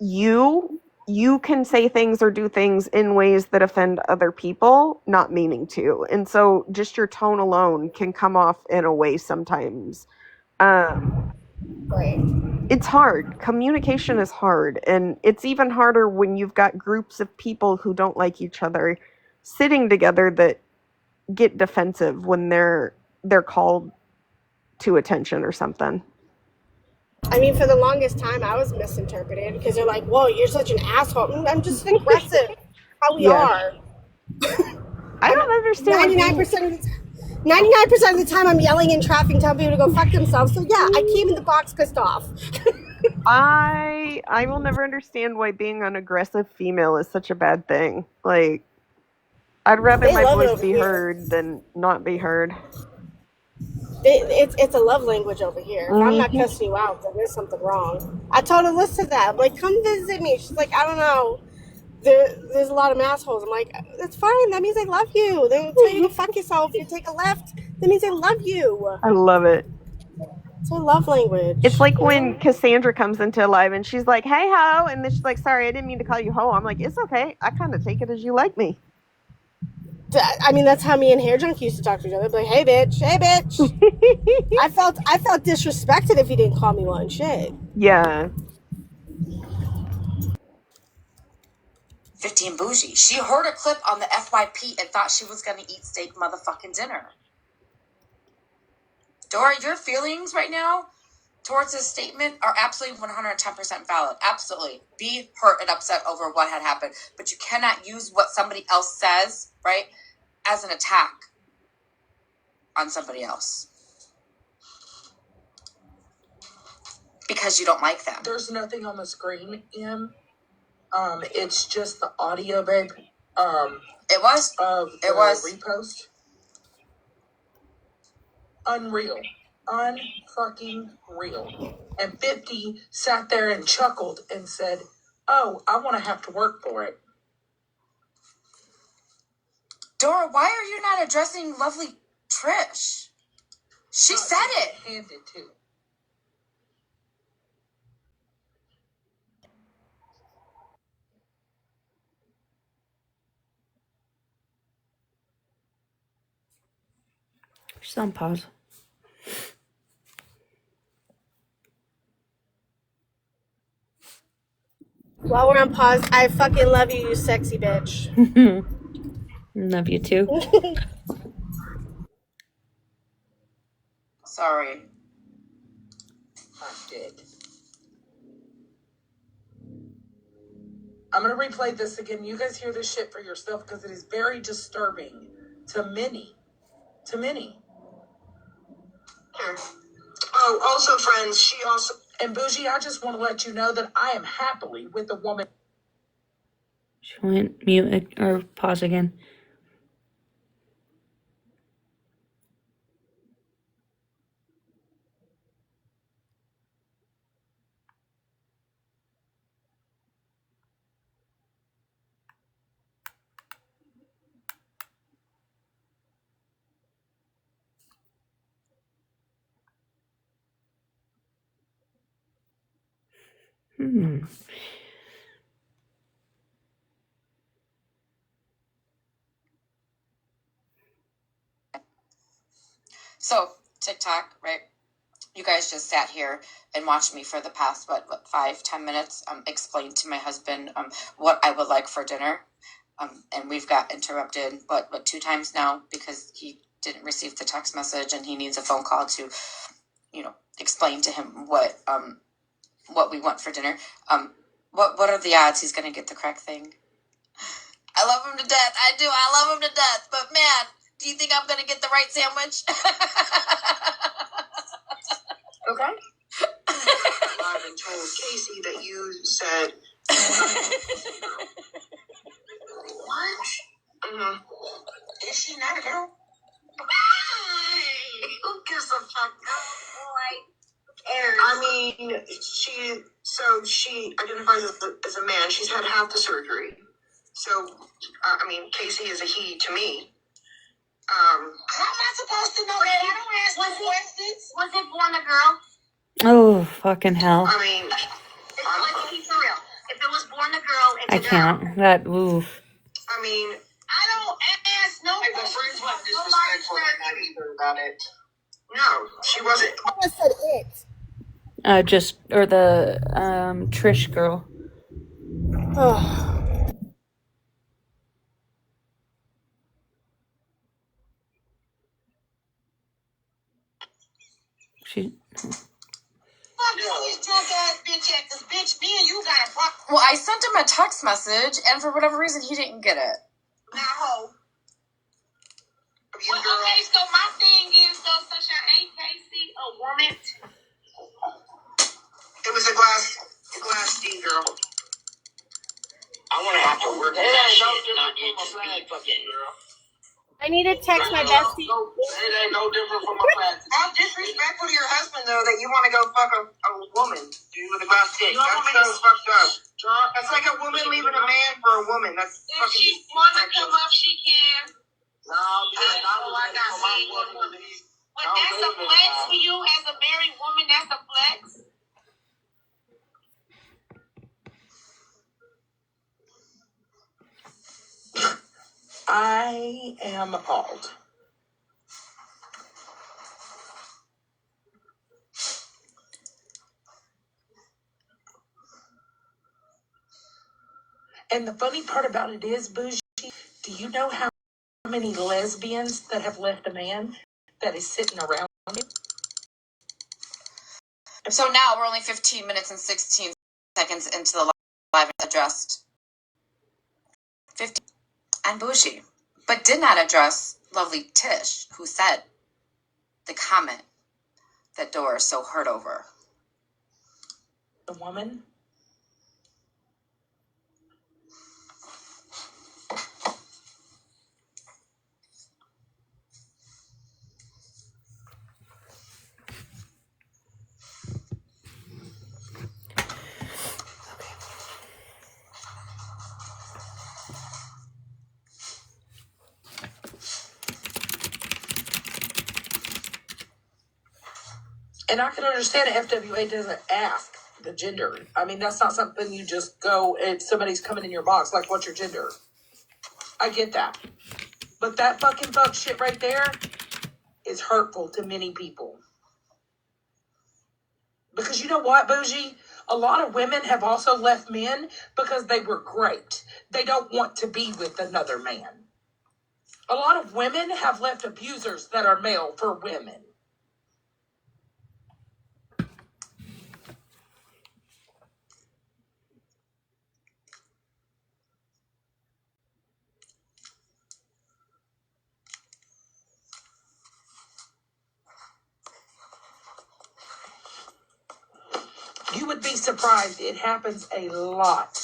you can say things or do things in ways that offend other people, not meaning to. And so just your tone alone can come off in a way sometimes. Right. It's hard. Communication is hard, and it's even harder when you've got groups of people who don't like each other sitting together that get defensive when they're called to attention or something. I mean, for the longest time, I was misinterpreted because they're like, "Whoa, you're such an asshole." I'm just aggressive. How we are. I don't understand. 99% of the time, I'm yelling in traffic, telling people to go fuck themselves. So yeah, I came in the box pissed off. I will never understand why being an aggressive female is such a bad thing. Like, I'd rather my voice be heard than not be heard. It's a love language over here. If I'm not cussing you out, then there's something wrong. I told Alyssa that. I'm like, come visit me. She's like, I don't know. There's a lot of assholes. I'm like, that's fine. That means I love you. They tell you to go fuck yourself. If you take a left, that means I love you. I love it. It's a love language. It's like when Cassandra comes into live and she's like, hey ho, and then she's like, sorry, I didn't mean to call you ho. I'm like, it's okay. I kind of take it as you like me. I mean, that's how me and Hair Junkie used to talk to each other. I'd be like, hey bitch, hey bitch. I felt disrespected if you didn't call me one. Shit. Yeah. 50 and bougie. She heard a clip on the FYP and thought she was gonna eat steak motherfucking dinner. Dora, your feelings right now towards this statement are absolutely 110% valid. Absolutely. Be hurt and upset over what had happened. But you cannot use what somebody else says, right, as an attack on somebody else. Because you don't like them. There's nothing on the screen, Em. It's just the audio, babe. It was. It was repost. Unreal. Unfucking real. And 50 sat there and chuckled and said, oh, I want to have to work for it. Dora, why are you not addressing lovely Trish? She said it. Handed too. She's on pause. While we're on pause, I fucking love you, you sexy bitch. Love you too. Sorry. I did. I'm going to replay this again. You guys hear this shit for yourself because it is very disturbing to many. To many. Oh, also, friends, she also... And Bougie, I just want to let you know that I am happily with a woman... She went mute or pause again. So, TikTok, right? you guys just sat here and watched me for the past, 5-10 minutes, explain to my husband what I would like for dinner. And we've got interrupted, 2 times now because he didn't receive the text message and he needs a phone call to, explain to him what we want for dinner. What are the odds he's going to get the correct thing? I love him to death. I do. I love him to death. But man, do you think I'm going to get the right sandwich? Okay. Live and told Casey that you said. What? Mm-hmm. Is she not a girl? Who gives a fuck? Boy. I mean, she identifies as a man. She's had half the surgery. So, Casey is a he to me. How am I supposed to know that? I don't ask no questions. Was it born a girl? Oh, fucking hell. Let's be for real. If it was born a girl, it's I a girl. can't. That, oof. I don't ask no questions. The friends went disrespectful not either about it. No, she wasn't. I said it. Or the, Trish girl. Oh. Well, I sent him a text message, and for whatever reason, he didn't get it. No. Well, okay, so my thing is, Sunshine, ain't Casey a woman? It was a glass D girl. I want to have to work with that shit, not you just be fucking girl. I need to text my bestie. It ain't no different from my plastic. How disrespectful to your husband, though, that you want to go fuck a woman, dude, with a glass dick. That's so fucked up. That's like a woman leaving a man for a woman. That's if she want to come up, she can. No, because I got my woman. But that's a flex for you as a married woman. That's a flex. I am appalled. And the funny part about it is, Bougie, do you know how many lesbians that have left a man that is sitting around you? So now we're only 15 minutes and 16 seconds into the live addressed 50 and Bougie, but did not address lovely Tish, who said the comment that Dora is so hurt over. The woman. And I can understand FWA doesn't ask the gender. I mean, that's not something you just go, if somebody's coming in your box, like, what's your gender? I get that. But that fucking fuck shit right there is hurtful to many people. Because you know what, Bougie? A lot of women have also left men because they were great. They don't want to be with another man. A lot of women have left abusers that are male for women. You would be surprised. It happens a lot.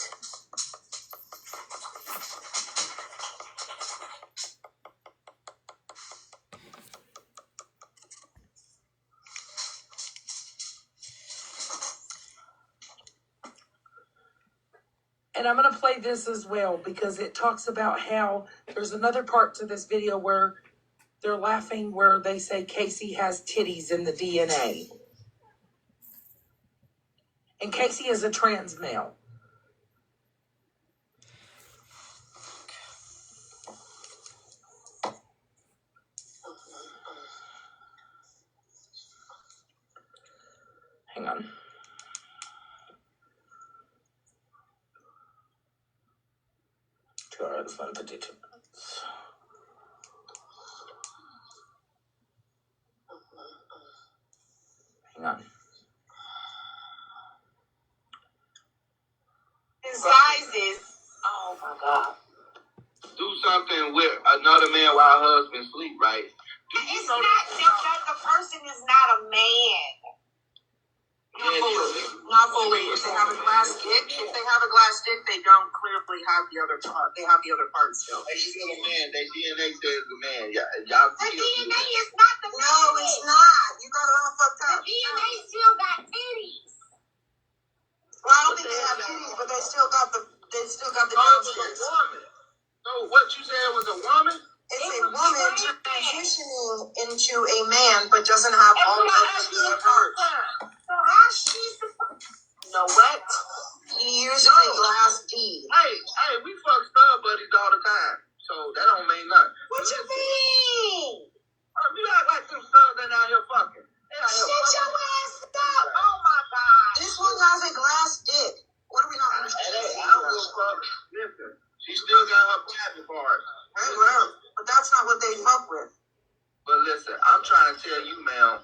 And I'm going to play this as well because it talks about how there's another part to this video where they're laughing where they say Casey has titties in the DNA. And Casey is a trans male. Hang on. $252. Hang on. Sizes. Oh my God. Do something with another man while her husband sleep, right? It's not that the person is not a man. Not fully. If they have a glass dick, they don't clearly have the other part. They have the other part still. They still a man. Their DNA says a man. Y'all the DNA is not the man. No, it's not. You got it all fucked up. The DNA still got titties. Well, I don't think they have titties, but they still got the downstairs. So what you said was a woman? It's a woman transitioning into a man, but doesn't have all of the other parts. So how she's you know what? He used a glass D. Hey, we fuck stud buddies all the time, so that don't mean nothing. What you mean? You act like some studs ain't out here fucking. Shut your ass up! Oh my God! This one has a glass dick. What do we not understand? I don't give a fuck. Listen, she still got her private parts. Hey, well, but that's not what they fuck with. But listen, I'm trying to tell you, ma'am.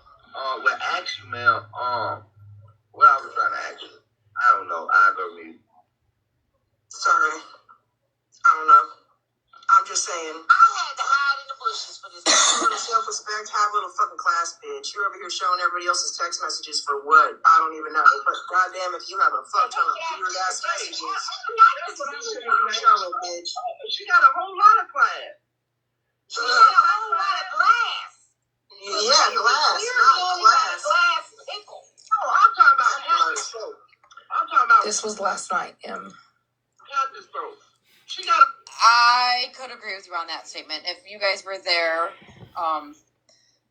Ask you, ma'am. What I was trying to ask you. I don't know. I'll go read. Sorry. I don't know. I'm just saying. I had to hide in the bushes for this. Little self-respect, have a little fucking class, bitch. You're over here showing everybody else's text messages for what? I don't even know. But goddamn, if you have a fuck ton of weird ass messages, show it, bitch. She got a whole lot of class. She got a whole lot of glass. Yeah, glass, not glass. Glass pickle. Oh, I'm talking about. This was last night, She got a. I could agree with you on that statement. If you guys were there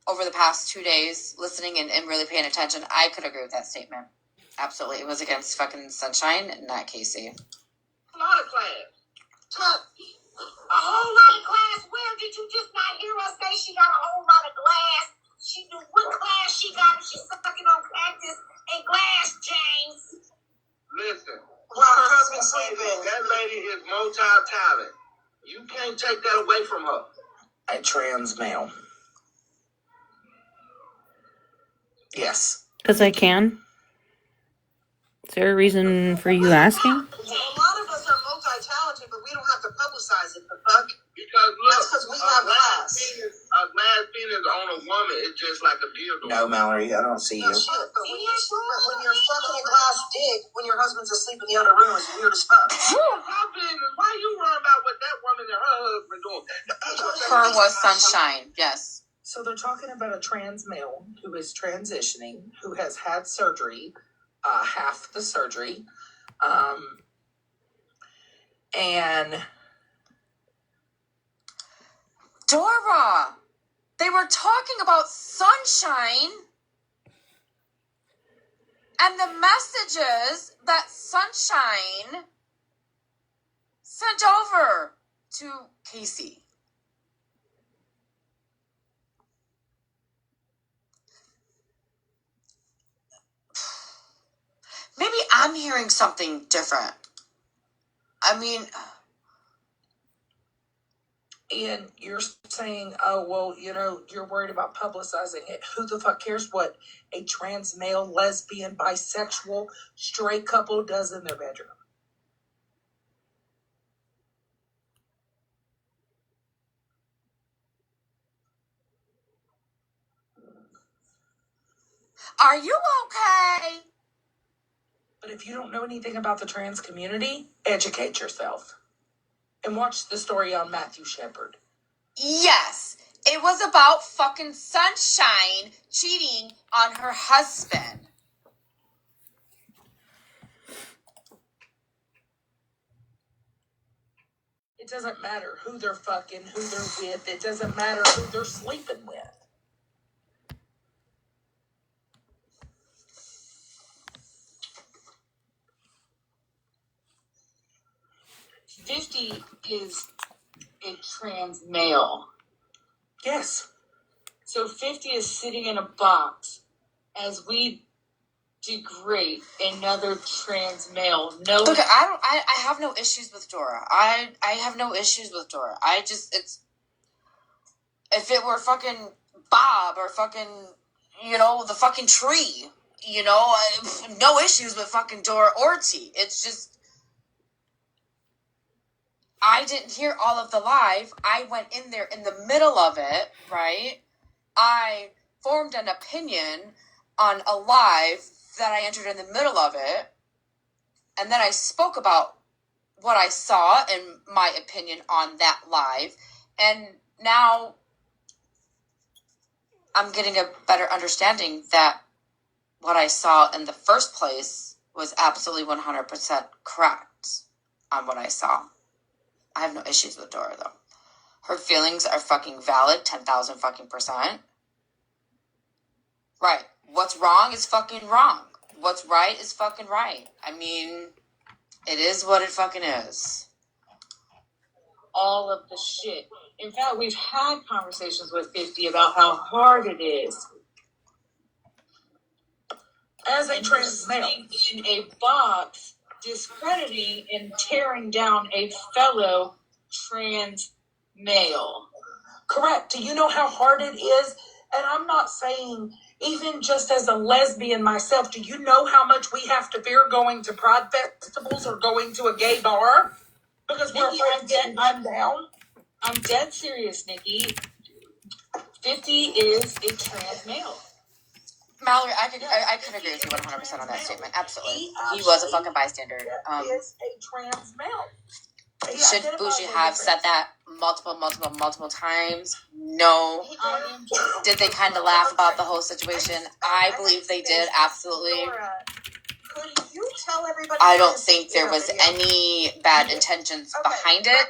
over the past 2 days listening and really paying attention, I could agree with that statement. Absolutely. It was against fucking Sunshine, not Casey. A lot of class. A whole lot of glass? Where did you just not hear us say she got a whole lot of glass? She knew what glass she got if she's sucking on cactus and glass, James. Listen. While her husband's sleeping. That lady is multi-talent. You can't take that away from her. A trans male. Yes. Because I can. Is there a reason for you asking? A lot of us are multi-talented, but we don't have to publicize it. The fuck? Because look, that's because we have glass. A glass penis on a woman is just like a dildo. No, Mallory, I don't see you. Shit, but when you're fucking a glass dick, when your husband's asleep in the other room, it's weird as fuck. Why you worrying about what that woman and her husband doing? Her was Sunshine, yes. So they're talking about a trans male who is transitioning, who has had surgery, half the surgery, and Dora, they were talking about Sunshine and the messages that Sunshine sent over to Casey. Maybe I'm hearing something different. I mean... And you're saying, oh, well, you know, you're worried about publicizing it. Who the fuck cares what a trans male, lesbian, bisexual, straight couple does in their bedroom? Are you okay? But if you don't know anything about the trans community, educate yourself. And watch the story on Matthew Shepard. Yes, it was about fucking Sunshine cheating on her husband. It doesn't matter who they're fucking, who they're with. It doesn't matter who they're sleeping with. $50 is a trans male. Yes. So $50 is sitting in a box as we degrade another trans male. No. Look, I have no issues with Dora. I have no issues with Dora. If it were fucking Bob or fucking, the fucking tree, no issues with fucking Dora Orty. It's just, I didn't hear all of the live. I went in there in the middle of it, right? I formed an opinion on a live that I entered in the middle of it, and then I spoke about what I saw and my opinion on that live, and now I'm getting a better understanding that what I saw in the first place was absolutely 100% correct on what I saw. I have no issues with Dora, though. Her feelings are fucking valid, 10,000 fucking %. Right. What's wrong is fucking wrong. What's right is fucking right. I mean, it is what it fucking is. All of the shit. In fact, we've had conversations with 50 about how hard it is as a trans male in a box, discrediting and tearing down a fellow trans male. Correct. Do you know how hard it is? And I'm not saying, even just as a lesbian myself, do you know how much we have to fear going to pride festivals or going to a gay bar? Because we're afraid I'm down. I'm dead serious, Nikki. 50 is a trans male. Mallory, I could agree with you 100% on that statement. Absolutely. He was a fucking bystander. Is a trans male. Should Bougie have said that multiple times? No. Did they kind of laugh about the whole situation? I believe they did, absolutely. Could you tell everybody? I don't think there was any bad intentions behind it,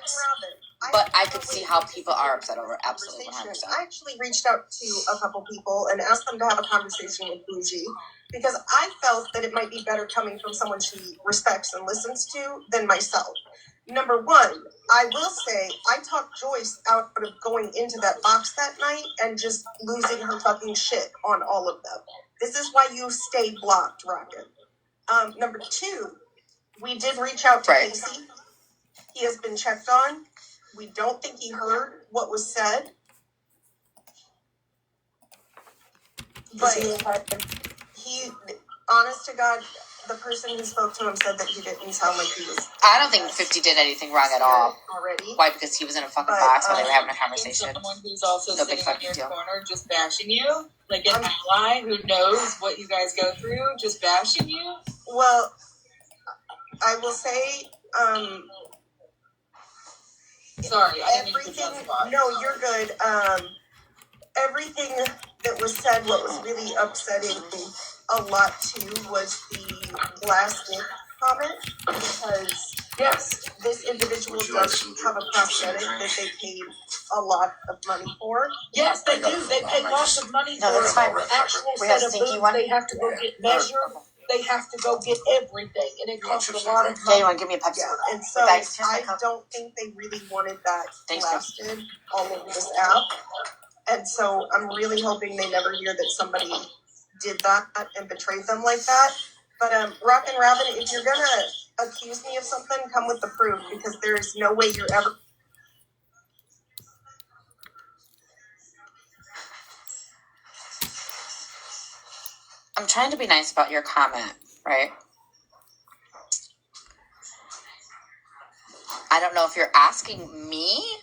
but I could see how people are upset over it. Absolutely, 100%. I actually reached out to a couple people and asked them to have a conversation with Bougie because I felt that it might be better coming from someone she respects and listens to than myself. Number one, I will say I talked Joyce out of going into that box that night and just losing her fucking shit on all of them. This is why you stay blocked, Rocket. Number two, we did reach out to Casey. He has been checked on. We don't think he heard what was said. But he, honest to God, the person who spoke to him said that he didn't sound like he was. I don't think 50 did anything wrong at all. Already. Why? Because he was in a fucking box while they were having a conversation. Someone who's also no sitting big in fucking your deal. corner just bashing you, like an ally who knows what you guys go through, just bashing you. Well, I will say, sorry, everything. No, you're good. Everything that was said, what was really upsetting a lot too was the glass dick comment, because yes, this individual does have a prosthetic that they paid a lot of money for. Yes, they do. They pay lots of money for that's fine. an actual set of boobs. They have to go get measured. They have to go get everything, and it costs a lot of money. Yeah, you want to give me a Pepsi? Yeah, and so I don't think they really wanted that blasted all over this app. And so I'm really hoping they never hear that somebody did that and betrayed them like that. But Rockin' Rabbit, if you're gonna accuse me of something, come with the proof, because there is no way you're ever. I'm trying to be nice about your comment, right? I don't know if you're asking me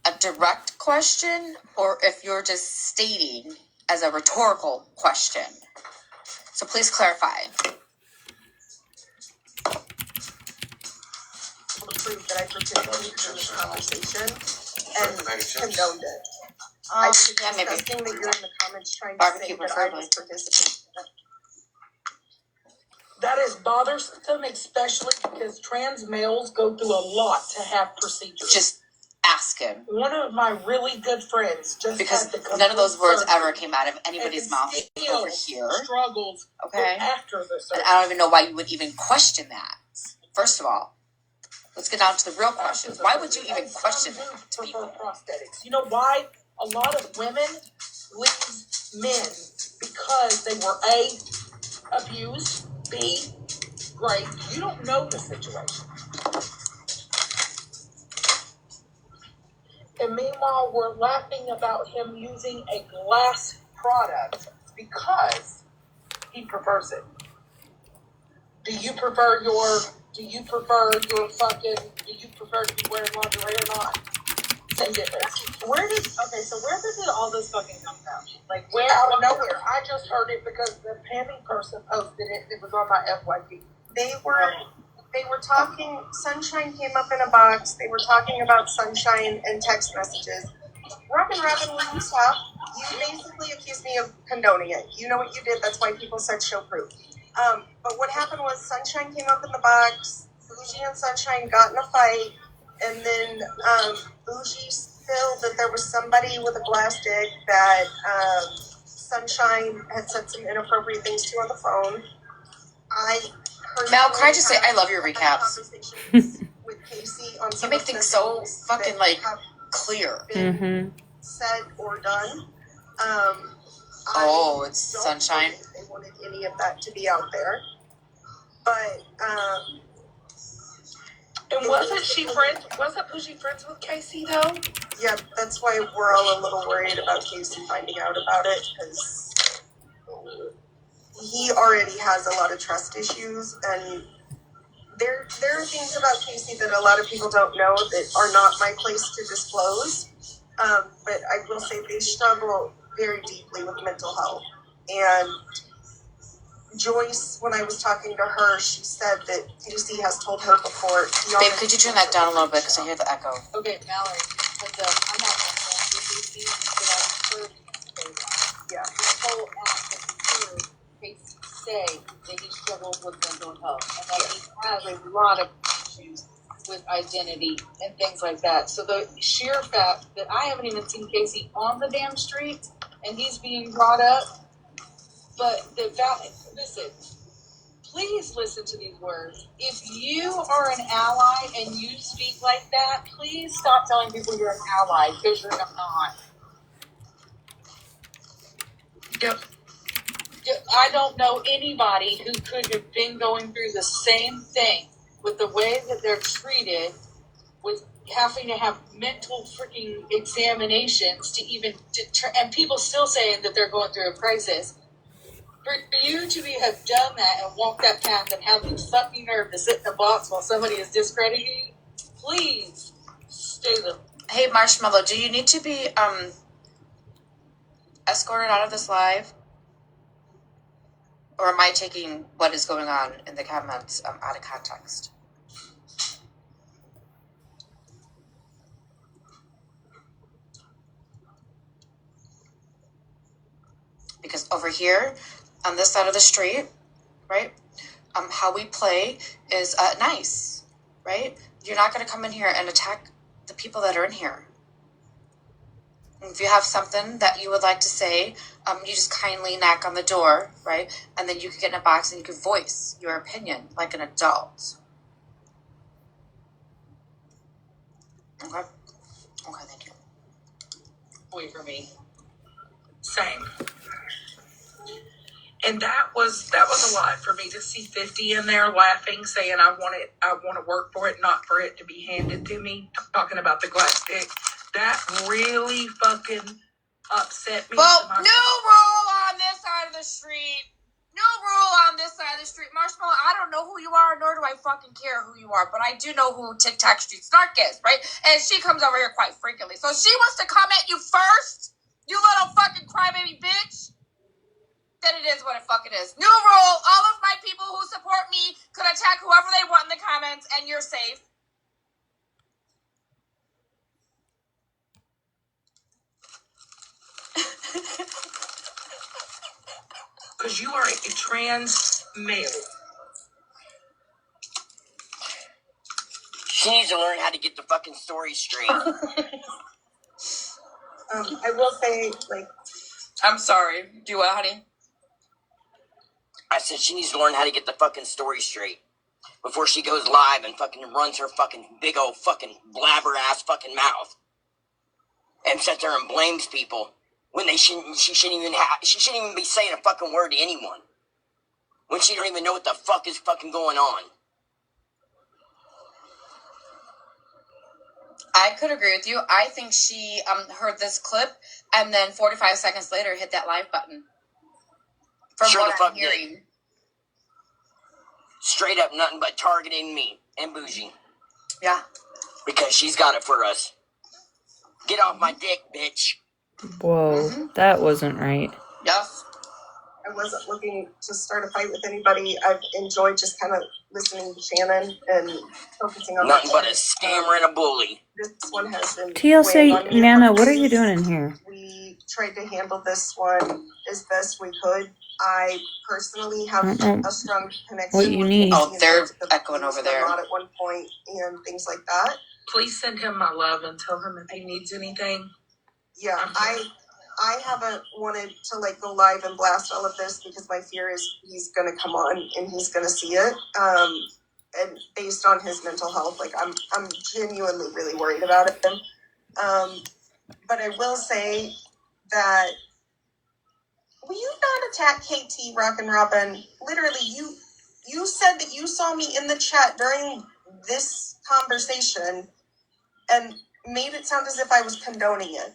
a direct question or if you're just stating as a rhetorical question. So please clarify. To prove that I participated in this conversation and condoned it. I think it's disgusting that you're in the comments trying to say that I was participating. That is bothersome, especially because trans males go through a lot to have procedures. Just ask him. One of my really good friends just because had to none of those words ever came out of anybody's mouth over here. Struggles. Okay. After the surgery. And I don't even know why you would even question that. First of all, let's get down to the real questions. Why would you even question people? Prosthetics. You know why? A lot of women leave men because they were abuse. B, great. You don't know the situation. And meanwhile, we're laughing about him using a glass product because he prefers it. Do you prefer to be wearing lingerie or not? Same difference. Where did all this fucking come from? Like, where? Out of nowhere. I just heard it because the Pammy person posted it. It was on my FYP. They were talking, Sunshine came up in a box, they were talking about Sunshine and text messages. Robin, will you stop? You basically accused me of condoning it. You know what you did, that's why people said show proof. But what happened was Sunshine came up in the box, Bougie and Sunshine got in a fight, and then Bougie spilled that there was somebody with a glass dick that Sunshine had said some inappropriate things to on the phone. Mel, can I just say I love your recaps. With Casey on you make things so fucking like clear. Said or done. It's Sunshine. They wanted any of that to be out there, but and wasn't Bougie friends with Casey though? Yeah, that's why we're all a little worried about Casey finding out about it, because he already has a lot of trust issues, and there are things about Casey that a lot of people don't know that are not my place to disclose. But I will say they struggle very deeply with mental health. And Joyce, when I was talking to her, she said that Casey has told her before. Babe, could you turn that down a little bit because I hear the echo? Okay, Mallory, but I'm not going to Casey, but I've heard this whole act of heard Casey say that he struggles with mental health and that he has a lot of issues with identity and things like that. So the sheer fact that I haven't even seen Casey on the damn street and he's being brought up, but the fact, listen, please listen to these words. If you are an ally and you speak like that, please stop telling people you're an ally, because you're not. Yep. I don't know anybody who could have been going through the same thing with the way that they're treated, with having to have mental freaking examinations to even and people still saying that they're going through a crisis. For you to have done that and walked that path and have the fucking nerve to sit in a box while somebody is discrediting you, please stay them. Hey, Marshmallow, do you need to be escorted out of this live? Or am I taking what is going on in the comments out of context? Because over here, on this side of the street, right, how we play is nice, right? You're not going to come in here and attack the people that are in here. If you have something that you would like to say, you just kindly knock on the door, right? And then you can get in a box and you can voice your opinion like an adult. Okay? Okay, thank you. Wait for me. Same. And that was a lot for me to see 50 in there laughing, saying I want to work for it, not for it to be handed to me. Talking about the glass stick. That really fucking upset me. Well, new rule on this side of the street. New rule on this side of the street. Marshmallow, I don't know who you are, nor do I fucking care who you are, but I do know who TikTok Street Snark is, right? And she comes over here quite frequently. So she wants to come at you first, you little fucking crybaby bitch. Then it is what it fucking is. New rule, all of my people who support me could attack whoever they want in the comments, and you're safe. Because you are a trans male. She needs to learn how to get the fucking story straight. I will say, like... I'm sorry. Do what, honey? I said she needs to learn how to get the fucking story straight before she goes live and fucking runs her fucking big old fucking blabber ass fucking mouth and sits there and blames people when she shouldn't even be saying a fucking word to anyone. when she don't even know what the fuck is fucking going on. I could agree with you. I think she heard this clip and then 45 seconds later hit that live button. From Sure what the fuck I'm hearing. did. Straight up nothing but targeting me and Bougie. Yeah. Because she's got it for us. Get off my dick, bitch. Whoa, that wasn't right. Yes. I wasn't looking to start a fight with anybody. I've enjoyed just kind of listening to Shannon and focusing on nothing but a scammer and a bully. This one has been TLC, Nana, what are you doing in here? We tried to handle this one as best we could. I personally have a strong connection. What you need? Oh, they're echoing over there. At one point and things like that. Please send him my love and tell him if he needs anything. Yeah, I haven't wanted to like go live and blast all of this because my fear is he's gonna come on and he's gonna see it. And based on his mental health, like I'm genuinely really worried about him. But I will say that will you not attack KT, Rockin' Robin? Literally, you said that you saw me in the chat during this conversation and made it sound as if I was condoning it.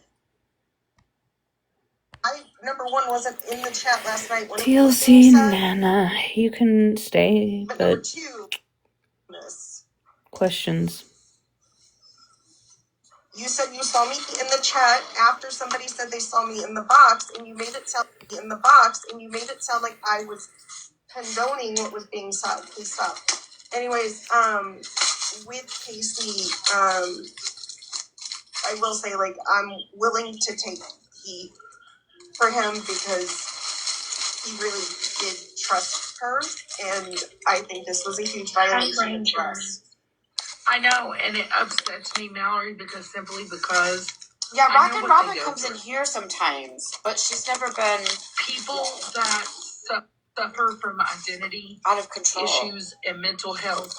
I, number one, wasn't in the chat last night when TLC, Nana, you can stay, but number two, questions. You said you saw me in the chat after somebody said they saw me in the box, and you made it sound like I was condoning what was being said. Please stop. Anyways, with Casey, I will say, like, I'm willing to take heat for him because he really did trust her, and I think this was a huge violation of trust. I know, and it upsets me, Mallory, because Yeah, Rockin' Robin comes in here sometimes, but she's never been people that suffer from identity out of control issues and mental health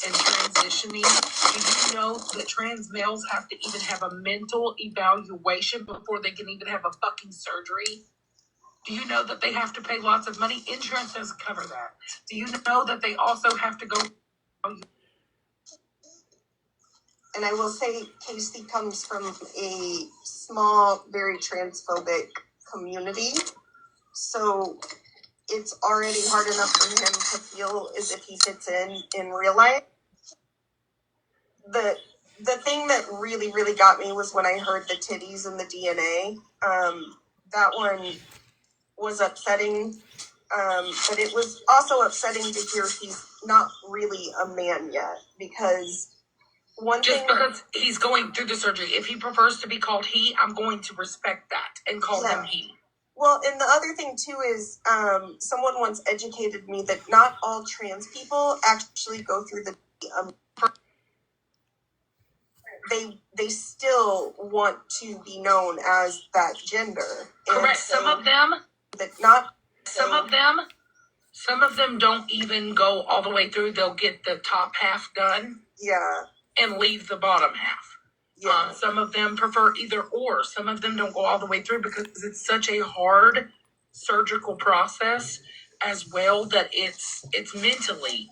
and transitioning. Do you know that trans males have to even have a mental evaluation before they can even have a fucking surgery? Do you know that they have to pay lots of money? Insurance doesn't cover that. Do you know that they also have to go? And I will say, Casey comes from a small, very transphobic community. So it's already hard enough for him to feel as if he fits in real life. The thing that really, really got me was when I heard the titties and the DNA. That one was upsetting. But it was also upsetting to hear he's not really a man yet. Because because he's going through the surgery. If he prefers to be called he, I'm going to respect that and call him he. Well, and the other thing too is someone once educated me that not all trans people actually go through the they still want to be known as that gender. Correct. Some of them don't even go all the way through. They'll get the top half done. Yeah. And leave the bottom half. Yeah. Some of them prefer either or. Some of them don't go all the way through because it's such a hard surgical process as well that it's mentally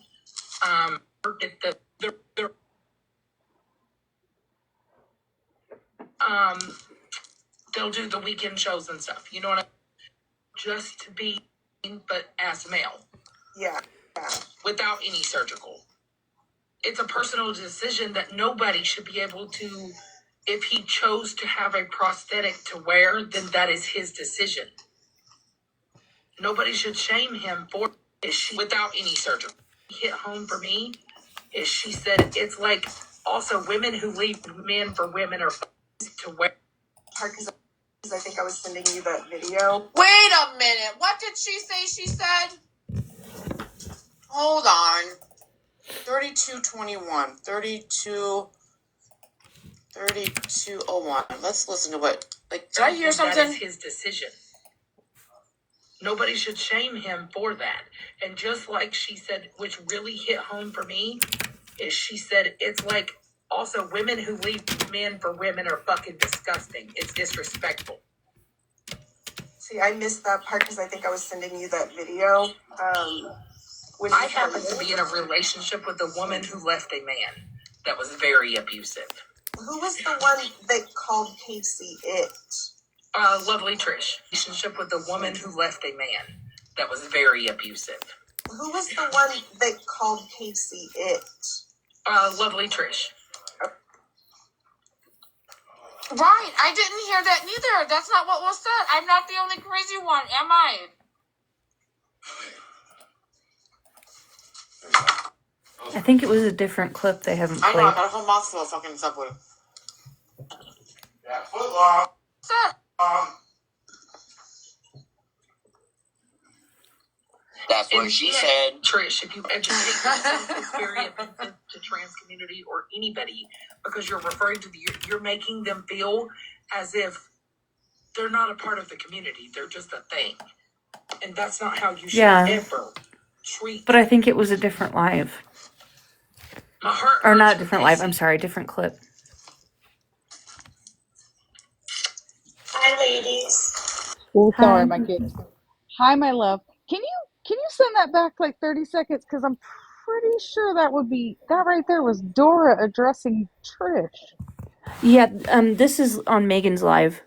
they'll do the weekend shows and stuff. You know what I mean? Just to be, but as male. Yeah. Without any surgical. It's a personal decision that nobody should be able to, if he chose to have a prosthetic to wear, then that is his decision. Nobody should shame him for it without any surgery. Hit home for me is she said it's like also women who leave men for women are to wear. Because I think I was sending you that video. Wait a minute. What did she say she said? Hold on. 3221. 3201. Let's listen to what. Like, did I hear something? That is his decision. Nobody should shame him for that. And just like she said, which really hit home for me, is she said it's like also women who leave men for women are fucking disgusting. It's disrespectful. See, I missed that part because I think I was sending you that video. I happened to be in a relationship with a woman who left a man that was very abusive. Who was the one that called Casey it? Lovely Trish. Relationship with a woman who left a man that was very abusive. Who was the one that called Casey it? Lovely Trish. Right, I didn't hear that neither. That's not what was said. I'm not the only crazy one, am I? I think it was a different clip they haven't played. I know, I got a whole mouthful of fucking Subway. Yeah, foot long. That's what she said. Trish, if you educate yourself, it's very offensive to trans community or anybody because you're referring to you're making them feel as if they're not a part of the community. They're just a thing. And that's not how you should ever treat. But I think it was a different live. My heart or not a different live. I'm sorry, different clip. Hi, ladies. Oh, sorry, my kids. Hi, my love. Can you send that back like 30 seconds? Because I'm pretty sure that right there was Dora addressing Trish. Yeah, this is on Megan's live.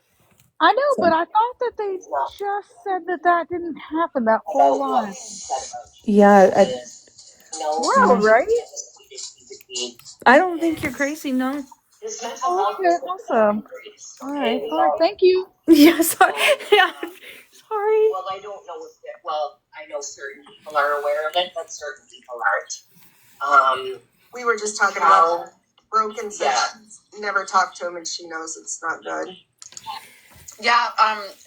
I know, but I thought that they just said that didn't happen, that whole live. Yeah. Wow, right? I don't think you're crazy, no. Oh, okay, awesome. All right, thank you. Yeah, sorry. Yeah, sorry. Well, I don't know I know certain people are aware of it, but certain people aren't. We were just talking about Broken said she's never talked to him and she knows it's not good. Yeah,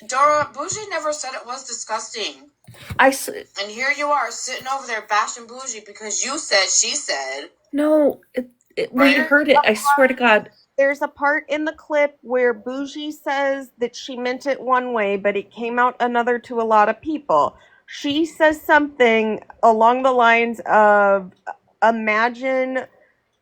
Dora, Bougie never said it was disgusting. And here you are sitting over there bashing Bougie because you said she said. No, when you heard it, I swear to God. There's a part in the clip where Bougie says that she meant it one way, but it came out another to a lot of people. She says something along the lines of, imagine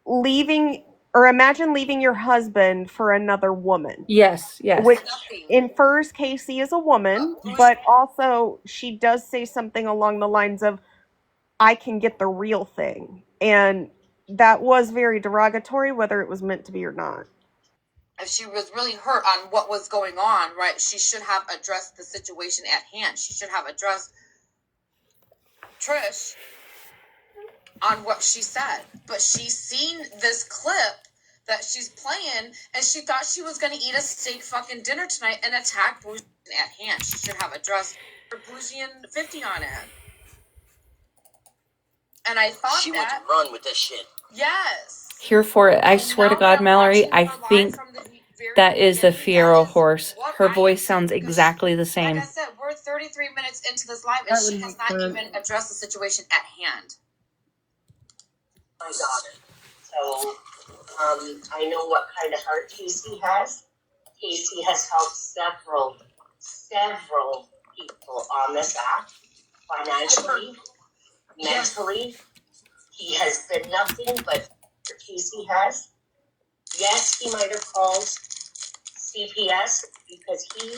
leaving your husband for another woman. Yes. Which infers Casey is a woman, but also she does say something along the lines of, I can get the real thing. And that was very derogatory, whether it was meant to be or not. If she was really hurt on what was going on, right, she should have addressed the situation at hand. She should have addressed Trish on what she said. But she's seen this clip that she's playing, and she thought she was going to eat a steak fucking dinner tonight and attack Bougie at hand. She should have addressed Bougie and 50 on it. And I thought she went to run with this shit. Yes. Here for it. I swear to God, Mallory, I think that is the Fiero horse. Her voice sounds exactly the same. Like I said, we're 33 minutes into this live, and she has not even addressed the situation at hand. My daughter. So, I know what kind of heart Casey has. Casey has helped several people on this app, financially, mentally. He has been nothing but Casey has. Yes, he might have called CPS because he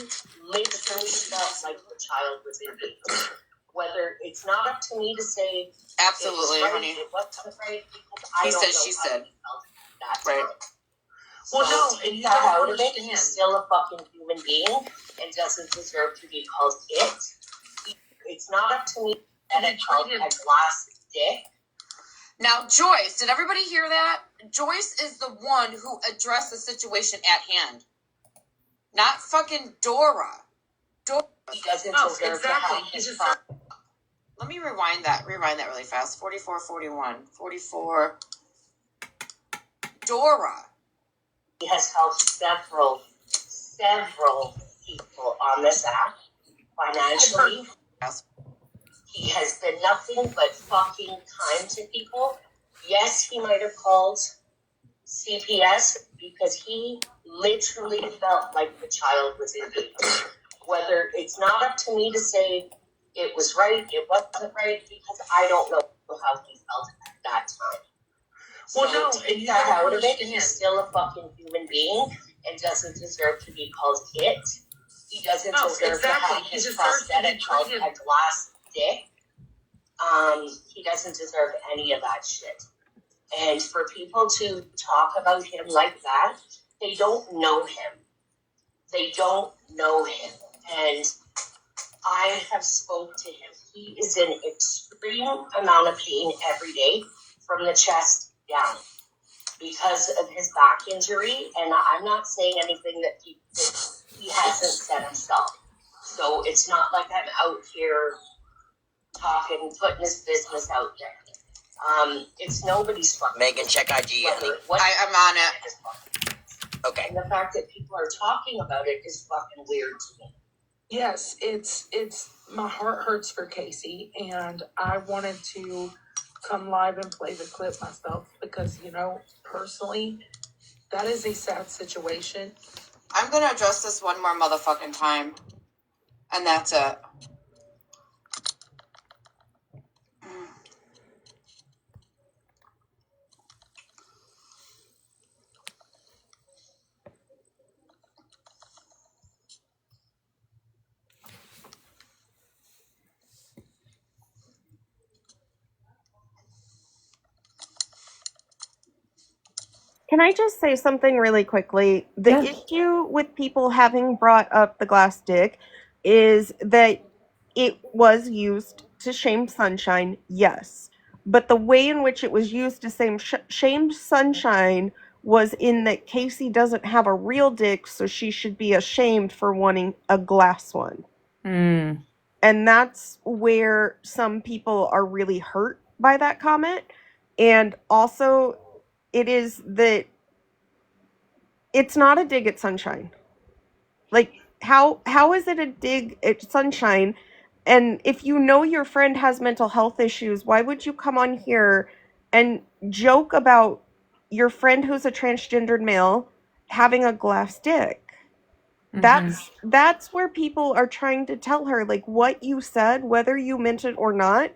literally felt like the child was in danger. Whether it's not up to me to say absolutely, honey. It wasn't right because he said, she said. Right. Well, no, and you got out of it. He's still a fucking human being and doesn't deserve to be called it. It's not up to me that I called a glass dick. Now, Joyce, did everybody hear that? Joyce is the one who addressed the situation at hand. Not fucking Dora. He doesn't deserve to have his problem. Let me rewind that really fast. 44, 41, 44. Dora. He has helped several people on this app financially. He has been nothing but fucking kind to people. Yes, he might have called CPS because he literally felt like the child was in danger. Whether it's not up to me to say it was right, it wasn't right, because I don't know how he felt at that time. Well, so no, and you got out of it, he's still a fucking human being and doesn't deserve to be called it. he doesn't deserve to have his prosthetic called a glass dick. He doesn't deserve any of that shit. And for people to talk about him like that, they don't know him. They don't know him. And I have spoke to him. He is in extreme amount of pain every day from the chest down because of his back injury. And I'm not saying anything that he hasn't said himself. So it's not like I'm out here talking, putting his business out there. It's nobody's fucking. Megan, check IG, honey. I'm on it. Okay. And the fact that people are talking about it is fucking weird to me. Yes, it's my heart hurts for Casey, and I wanted to come live and play the clip myself because, you know, personally, that is a sad situation. I'm gonna address this one more motherfucking time, and that's it. Can I just say something really quickly? The issue with people having brought up the glass dick is that it was used to shame Sunshine, yes. But the way in which it was used to shame Sunshine was in that Casey doesn't have a real dick, so she should be ashamed for wanting a glass one. Mm. And that's where some people are really hurt by that comment. And also, it is that it's not a dig at Sunshine. Like, how is it a dig at Sunshine? And if you know your friend has mental health issues, why would you come on here and joke about your friend who's a transgendered male having a glass dick? Mm-hmm. That's where people are trying to tell her, like, what you said, whether you meant it or not,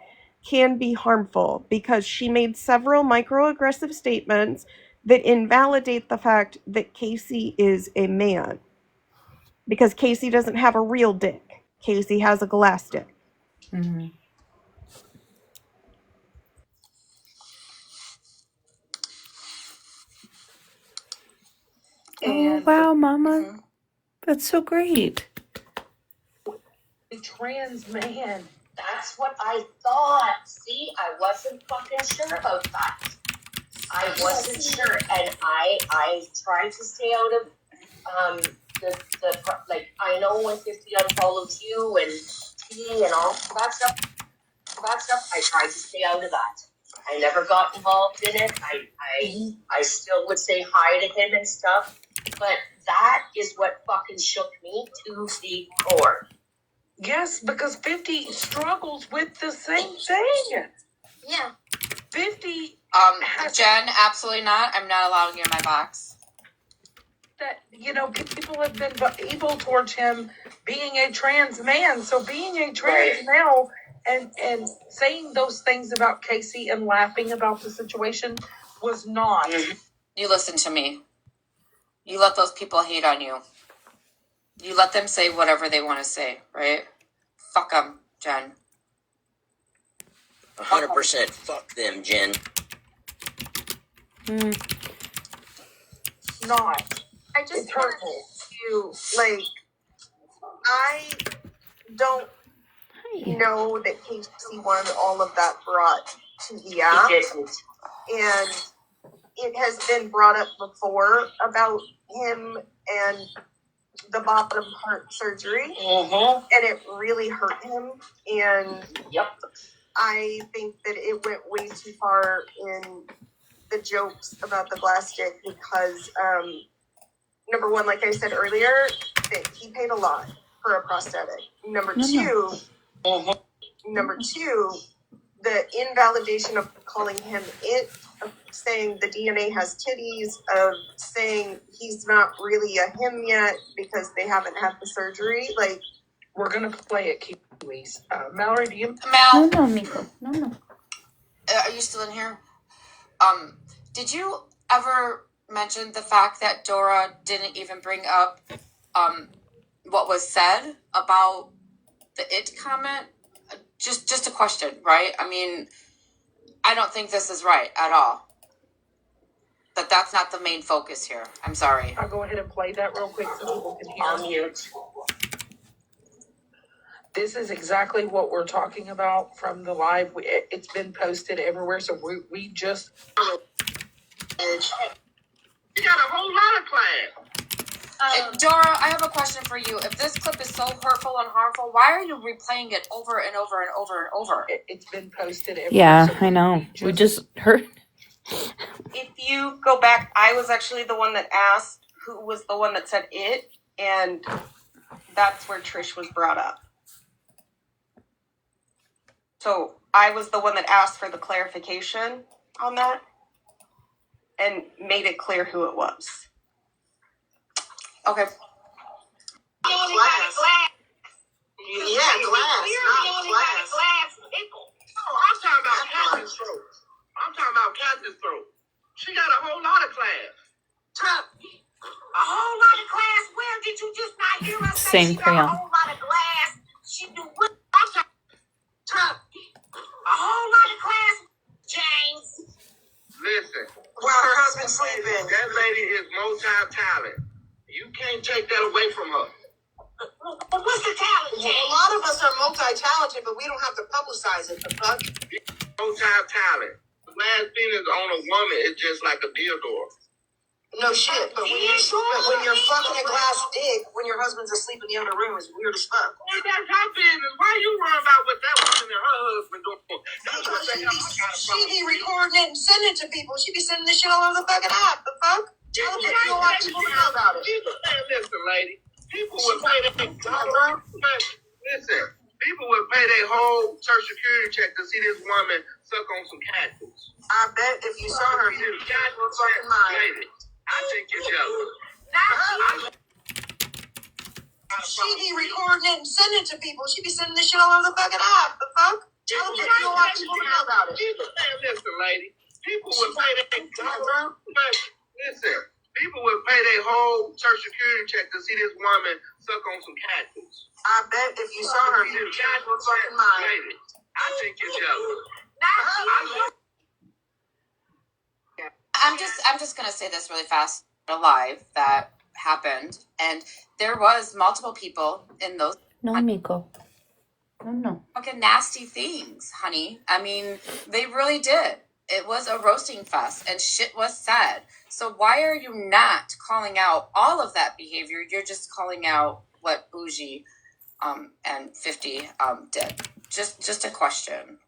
can be harmful, because she made several microaggressive statements that invalidate the fact that Casey is a man. Because Casey doesn't have a real dick. Casey has a glass dick. Mm-hmm. Oh, wow, Mama. That's so great. A trans man. That's what I thought. See, I wasn't fucking sure about that. I wasn't sure, and I tried to stay out of the like, I know when 50 unfollowed you and T and all that stuff. I tried to stay out of that. I never got involved in it. I still would say hi to him and stuff, but that is what fucking shook me to the core. Yes, because 50 struggles with the same thing. Yeah. 50 Jen, absolutely not. I'm not allowing you in my box. That, you know, people have been evil towards him being a trans man. So being a trans male and saying those things about Casey and laughing about the situation was not. You listen to me. You let those people hate on you. You let them say whatever they want to say, right? Fuck them, Jen. 100%. Fuck them, Jen. Not. I just wanted to, like, I don't know that Casey wanted all of that brought to the app. And it has been brought up before about him and the bottom heart surgery. And it really hurt him. And I think that it went way too far in the jokes about the glass dick because, number one, like I said earlier, that he paid a lot for a prosthetic. Number two, the invalidation of calling him it, of saying the DNA has titties, of saying he's not really a him yet because they haven't had the surgery. Like, we're gonna play it, Kiwis. Mallory, do you? Mal. No, Miko. No. Are you still in here? Did you ever mention the fact that Dora didn't even bring up what was said about the it comment, just a question, right? I mean, I don't think this is right at all. But that's not the main focus here. I'm sorry. I'll go ahead and play that real quick so people can hear. On mute. This is exactly what we're talking about from the live. It's been posted everywhere, so we just... You got a whole lot of class. Dora, I have a question for you. If this clip is so hurtful and harmful, why are you replaying it over and over and over and over? It's been posted everywhere. Yeah, so I know. We just heard. If you go back, I was actually the one that asked who was the one that said it, and that's where Trish was brought up. So I was the one that asked for the clarification on that and made it clear who it was. Okay. Glass. Yeah, glass, not glass. Oh, I'm talking about Catherine's throat. I'm talking about Catherine's throat. She got a whole lot of class. A whole lot of class? Where did you just not hear us say Same she got crayon. a whole lot of glass? She do what? A whole lot of class, James. Listen. While her husband's sleeping. That lady is multi-talent. You can't take that away from her. What's the talent, Well, James? a lot of us are multi-talented, but we don't have to publicize it. The fuck? Multi-talent. The last penis on a woman is just like a dildo. No shit. But when you're fucking a glass dick when your husband's asleep in the other room is weird as fuck. Well, that's her business. Why you worry about what that woman and her husband doing? Because she be recording it and sending it to people. She be sending this shit all over the fucking app. The fuck? Tell them you don't want people to know about it. Listen, lady. People would pay people would pay their whole Social Security check to see this woman suck on some cactus. I bet if you saw her, you'd fucking mind. Lady, I think you're jealous. She be recording it and sending it to people. She be sending this shit all over the fucking app. The fuck? Tell them you don't want people to know about it. Listen, lady. People would pay people would pay their whole Social Security check to see this woman suck on some cactus. I bet if you saw her, you'd fucking mind. Lady, I think you're jealous. I'm just gonna say this really fast. Live that happened, and there was multiple people in those. No, Miko. No. Fucking nasty things, honey. I mean, they really did. It was a roasting fest, and shit was said. So why are you not calling out all of that behavior? You're just calling out what Bougie, and 50 did. Just a question.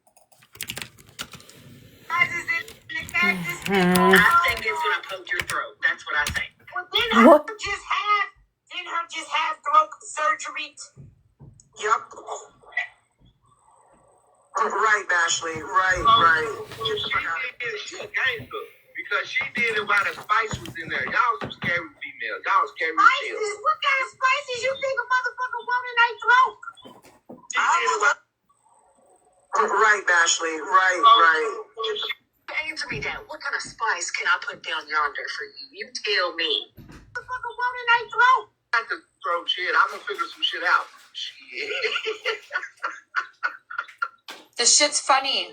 I think it's gonna poke your throat. That's what I think. Well, didn't her just have throat surgery? Yup. Right, Ashley. Right. She's a gangster because she did it while the spice was in there. Y'all some scary females. Y'all scary Spices? females. What kind of spices you think a motherfucker want in their throat? Right, Ashley. Right. Answer me that. What kind of spice can I put down yonder for you? You tell me. What the motherfucker want in their throat? I can throw shit. I'm gonna figure some shit out. Shit. The shit's funny.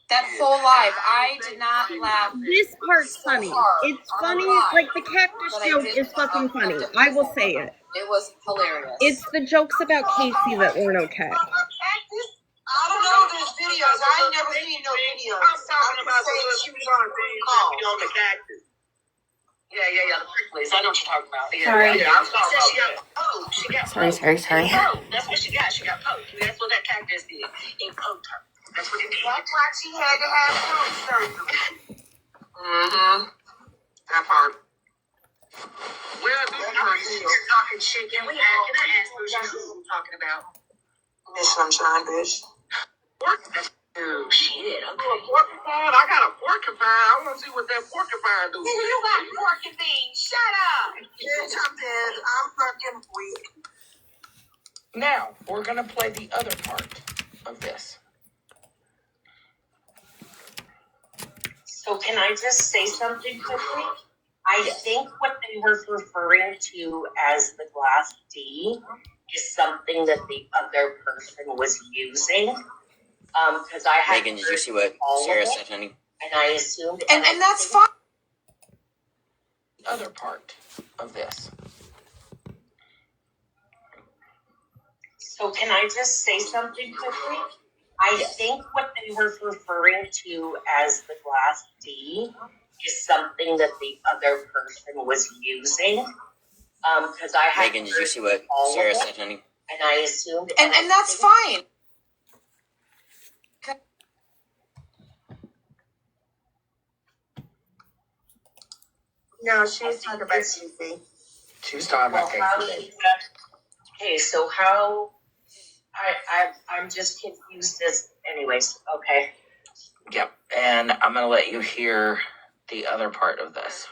That whole live, I did not laugh. This part's funny. It's funny, like the cactus joke is fucking funny. I will say it. It was hilarious. It's the jokes about Casey that weren't okay. I don't know. There's videos. I ain't never seen no videos. I'm talking about the she was on a phone call. on the cactus. Yeah, the pricklies. I know what you're talking about. Sorry. Yeah, I'm talking She about got poked. She got Sorry. poked. That's what she got. She got poked. That's what that cactus did. It poked her. That's what it did. That's why she had to have throat surgery. That part. Where do You're talking shit. Can I ask Bougie who we're talking about? Miss Sunshine, bitch. Oh, shit. a porcupine? I got a porcupine. I want to see what that porcupine do. Nigga, you got porcupine. Shut up. Bitch, I'm dead. I'm fucking weak. Now, we're going to play the other part of this. So can I just say something quickly? I I think what they were referring to as the glass D is something that the other person was using. Because I had Megan, did you see what Sarah said, honey? And I assumed, And that's fine. The other part of this. So can I just say something quickly? I think what they were referring to as the glass D is something that the other person was using. Because I had Megan, did you see what Sarah said, honey? And I assumed, And that's fine. No, she was talking about Casey. She was talking about Casey. Okay, so how? I'm just confused as. Anyways, okay. Yep. And I'm going to let you hear the other part of this.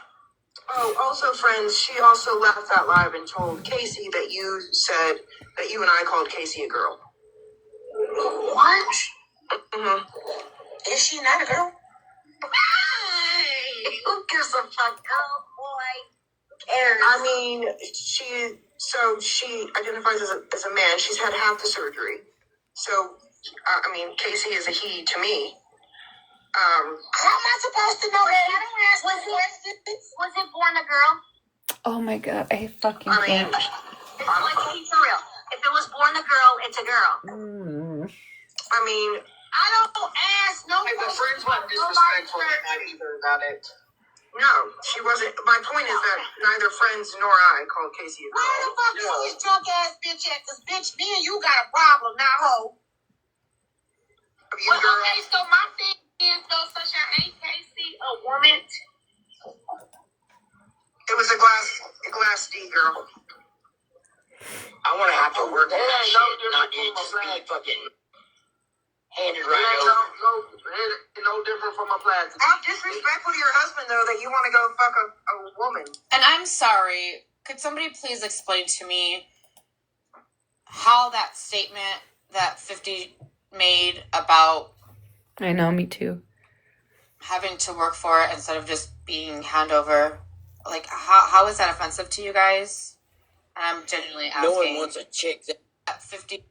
Oh, also, friends, she also left that live and told Casey that you said that you and I called Casey a girl. What? Mm-hmm. Is she not a girl? Who gives a fuck, girl, boy? Who cares? I mean, she identifies as a man. She's had half the surgery. So, Casey is a he to me. How am I supposed to know that? Was it born a girl? Oh my god, I fucking can't. Let's be for real. If it was born a girl, it's a girl. I don't ask no. The friends weren't disrespectful either about it. No, she wasn't. My point is that neither friends nor I called Casey a girl. Where the fuck is this drunk ass bitch at? Cause bitch, me and you got a problem now, ho. Okay, so my thing is, though, Sunshine, ain't Casey a woman? It was a glass D girl. I want to have to work on that shit, not just be fucking handed right over. No different from a plastic. How disrespectful to your husband, though, that you want to go fuck a woman. And I'm sorry, could somebody please explain to me how that statement that 50 made about I know, me too. having to work for it instead of just being handover, like how is that offensive to you guys? I'm genuinely asking. No one wants a chick that 50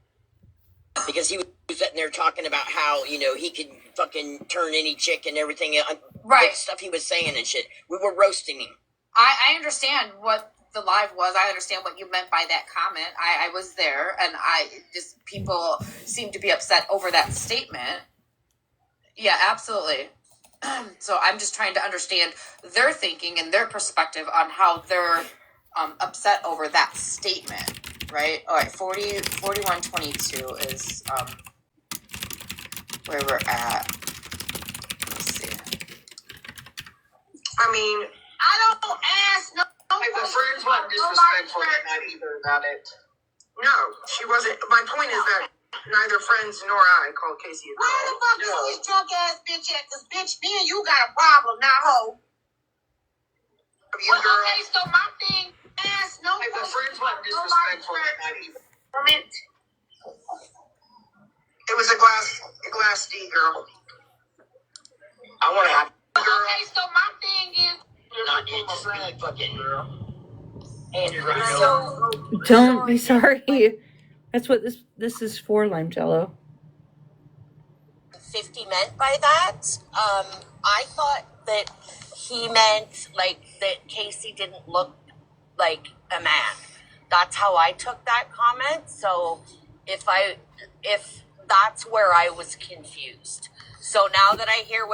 because he was sitting there talking about how, he could fucking turn any chick and everything. Right. Stuff he was saying and shit. We were roasting him. I understand what the live was. I understand what you meant by that comment. I was there, and people seem to be upset over that statement. Yeah, absolutely. So I'm just trying to understand their thinking and their perspective on how they're upset over that statement, right? All right, 4122 is where we're at. Let's see. I don't ask no. The friends weren't disrespectful either about it. No, she wasn't. My point is that neither friends nor I called Casey a girl. Where the fuck is this drunk ass bitch at? Cause bitch, me and you got a problem now, ho. Okay, so my thing is no. The friends weren't disrespectful either. It was a glass D girl. I want to have Okay, so my thing is not just be fucking handed right so, over. Don't be sorry. That's what this is for, Lime Jello. 50 meant by that. I thought that he meant that Casey didn't look like a man. That's how I took that comment. So if that's where I was confused. So now that I hear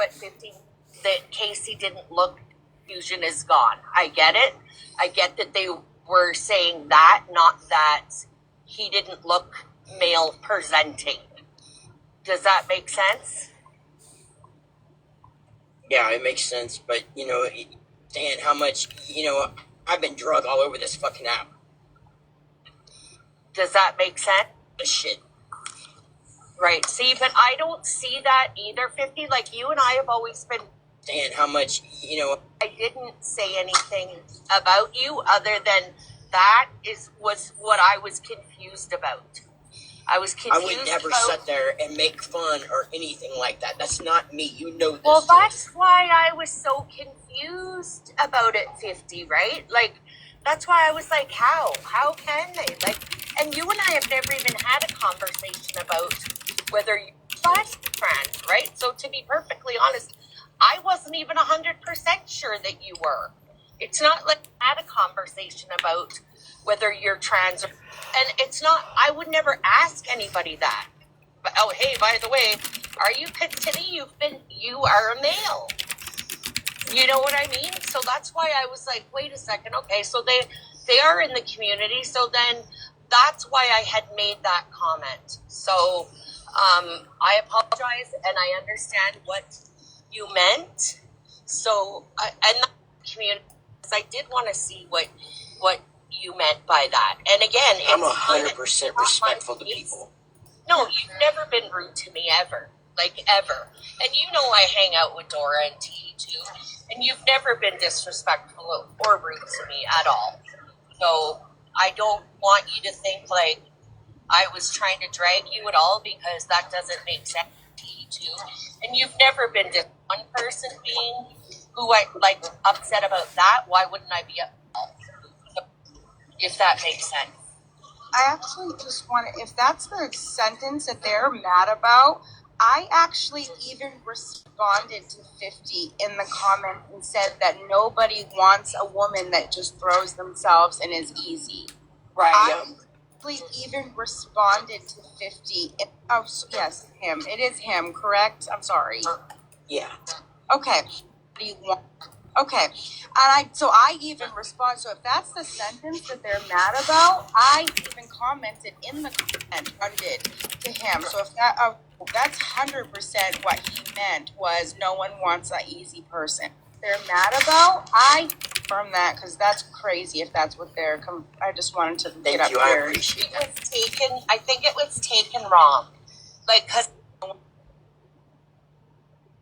that Casey didn't look, confusion is gone. I get it. I get that they were saying that, not that he didn't look male presenting. Does that make sense? Yeah, it makes sense, but, Dan, how much, I've been drug all over this fucking app. Does that make sense? The shit. Right. See, but I don't see that either, 50. Like, you and I have always been... Dan, how much, I didn't say anything about you other than that was what I was confused about. I was confused. I would never sit there and make fun or anything like that. That's not me. You know this. Well, that's why I was so confused about it, 50, right? Like, that's why I was like, how? How can they? Like, and you and I have never even had a conversation about whether you're trans, right? So to be perfectly honest, I wasn't even 100% sure that you were. It's not like I had a conversation about whether you're trans, and it's not, I would never ask anybody that. But, oh, hey, by the way, are you, today you are a male. You know what I mean? So that's why I was like, wait a second, okay, so they are in the community, so then that's why I had made that comment. So I apologize, and I understand what you meant. So, and the community, I did want to see what you meant by that. And again, I'm 100% respectful to people. No, you've never been rude to me ever. Like, ever. And you know I hang out with Dora and T too. And you've never been disrespectful or rude to me at all. So I don't want you to think like I was trying to drag you at all, because that doesn't make sense to you too. And you've never been just one person being who I like upset about that. Why wouldn't I be upset? If that makes sense. I actually just want to, if that's the sentence that they're mad about, I actually even responded to 50 in the comment and said that nobody wants a woman that just throws themselves and is easy. Right. I actually even responded to 50. Oh, yes, him. It is him, correct? I'm sorry. Yeah. Okay. What do you want? Okay, and I even respond. So if that's the sentence that they're mad about, I even commented in the comment, responded to him. So if that's 100% what he meant, was no one wants an easy person. They're mad about, I confirm that, because that's crazy if that's what they're. I just wanted to get up here. I think it was taken wrong, like, because I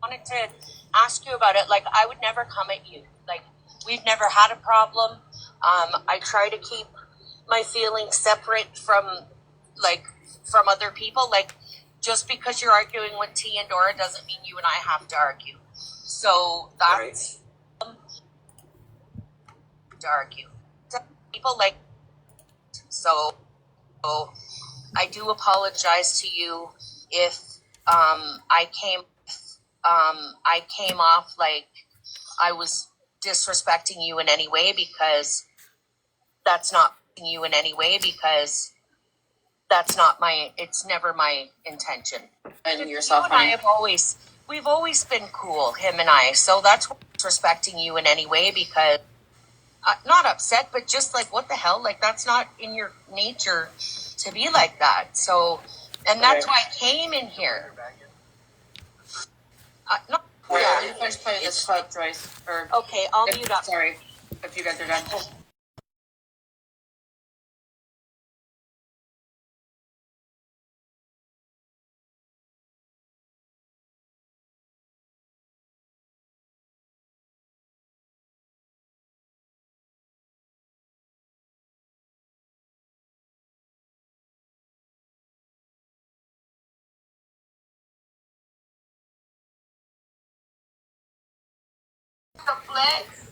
wanted to ask you about it. Like, I would never come at you. Like, we've never had a problem. I try to keep my feelings separate from other people. Like, just because you're arguing with T and Dora doesn't mean you and I have to argue. So that's to argue. People like, so I do apologize to you if I came off like I was disrespecting you in any way, because that's not you in any way, because that's not it's never my intention. And yourself, you and I have we've always been cool, him and I. So that's why I'm disrespecting you in any way, because not upset, but just like, what the hell? Like, that's not in your nature to be like that. So, and that's why I came in here. No, yeah. You finish playing this clip, Joyce. Okay, I'll mute up. Sorry, if you guys are done.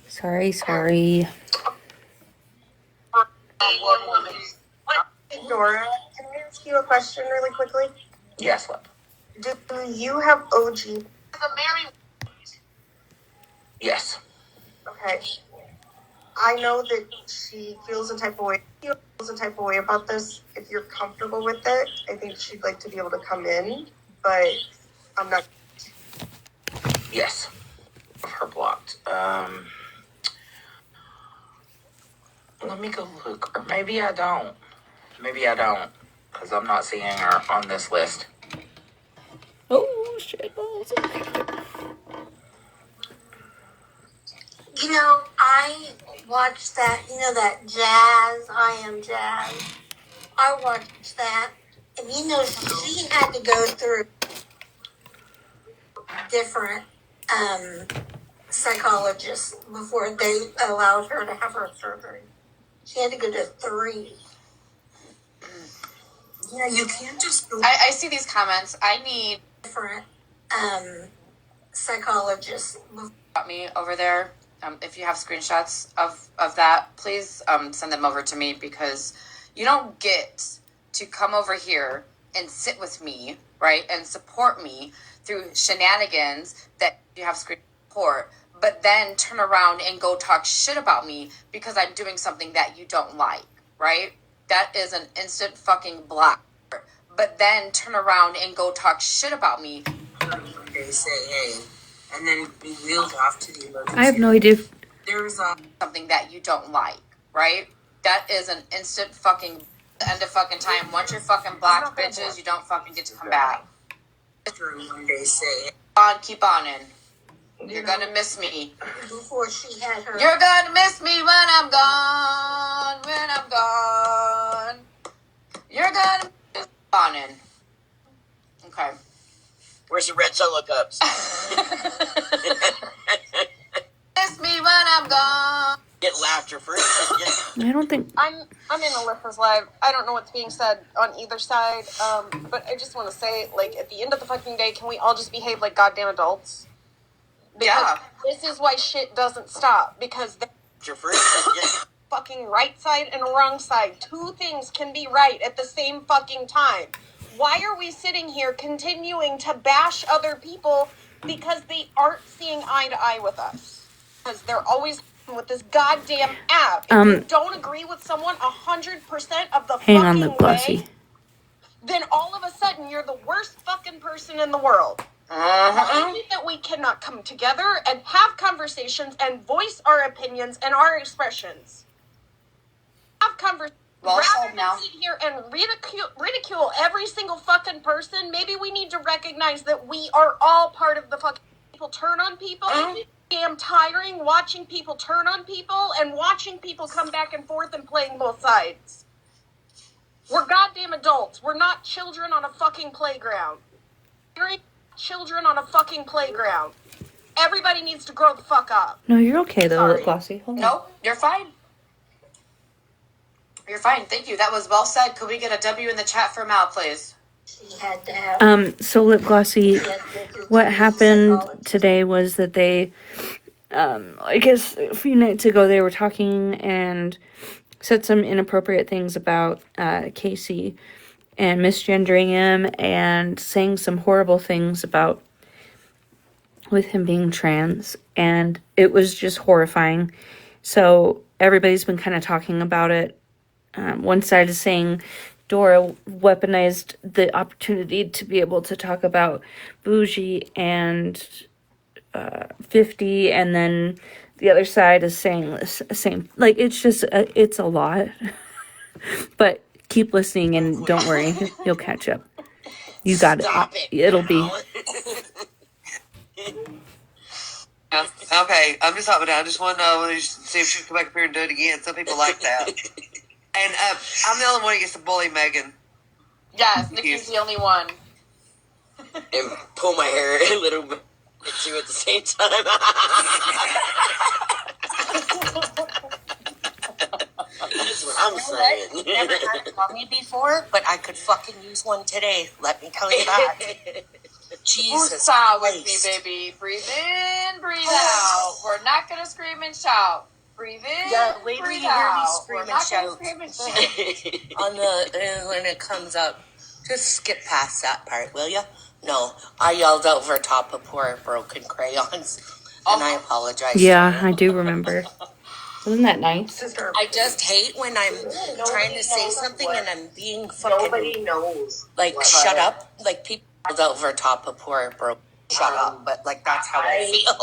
Sorry. Dora, can I ask you a question really quickly? Yes, love. Do you have OG? Yes. Okay. I know that she feels a type of way about this. If you're comfortable with it, I think she'd like to be able to come in, but I'm not. Yes. Her blocked. Let me go look. Or maybe I don't. Because I'm not seeing her on this list. Oh, shit balls. You know, I watched that, that Jazz, I Am Jazz. I watched that, and she had to go through different psychologists before they allowed her to have her surgery. She had to go to 3. Yeah, you can't just go I see these comments. I need different psychologists. me over there. If you have screenshots of that, please send them over to me, because you don't get to come over here and sit with me, right, and support me through shenanigans that you have screen support, but then turn around and go talk shit about me because I'm doing something that you don't like, right? That is an instant fucking block. But then turn around and go talk shit about me. They say, hey, and then be wheeled off to the emergency. I have no idea. There's something that you don't like, right? That is an instant fucking end of fucking time. Once you're fucking blocked, bitches, you don't fucking get to come back. one day say, Keep on in. You're gonna miss me. Before she had her. You're gonna miss me when I'm gone. When I'm gone. You're gonna miss on in. Okay. Where's the red solo cups? Miss me when I'm gone. Get laughter for it. I don't think I'm in Alyssa's live. I don't know what's being said on either side, but I just want to say, like, at the end of the fucking day, can we all just behave like goddamn adults? Because this is why shit doesn't stop. Because fucking right side and wrong side. Two things can be right at the same fucking time. Why are we sitting here continuing to bash other people because they aren't seeing eye to eye with us? Because they're always with this goddamn app. If you don't agree with someone 100% of the hang on, fucking Lip Glossy. way, then all of a sudden you're the worst fucking person in the world. Why is it that we cannot come together and have conversations and voice our opinions and our expressions? Have conversations. Rather than sit here and ridicule every single fucking person, maybe we need to recognize that we are all part of the fucking people turn on people. It's damn tiring watching people turn on people and watching people come back and forth and playing both sides. We're goddamn adults. We're not children on a fucking playground. We're children on a fucking playground. Everybody needs to grow the fuck up. No, you're okay though, Lip Glossy. Hold on. No, you're fine. You're fine. Thank you. That was well said. Could we get a W in the chat for Mal, please? She had to have. So Lip Glossy, what happened today was that they, I guess a few nights ago they were talking and said some inappropriate things about Casey and misgendering him and saying some horrible things about with him being trans, and it was just horrifying. So everybody's been kind of talking about it. One side is saying Dora weaponized the opportunity to be able to talk about Bougie and 50, and then the other side is saying the same. Like, it's just, it's a lot. But keep listening and don't worry, you'll catch up. You got it. It'll be. Okay, I'm just hopping down. I just want to know, see if she can come back up here and do it again. Some people like that. And I'm the only one who gets to bully Megan. Yes, Nikki's the only one. And pull my hair a little bit too at the same time. That's what I'm saying. Never had a tummy before, but I could fucking use one today. Let me tell you that. Jesus Woosah with me, baby. Breathe in, breathe out. We're not gonna scream and shout. Breathe in, wait till breathe you hear me out. scream We're and not shout. gonna scream and shout. On the when it comes up, just skip past that part, will ya? No, I yelled over top of poor broken crayons, and I apologize. Yeah, I do remember. Wasn't that nice? I just hate when I'm trying to say something and I'm being fucking. Nobody knows. Like, shut up. Like, people yelled over top of poor broken. Shut up. But, like, that's how I feel.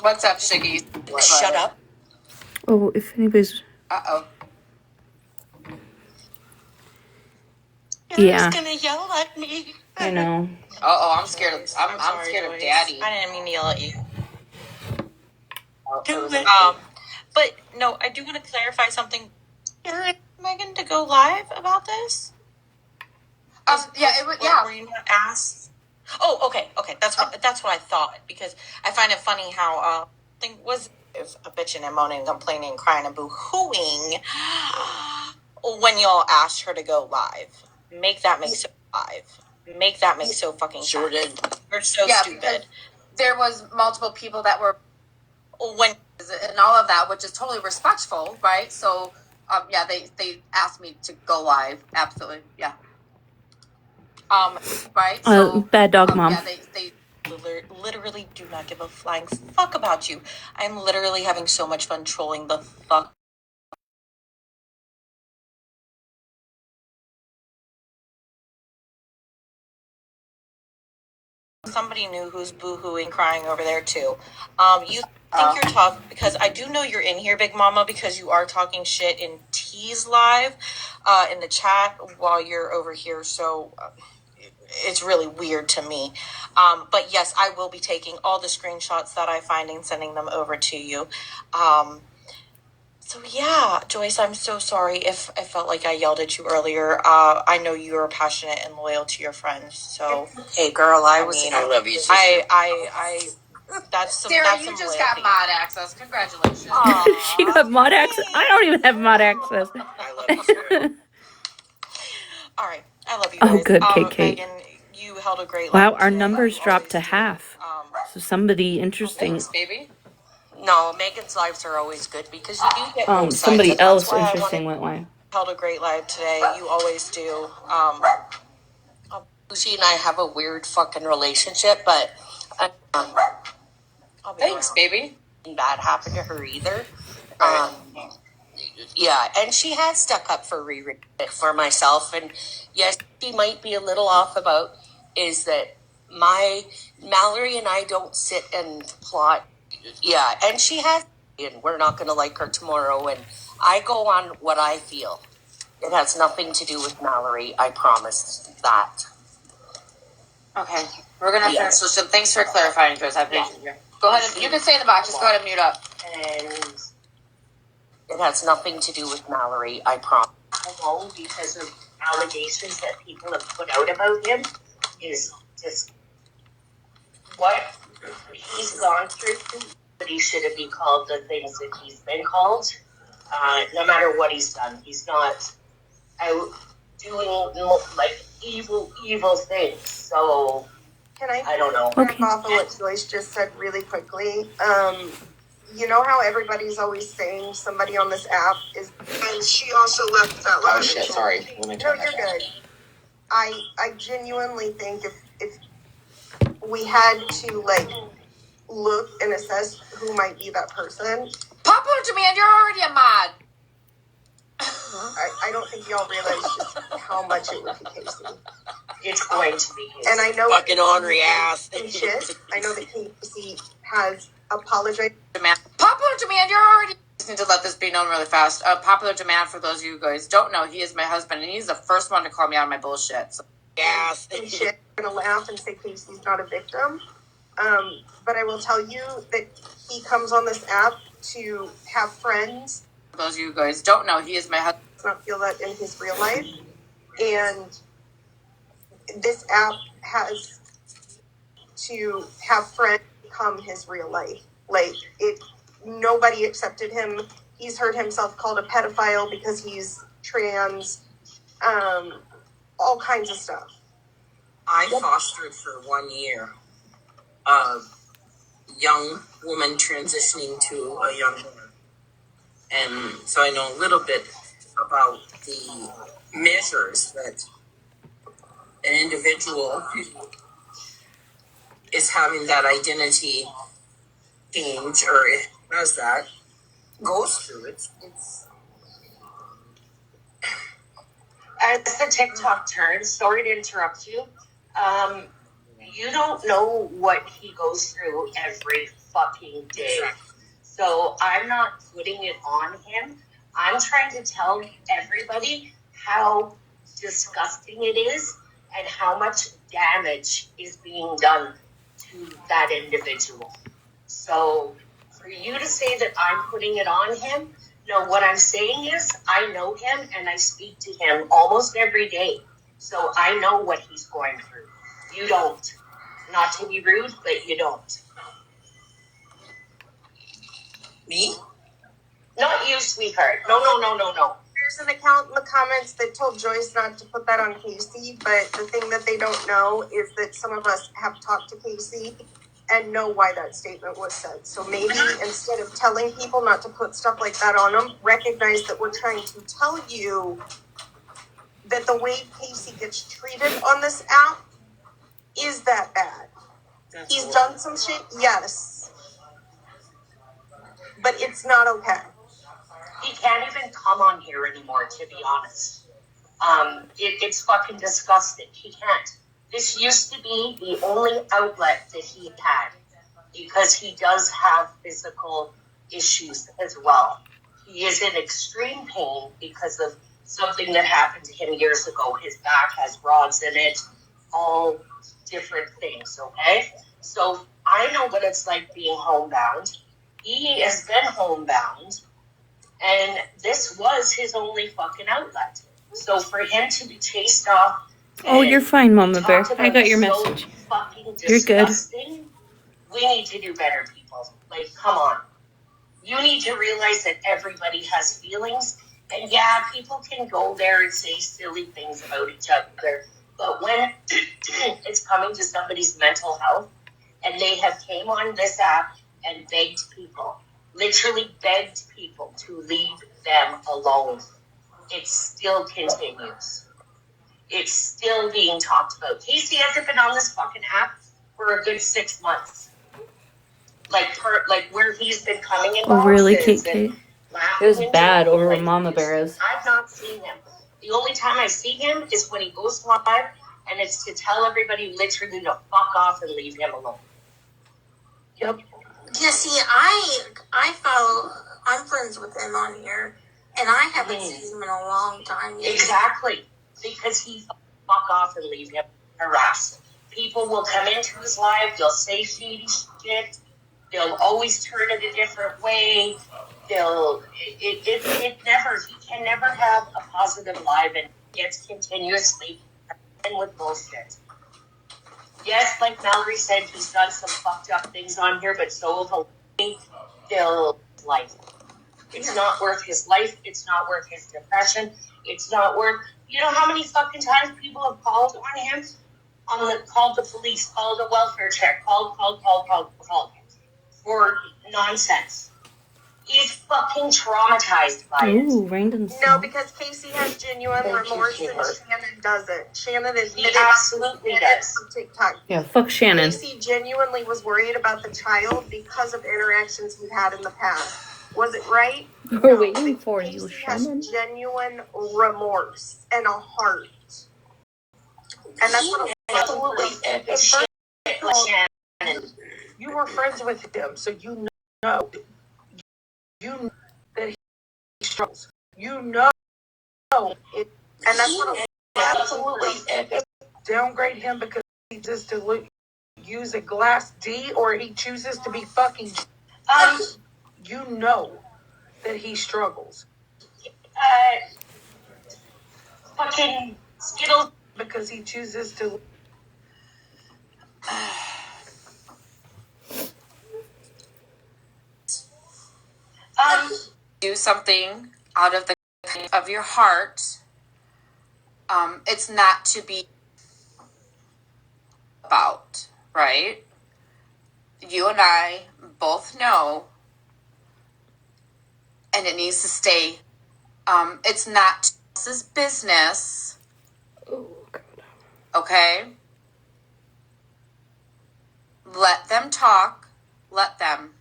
What's up, Shiggy? Shut up. Oh, if anybody's... Uh-oh. You're just gonna yell at me. I know. I'm scared of. I'm scared of Daddy. I didn't mean to yell at you. But no, I do want to clarify something. You're Megan to go live about this? Were you not asked? Oh, okay. That's what I thought, because I find it funny how thing was bitching and moaning, complaining, crying and boo-hooing when y'all asked her to go live. Make that make so live. Make that make so fucking sure did. You're so stupid. There was multiple people that were when and all of that, which is totally respectful, right? So yeah, they asked me to go live. Absolutely. Yeah. Right? So Bad dog mom. yeah, they literally do not give a flying fuck about you. I'm literally having so much fun trolling the fuck. Somebody new who's boo-hooing, crying over there too. You think you're tough because I do know you're in here, Big Mama, because you are talking shit in T's live, in the chat while you're over here. So it's really weird to me. But yes, I will be taking all the screenshots that I find and sending them over to you. So yeah, Joyce, I'm so sorry if I felt like I yelled at you earlier. I know you are passionate and loyal to your friends. So Hey, girl, I love you, sister. I that's some. Sarah, that's you some just loyalty. got mod access. Congratulations. She got mod access. I don't even have mod access. I love you, Sarah. All right, I love you Oh, guys. good, Kate. Megan, you held a great Wow, life our today. numbers You dropped to always do. half. So somebody interesting. Thanks, baby. No, Megan's lives are always good because you do get both sides. Somebody And that's else why interesting went live. Held a great life today. You always do. Lucy and I have a weird fucking relationship, but Thanks, baby. That happened to her either. Yeah, and she has stuck up for Riri for myself. And yes, she might be a little off about is that my Mallory and I don't sit and plot. Yeah, and she has, and we're not going to like her tomorrow. And I go on what I feel. It has nothing to do with Mallory. I promise that. Okay, we're gonna finish this. So thanks for clarifying, Joyce. I appreciate you. Go ahead. You can stay in the box. Just go ahead and mute up. And it has nothing to do with Mallory. I promise. Alone because of allegations that people have put out about him is just what he's gone through. But he shouldn't be called the things that he's been called. No matter what he's done, he's not out doing like evil things. So I don't know. Back off of what Joyce just said really quickly. You know how everybody's always saying somebody on this app is, and she also left that live. Oh shit! Sorry. Let me turn you're good. I genuinely think if we had to like look and assess who might be that person, Popular demand. You're already a mod. I don't think y'all realize just how much it would be Casey. It's going to be Casey. And I know fucking ornery ass. Shit. I know that Casey has apologized. Popular demand. You're already. Just need to let this be known really fast. Popular demand, for those of you guys don't know, he is my husband, and he's the first one to call me out on my bullshit. So. Yes. Shit. I'm gonna laugh and say Casey's not a victim. But I will tell you that he comes on this app to have friends. For those of you guys don't know, he is my husband. Does not feel that in his real life, and this app has to have friends become his real life. Like it, nobody accepted him. He's heard himself called a pedophile because he's trans. All kinds of stuff. I fostered for 1 year a young woman transitioning to a young woman. And so I know a little bit about the measures that an individual who is having that identity change or has that goes through. It's as the TikTok turns, sorry to interrupt you. You don't know what he goes through every fucking day. So I'm not putting it on him. I'm trying to tell everybody how disgusting it is and how much damage is being done to that individual. So for you to say that I'm putting it on him, no, what I'm saying is I know him and I speak to him almost every day. So I know what he's going through. You don't. Not to be rude, but you don't. Me? Not you, sweetheart. No. There's an account in the comments that told Joyce not to put that on Casey, but the thing that they don't know is that some of us have talked to Casey and know why that statement was said. So maybe instead of telling people not to put stuff like that on them, recognize that we're trying to tell you that the way Casey gets treated on this app is that bad. He's done some shit, yes, but it's not okay. He can't even come on here anymore, to be honest. It's fucking disgusting. He can't. This used to be the only outlet that he had because he does have physical issues as well. He is in extreme pain because of something that happened to him years ago. His back has rods in it, all different things, okay? So I know what it's like being homebound. He has been homebound, and this was his only fucking outlet. So for him to be chased off. Oh, you're fine, Mama Bear. I got your so message. Fucking You're good. We need to do better, people. Like, come on. You need to realize that everybody has feelings. And yeah, people can go there and say silly things about each other. But when it's coming to somebody's mental health, and they have came on this app and begged people, literally begged people to leave them alone, it still continues. It's still being talked about. Casey hasn't been on this fucking app for a good 6 months. Like where he's been coming in boxes. Really, Kate? And It was bad over where Mama Bear is. I've not seen him. The only time I see him is when he goes live, and it's to tell everybody literally to fuck off and leave him alone. Yep. Yeah, see, I'm friends with him on here, and I haven't seen him in a long time yet. Exactly. Because he fuck off and leave him harassed. People will come into his life, they'll say shady shit, they'll always turn it a different way, he can never have a positive life, and gets continuously in with bullshit. Yes, like Mallory said, he's done some fucked up things on here, but so have still life. It's not worth his life. It's not worth his depression. It's not worth. You know how many fucking times people have called on him? Called the police, called a welfare check, called for nonsense. He's fucking traumatized by it. No, because Casey has genuine remorse and Shannon doesn't. Shannon is absolutely does. From TikTok. Yeah, fuck Shannon. Casey genuinely was worried about the child because of interactions he had in the past. Was it right? We're waiting for Casey you, has Shannon. genuine remorse and a heart. And that's what Shannon. You were friends with him, so you know that he struggles. You know it, and that's what absolutely downgrade him because he just to use a glass D, or he chooses to be fucking. You know that he struggles. Fucking Skittles because he chooses to. Do something out of your heart. It's not to be about, right? You and I both know, and it needs to stay. It's not else's business. Okay? Let them talk. Let them.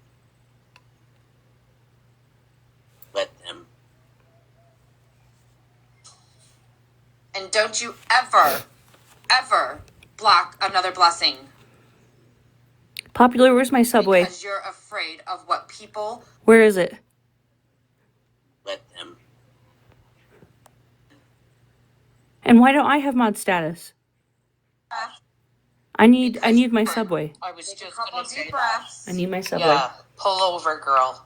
And don't you ever block another blessing. Popular, where's my Subway? Because you're afraid of what people. Where is it? Let them. And why don't I have mod status? I need my Subway. I was just going to say that. I need my Subway. Yeah, pull over, girl.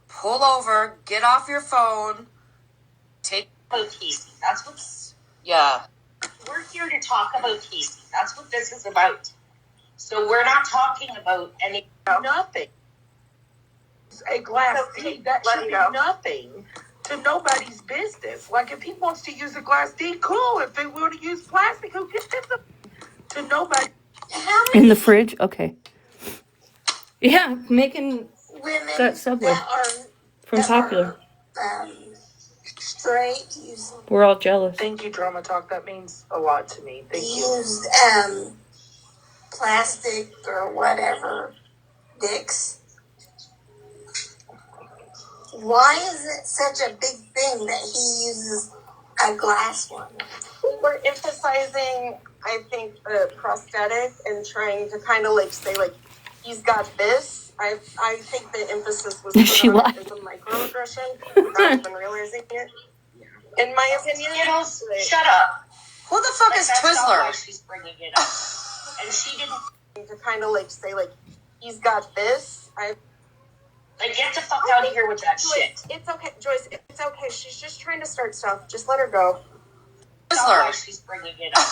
Pull over, get off your phone, take about Casey. That's what's. Yeah. We're here to talk about Casey. That's what this is about. So we're not talking about any nothing. A glass D, that should be nothing to nobody's business. Like if he wants to use a glass D, cool. If they want to use plastic, who gives a to nobody? In the fridge? Okay. Yeah, making women that Subway that are from Popular. Straight We're all jealous. Thank you, Drama Talk. That means a lot to me. Thank you. used plastic or whatever dicks. Why is it such a big thing that he uses a glass one? We're emphasizing, I think, the prosthetic and trying to kind of like say like he's got this. I think the emphasis was put She on lied. it as a microaggression, not even realizing it. In my opinion, Skittles, shut up. Who the fuck is That's not Twizzler? why she's bringing it up. And she didn't. to kind of like say like he's got this. Like, get the fuck out of here with that shit. It's okay, Joyce. It's okay. She's just trying to start stuff. Just let her go. That's not why she's bringing it up.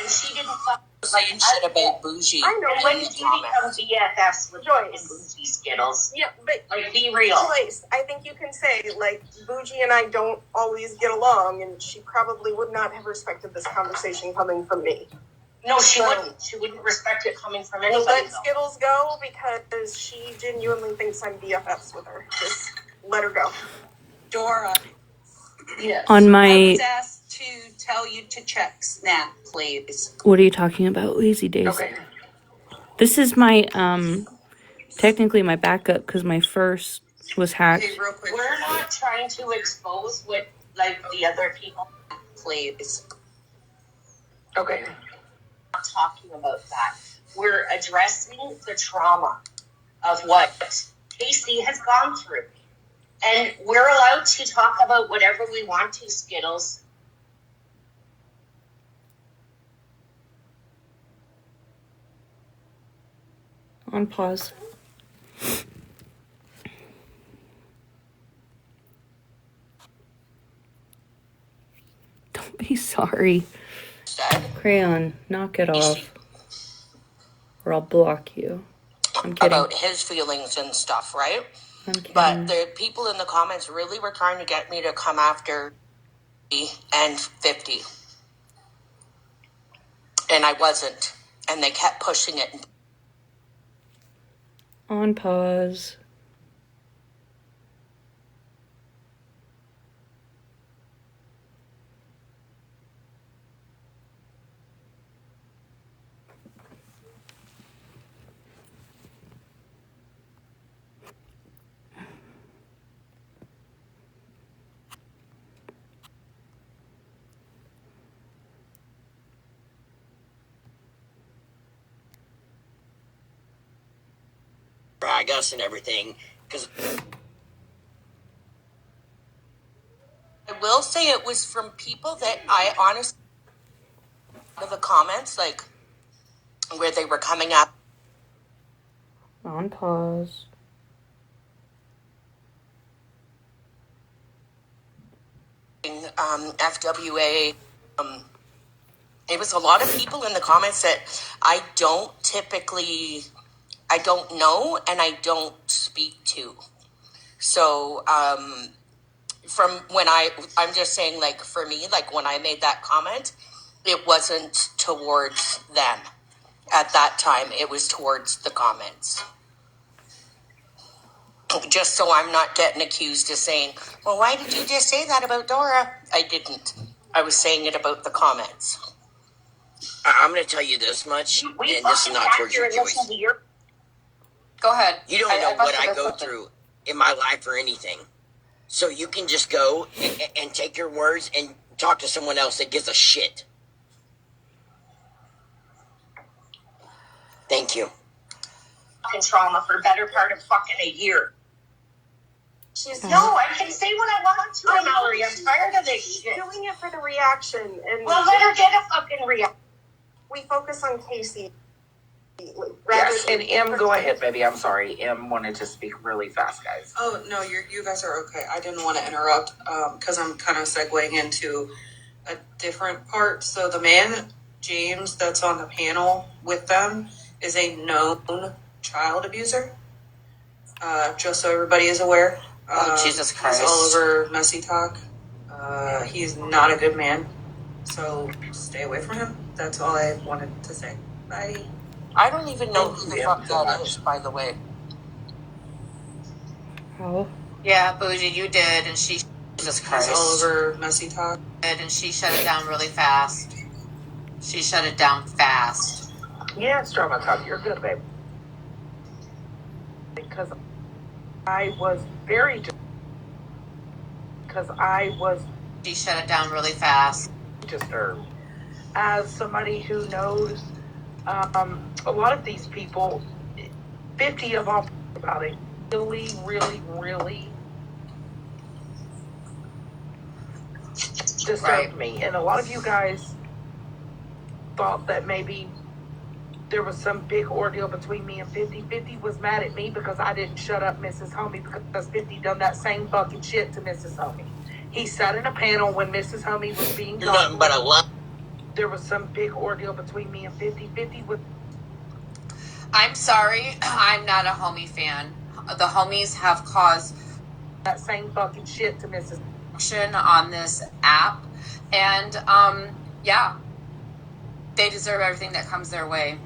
And she didn't fuck. Saying shit about Bougie. I know. And when you become BFFs with Joyce and Bougie Skittles, Yeah, but like, be real. Joyce, I think you can say like Bougie and I don't always get along, and she probably would not have respected this conversation coming from me. No, she wouldn't. She wouldn't respect it coming from anybody. Let Skittles go because she genuinely thinks I'm BFFs with her. Just let her go. Dora. Yes. On I my. was asked to tell you to check Snap, please. What are you talking about? Lazy Days. Okay. This is my, technically my backup because my first was hacked. Okay, real quick. We're not trying to expose what, like, the other people. Please. Okay. We're not talking about that. We're addressing the trauma of what Casey has gone through. And we're allowed to talk about whatever we want to, Skittles. On pause. Don't be sorry. Crayon, knock it off. Or I'll block you. I'm kidding. About his feelings and stuff, right? I'm kidding. But the people in the comments really were trying to get me to come after me and 50. And I wasn't. And they kept pushing it. On pause. Drag us and everything, because I will say it was from people that I honestly, the comments, like, where they were coming up. On pause. FWA. It was a lot of people in the comments that I don't know and I don't speak to. So, from when I'm just saying, like, for me, like, when I made that comment, it wasn't towards them at that time. It was towards the comments. Just so I'm not getting accused of saying, well, why did you just say that about Dora? I didn't. I was saying it about the comments. I'm going to tell you this much, and this is not towards your Joyce. Go ahead. You don't know what I go through in my life or anything. So you can just go and take your words and talk to someone else that gives a shit. Thank you. Fucking trauma for a better part of fucking a year. No, I can say what I want to, Mallory. I'm tired of this shit. Doing it for the reaction, and Well, let her get a fucking reaction. we focus on Casey. Yes, and M, go ahead, baby. I'm sorry. M wanted to speak really fast, guys. Oh, no, you guys are okay. I didn't want to interrupt because I'm kind of segueing into a different part. So the man, James, that's on the panel with them is a known child abuser. Just so everybody is aware. Jesus Christ. He's all over messy talk. He's not a good man. So stay away from him. That's all I wanted to say. Bye. I don't even know who the fuck that is, by the way. Oh. Yeah, Bougie, you did, and she... Jesus Christ. He's all over messy talk. And she shut it down really fast. She shut it down fast. Yeah, it's drama talk. You're good, babe. Because I was very... She shut it down really fast. Disturbed. As somebody who knows a lot of these people, 50 of them about it, really, really, really disturbed me. And a lot of you guys thought that maybe there was some big ordeal between me and 50. 50 was mad at me because I didn't shut up Mrs. Homie, because 50 done that same fucking shit to Mrs. Homie. He sat in a panel when Mrs. Homie was being You're nothing but a lump. There was some big ordeal between me and 50. 50 was... I'm sorry, I'm not a Homie fan. The Homies have caused that same fucking shit to Mrs. on this app, and yeah, they deserve everything that comes their way.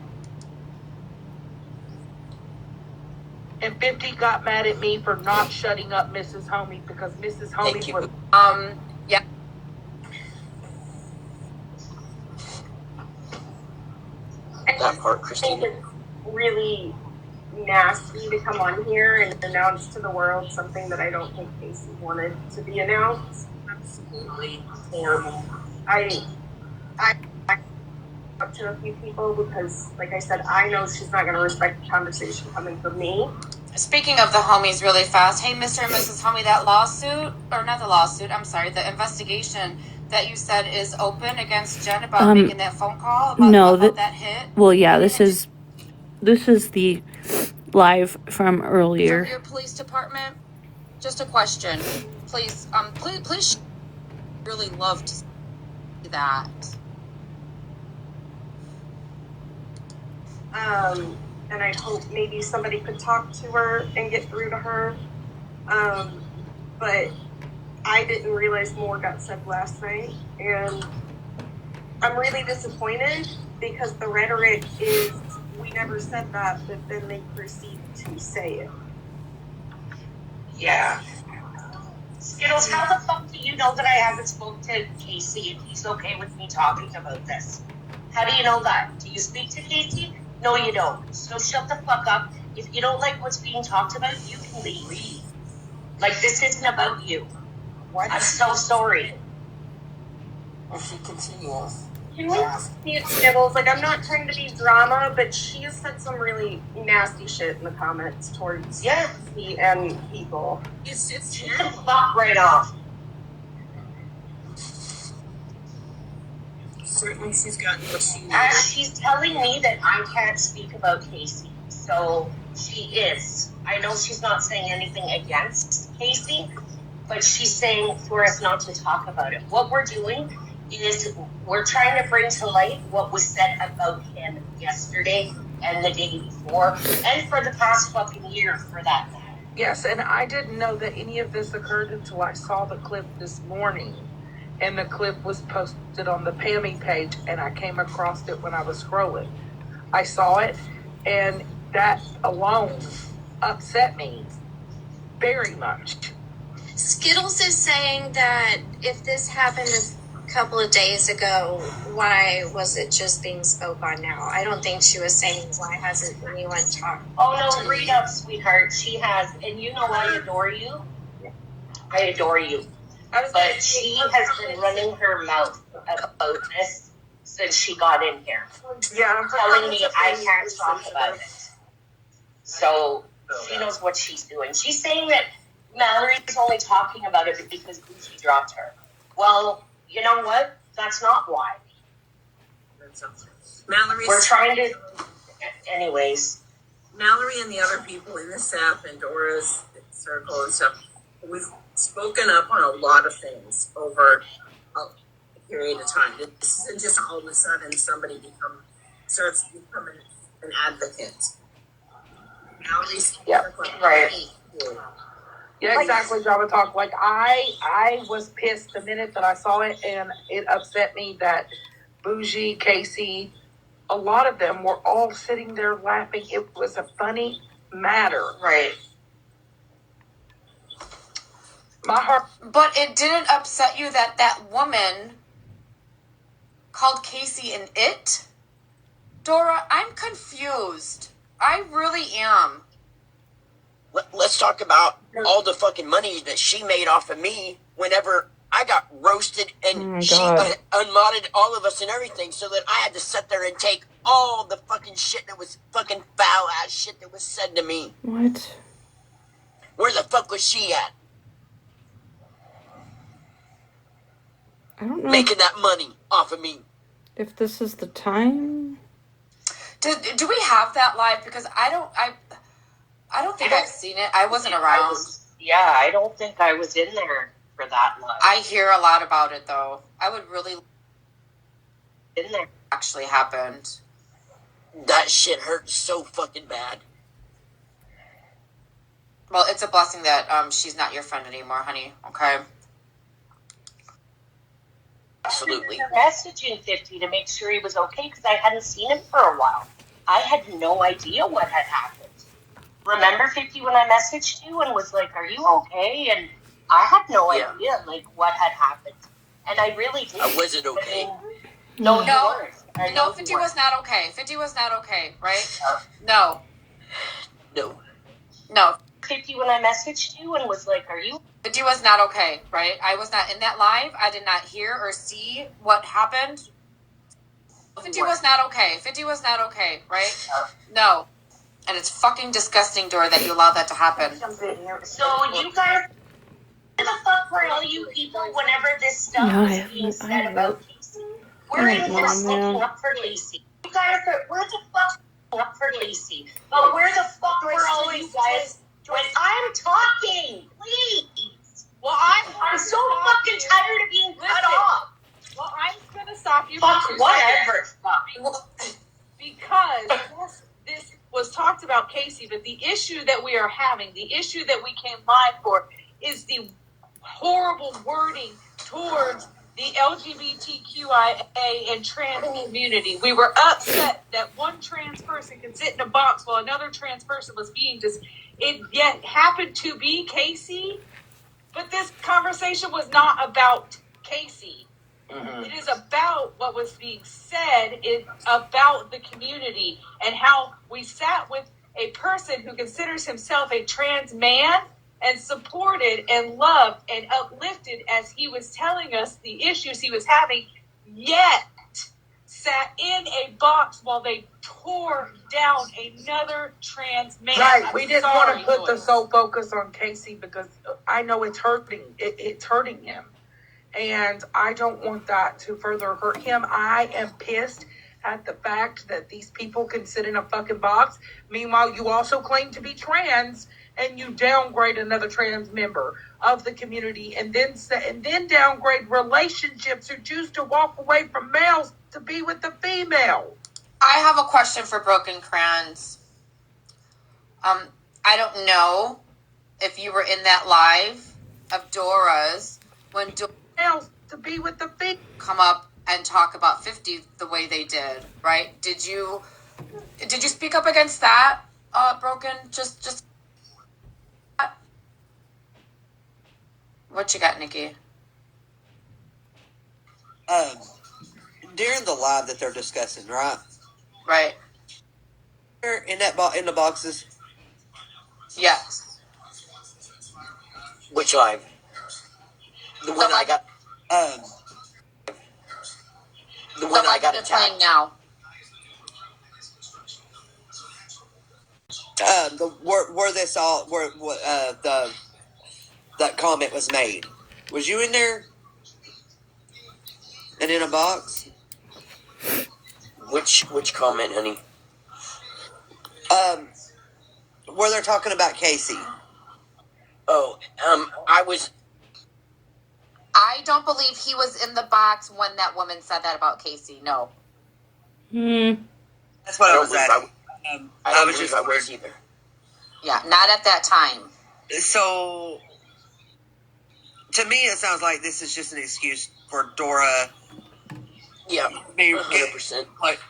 And 50 got mad at me for not shutting up Mrs. Homie because Mrs. Homie was... yeah. That part, Christine. It's really nasty to come on here and announce to the world something that I don't think Casey wanted to be announced. Absolutely horrible. I talked to a few people because, like I said, I know she's not going to respect the conversation coming from me. Speaking of the Homies really fast, hey, Mr. and Mrs. Homie, that lawsuit, or not the lawsuit, I'm sorry, the investigation that you said is open against Jen about making that phone call about that hit? Well, yeah, this is the live from earlier. From your police department? Just a question. Please, please really love to see that. And I'd hope maybe somebody could talk to her and get through to her. But I didn't realize more got said last night, and I'm really disappointed because the rhetoric is, we never said that, but then they proceed to say it. Yeah. Skittles, how the fuck do you know that I haven't spoken to Casey and he's okay with me talking about this? How do you know that? Do you speak to Casey? No, you don't. So shut the fuck up. If you don't like what's being talked about, you can leave. Like, this isn't about you. What? I'm so sorry. If she continues. Can we see it, Skittles? Like, I'm not trying to be drama, but she has said some really nasty shit in the comments towards me and people. It's you can fuck right off. Certainly she's gotten what she needs. She's telling me that I can't speak about Casey. So she is. I know she's not saying anything against Casey, but she's saying for us not to talk about it. What we're doing is we're trying to bring to light what was said about him yesterday and the day before, and for the past fucking year, for that matter. Yes, and I didn't know that any of this occurred until I saw the clip this morning. And the clip was posted on the Pammy page, and I came across it when I was scrolling. I saw it, and that alone upset me very much. Skittles is saying that if this happened a couple of days ago, why was it just being spoke on now? I don't think she was saying why hasn't anyone talked. Oh no, read up, sweetheart. She has, and you know I adore you. I adore you. But she has been running her mouth about this since she got in here. Yeah, telling me I can't talk about it. So she knows what she's doing. She's saying that Mallory's only talking about it because Bougie dropped her. Well, you know what? That's not why. We're trying to... Anyways. Mallory and the other people in this app and Dora's circle and stuff, we've spoken up on a lot of things over a period of time. This isn't just all of a sudden somebody starts becoming an advocate. Yep. Right. Yeah, exactly, Java Talk. Like, I was pissed the minute that I saw it, and it upset me that Bougie, Casey, a lot of them were all sitting there laughing. It was a funny matter. Right. My heart. But it didn't upset you that that woman called Casey an it? Dora, I'm confused. I really am. Let's talk about all the fucking money that she made off of me whenever I got roasted and she unmodded all of us and everything, so that I had to sit there and take all the fucking shit that was fucking foul ass shit that was said to me. What? Where the fuck was she at? I don't know. Making that money off of me. If this is the time. Do we have that live? Because I don't think I've seen it. I wasn't around. I don't think I was in there for that live. I hear a lot about it though. I would really In there. actually happened. That shit hurt so fucking bad. Well, it's a blessing that she's not your friend anymore, honey. Okay. Absolutely. Messaging 50 to make sure he was okay because I hadn't seen him for a while. I had no idea what had happened. Remember 50 when I messaged you and was like, "Are you okay?" And I had no idea like what had happened, and I really didn't. I wasn't okay. No, 50 was not okay. 50 was not okay, right? No. 50 when I messaged you and was like, "Are you?" 50 was not okay, right? I was not in that live. I did not hear or see what happened. 50 was not okay. 50 was not okay, right? No. And it's fucking disgusting, Dora, that you allowed that to happen. So you guys, where the fuck were all you people whenever this stuff was being said about Casey? We're in here looking up for Casey. You guys are, where the fuck up for Casey? But where the fuck were all you guys when I'm talking? Please. Well, I'm so fucking tired of being cut off. Well, I'm gonna stop you. Fuck whatever. Because this was talked about Casey, but the issue that we are having, the issue that we came live for, is the horrible wording towards the LGBTQIA and trans community. We were upset that one trans person could sit in a box while another trans person was being just. It yet happened to be Casey, but this conversation was not about Casey. Mm-hmm. It is about what was being said. It's about the community and how we sat with a person who considers himself a trans man and supported and loved and uplifted as he was telling us the issues he was having, yet sat in a box while they tore down another trans man. Right. We didn't want to put the sole focus on Casey because I know it's hurting. It's hurting him. And I don't want that to further hurt him. I am pissed at the fact that these people can sit in a fucking box. Meanwhile, you also claim to be trans and you downgrade another trans member of the community and then downgrade relationships who choose to walk away from males to be with the female. I have a question for Broken Crayons. I don't know if you were in that live of Dora's when to be with the female come up and talk about 50 the way they did, right? Did you speak up against that, Broken? Just what you got, Nikki? During the live that they're discussing, right? Right. In the boxes. Yes. Which live? The one I got. The one I got attacked now. Where this all that comment was made. Was you in there? And in a box? Which comment, honey? Where they're talking about Casey. Oh, I don't believe he was in the box when that woman said that about Casey. No. That's what I was asking. I don't believe I was either. Yeah, not at that time. So, to me, it sounds like this is just an excuse for Dora. Yeah, 100%. Like,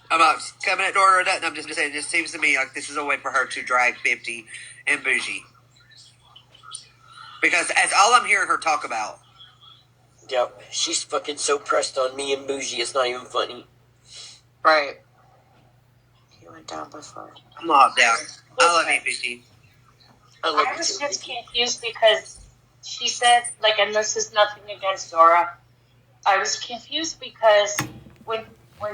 I'm not coming at Dora or nothing. I'm just saying, it just seems to me like this is a way for her to drag 50 and Bougie. Because that's all I'm hearing her talk about. Yep, she's fucking so pressed on me and Bougie, it's not even funny. Right. He went down before. I'm all down. I love you, 50. I was just confused because she said, like, and this is nothing against Dora. I was confused because when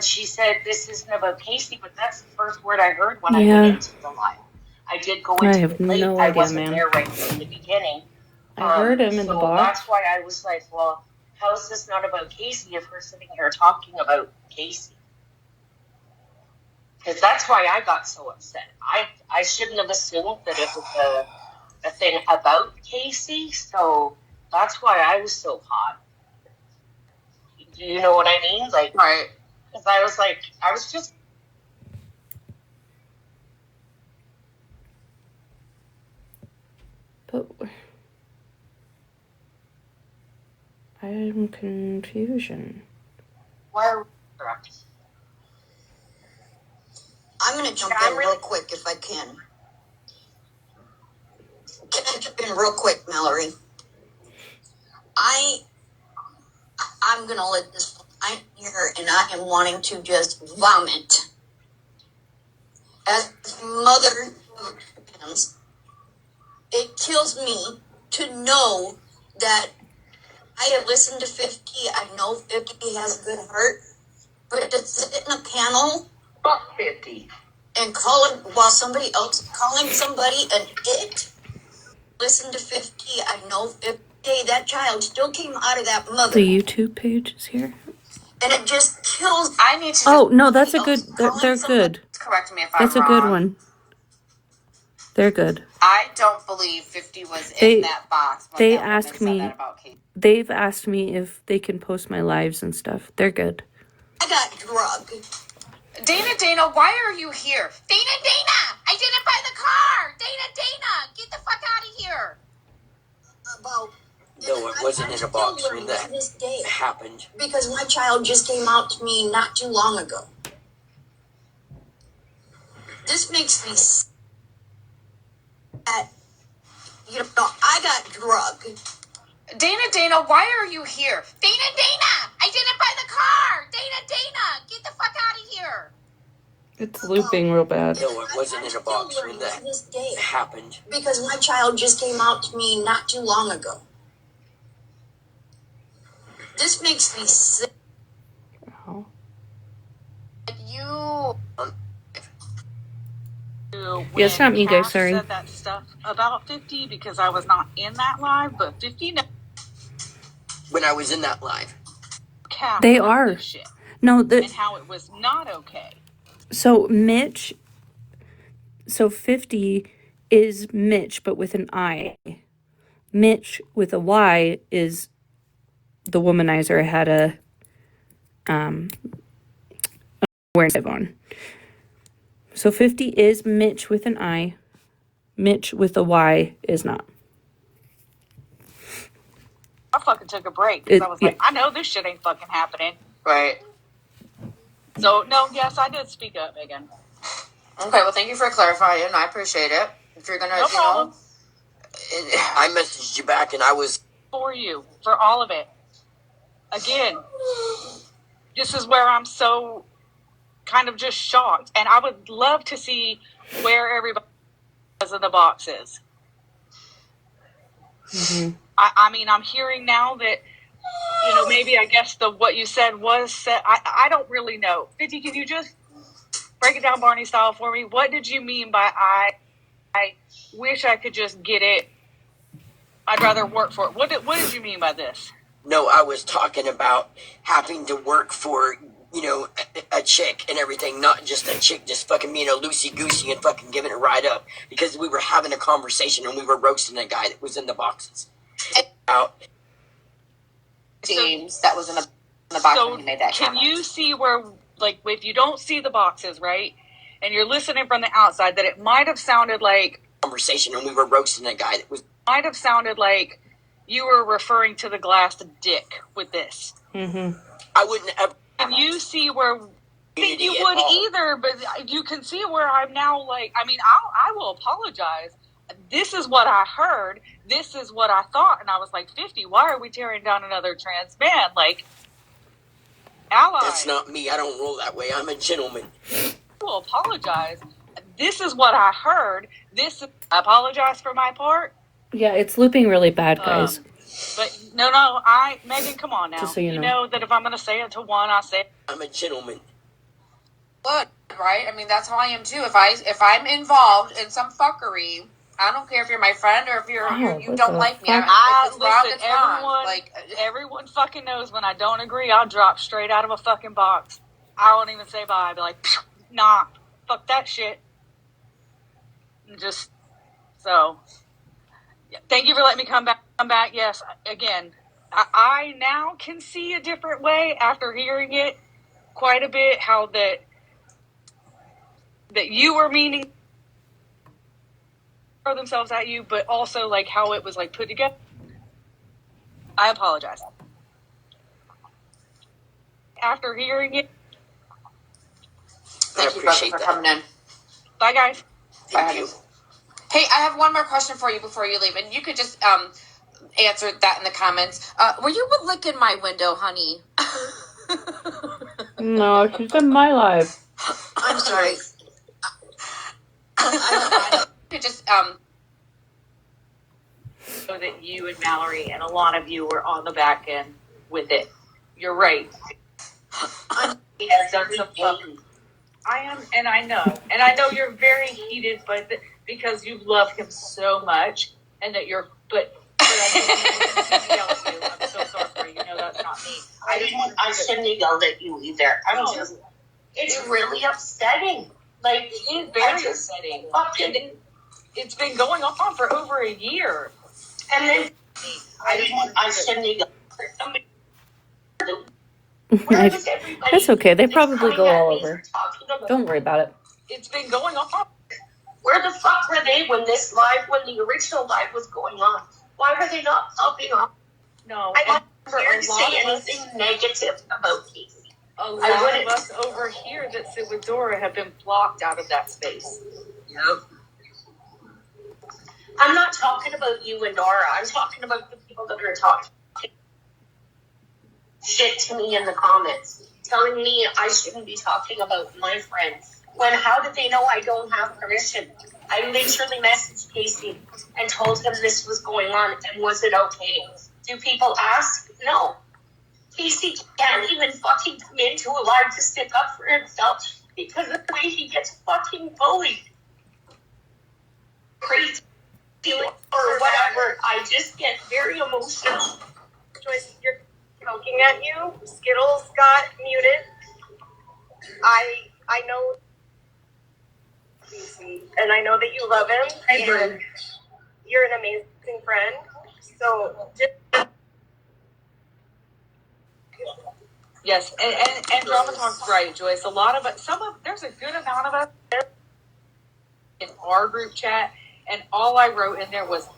she said this isn't about Casey, but that's the first word I heard when I went into the live. I did go into it late. I wasn't there right from the beginning. I heard him in the box. That's why I was like, well, how is this not about Casey if we're sitting here talking about Casey? Because that's why I got so upset. I shouldn't have assumed that it was a thing about Casey, so that's why I was so hot. Do you know what I mean? Like, right. Because I was like, I was just... But I'm confusion. Why are we correct? I'm going to jump in real quick if I can. Can I jump in real quick, Mallory? I'm going to let this I'm here, and I am wanting to just vomit. As mother of fans, it kills me to know that I have listened to 50. I know 50 has a good heart, but to sit in a panel, Fuck 50. and call it while somebody else calling somebody an it. Listen to 50. I know 50. That child still came out of that mother. The YouTube page is here. And it just kills. I need to. Oh no, that's a good. They're good. Correct me if That's I'm wrong. a good one. They're good. I don't believe 50 was in that box. When they that ask woman me. said that about Kate. They've asked me if they can post my lives and stuff. They're good. I got drugged. Dana, why are you here? Dana, I didn't buy the car. Dana, get the fuck out of here. No, it wasn't in a box when that happened. Because my child just came out to me not too long ago. This makes me sad. I got drugged. Dana, why are you here? Dana, I didn't buy the car. Dana, get the fuck out of here. It's looping real bad. No, it wasn't in a box when that happened. Because my child just came out to me not too long ago. This makes me sick. Oh. Yeah, it's not me, guys. Sorry. Said that stuff about 50 because I was not in that live, but 50 when I was in that live. They are. No, and how it was not okay. So Mitch. So 50 is Mitch, but with an I. Mitch with a Y is the womanizer I had a awareness on. So 50 is Mitch with an I. Mitch with a Y is not. I fucking took a break because I was like, I know this shit ain't fucking happening. Right. So, no, yes, I did speak up, Megan. Okay, well, thank you for clarifying. I appreciate it. If you're gonna, no problem. I messaged you back, and I was for you for all of it. Again, this is where I'm so kind of just shocked, and I would love to see where everybody was in the boxes. Mm-hmm. I mean, I'm hearing now that, you know, maybe I guess what you said was said. I don't really know. 50, can you just break it down Barney style for me? What did you mean by I wish I could just get it. I'd rather work for it. What did you mean by this? No, I was talking about having to work for, you know, a chick and everything, not just a chick just fucking being a loosey-goosey and fucking giving it right up. Because we were having a conversation and we were roasting a guy that was in the boxes. Out. James, that was in the box when you made that comment. Can you see where, like, if you don't see the boxes, right, and you're listening from the outside, that it might have sounded like conversation and we were roasting a guy that was might have sounded like you were referring to the glass dick with this. Mm-hmm. I wouldn't ever. And you see where think you would either, but you can see where I'm now like, I mean, I will apologize. This is what I heard. This is what I thought. And I was like, 50, why are we tearing down another trans man? Like, ally. That's not me. I don't roll that way. I'm a gentleman. I will apologize. This is what I heard. I apologize for my part. Yeah, it's looping really bad, guys. But no, Megan, come on now. Just so you know. You know that if I'm going to say it to one, I say it. I'm a gentleman. Look, right? I mean, that's how I am too. If I'm involved in some fuckery, I don't care if you're my friend or if you don't like me. If it's wrong, it's wrong. Like, everyone fucking knows when I don't agree, I'll drop straight out of a fucking box. I won't even say bye. I'll be like, nah, fuck that shit. Just so. Thank you for letting me come back. Yes, again, I now can see a different way after hearing it quite a bit. How that you were meaning throw themselves at you, but also like how it was like put together. I apologize. After hearing it, thank you for coming in. Bye, guys. Thank you. Hey, I have one more question for you before you leave, and you could just answer that in the comments. Were you licking my window, honey? No, she's in my life. I'm sorry. I could just so that you and Mallory and a lot of you were on the back end with it. You're right. He has done some fucking. I am, and I know you're very heated, but because you love him so much, and that you're, but I yell at you. I'm so sorry. You know that's not me. I shouldn't have yelled at you either. It's really upsetting. Like, it is very upsetting. It's been going on for over a year. And then I shouldn't have yelled at somebody. That's okay. They probably go all over. Don't worry about it. It's been going on. Where the fuck were they when the original live was going on? Why were they not popping up? No. I don't hear to say anything negative about Casey. A lot of us over here that sit with Dora have been blocked out of that space. Yep. I'm not talking about you and Dora. I'm talking about the people that are talking shit to me in the comments, telling me I shouldn't be talking about my friends. When how did they know I don't have permission? I literally messaged Casey and told him this was going on, and was it okay? Do people ask? No. Casey can't even fucking come into a live to stick up for himself because of the way he gets fucking bullied. Crazy or whatever. I just get very emotional. Joyce, you're poking at you. Skittles got muted. I know Casey, and I know that you love him, and you're an amazing friend. So just yes, and Drama Talk's right, Joyce. A lot of us, there's a good amount of us in our group chat, and all I wrote in there was,